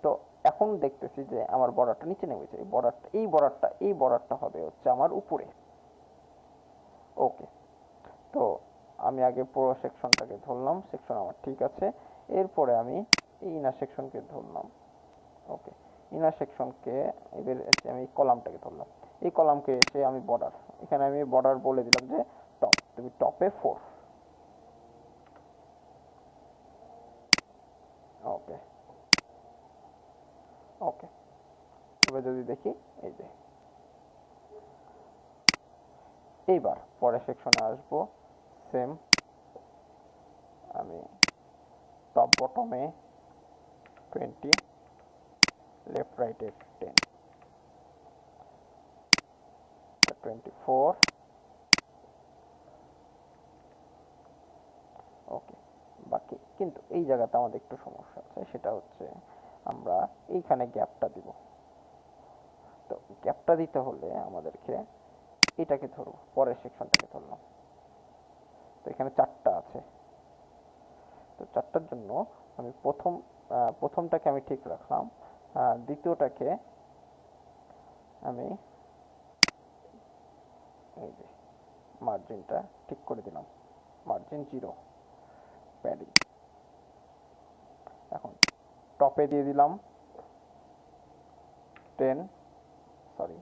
তো এখন দেখতেছি যে আমার বর্ডারটা নিচে নেমেছে, এই বর্ডারটা হবে হচ্ছে আমার উপরে। ওকে, তো আমি আগে পুরো সেকশনটাকে ধরলাম, সেকশন আমার ঠিক আছে। এরপরে আমি এই ইনার সেকশনকে ধরলাম, ওকে, ইনার সেকশনকে এবার আমি কলামটাকে ধরলাম, এই কলামকে এসে আমি এখানে আমি বর্ডার বলে দিলাম যে টপ, তুমি টপে 4। ওকে, ওকে, এবার যদি দেখি, এই যে, এইবার পরের সেকশনে আসবো, সেম, আমি টপ বটমে 20, লেফট রাইটে 10, 24। ওকে, বাকি কিন্তু এই জায়গাতে আমাদের একটু সমস্যা আছে, সেটা হচ্ছে আমরা এইখানে গ্যাপটা দিব। তো গ্যাপটা দিতে হলে আমাদেরকে এটাকে ধরবো, পরের সেকশনটাকে ধরলাম, তো এখানে 4টা আছে। তো 4টার জন্য আমি প্রথমটাকে আমি ঠিক রাখলাম, দ্বিতীয়টাকে আমি এই যে মার্জিনটা ঠিক করে দিলাম, মার্জিন 0, প্যাডিং টপে দিয়ে দিলাম 10, সরি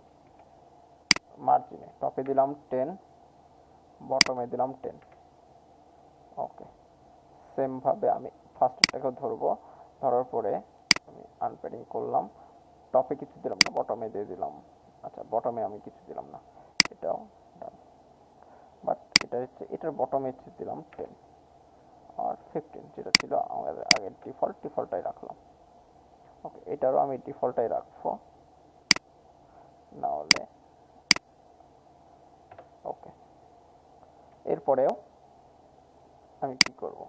মার্জিনে টপে দিলাম 10, বটমে দিলাম 10। ওকে, সেম ভাবে আমি ফার্স্টটাকে ধরবো, ধরার পরে আমি আনপ্যাডিং করলাম, টপে কিছু দিলাম না, বটমে দিয়ে দিলাম। আচ্ছা, বটমে আমি কিছু দিলাম না, এটাও ডান। বাট এটা হচ্ছে, এটার বটমে দিলাম 10 আর 15, যেটা ছিল আমাদের আগের ডিফল্টটাই রাখলাম। ওকে, এটারও আমি ডিফল্টটাই রাখবো, না হলে ওকে। এরপরেও আমি কি করব,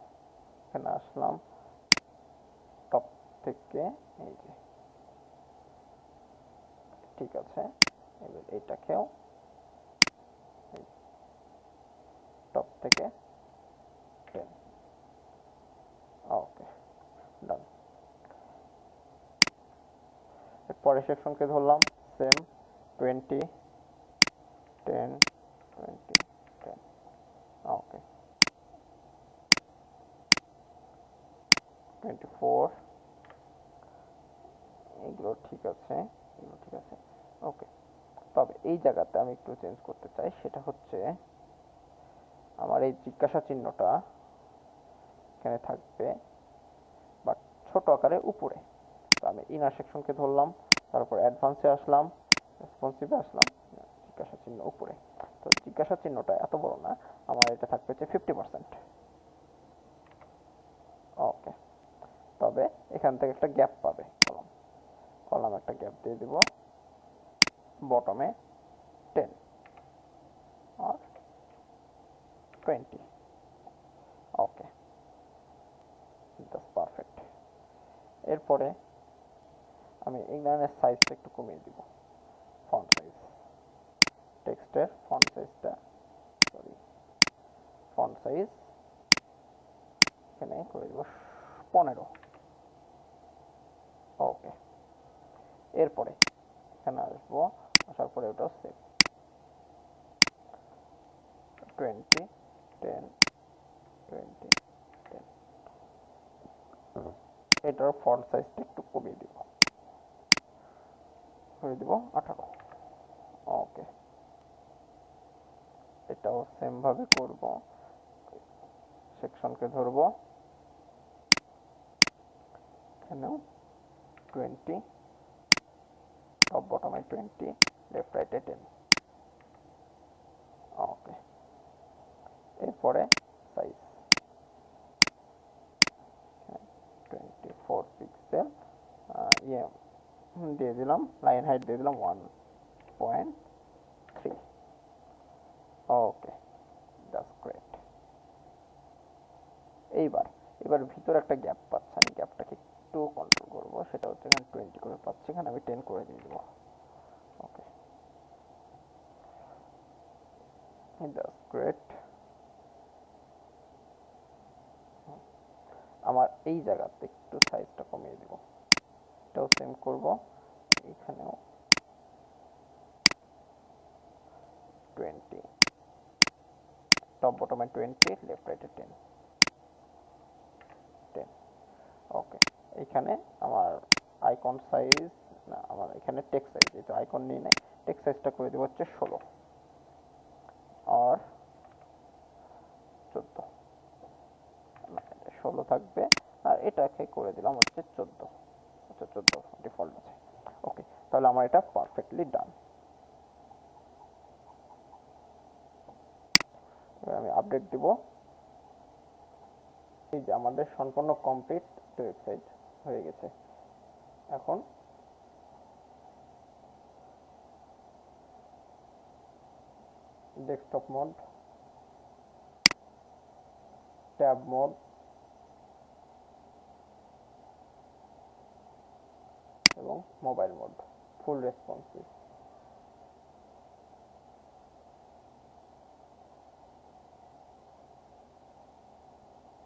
এখানে আসলাম, টপ থেকে এই যে, ঠিক আছে, এবার এইটাকেও টপ থেকে 10। ওকে, ডান। পরের সেকশনকে ধরলাম, সেম 20, 10, 20, 10। ওকে, 24, এগুলো ঠিক আছে, এগুলো ঠিক আছে। ওকে, তবে এই জায়গাতে আমি একটু চেঞ্জ করতে চাই, সেটা হচ্ছে আমার এই জিজ্ঞাসা চিহ্নটা এখানে থাকবে, বাট ছোট আকারে উপরে। তো আমি ইনার সেকশনকে ধরলাম, তারপর অ্যাডভান্সে আসলাম, রেসপন্সিভে আসলাম, জিজ্ঞাসা চিহ্ন উপরে। তো জিজ্ঞাসা চিহ্নটা এত বড় না, আমার এটা থাকবে হচ্ছে 50%। ওকে, তবে এখান থেকে একটা গ্যাপ পাবে, কলাম একটা গ্যাপ দিয়ে দিব, বটমে 10 আর 20। ওকে, দ্যাটস পারফেক্ট। এরপরে আমি ইংল্যান্ডের সাইজটা একটু কমিয়ে দিব, ফন্ট সাইজ, টেক্সটের ফন্ট সাইজটা, সরি, ফন্ট সাইজ এখানে করে দিব 15। ওকে, এরপরে এখানে আসবো, আসার পরে ওটা সেভ 20, 10, 20, 10। এটার ফন্ট সাইজটা একটু কমিয়ে দিব, করে দিব 18। ওকে, এটাও সেম ভাবে করব, সেকশনকে ধরবো, এখানেও 20, টপ বটমে 20, লেফট রাইটে 10। ওকে, এরপরে সাইজ 24 পিক্সেল ইয়ে দিয়ে দিলাম, লাইন হাইট দিয়ে দিলাম 1.3। ওকে, দ্যাটস গ্রেট। এবার ভিতরে একটা গ্যাপ পাচ্ছে, আমি গ্যাপটাকে একটু কন্ট্রোল করবো, সেটা হচ্ছে এখানে 20 করে পাচ্ছি, এখানে আমি 10 করে দিয়ে দেবো। ওকে, দ্যাটস গ্রেট। আমার এই জায়গাতে একটু সাইজটা কমিয়ে দিব, এটাও সেম করব, এখানেও 20, টপ বটমে 20, লেফট রাইটে 10, 10। ওকে, এইখানে আমার আইকন সাইজ, না আমার এখানে টেক্সট সাইজ, এই তো আইকন নিয়ে নেই, টেক্সট সাইজটা করে দেবো হচ্ছে 16 আর 14, না এটা 16 থাকবে, আর এটাকে করে দিলাম হচ্ছে 14। আচ্ছা, 14 ডিফল্ট আছে। ওকে, তাহলে আমার এটা পারফেক্টলি ডান। এবার আমি আপডেট দিব, এই যে আমাদের সম্পূর্ণ কমপ্লিট ওয়েবসাইট হয়ে গেছে। এখন ডেস্কটপ মোড, ট্যাব মোড এবং মোবাইল মোড, ফুল রেসপন্সিভ।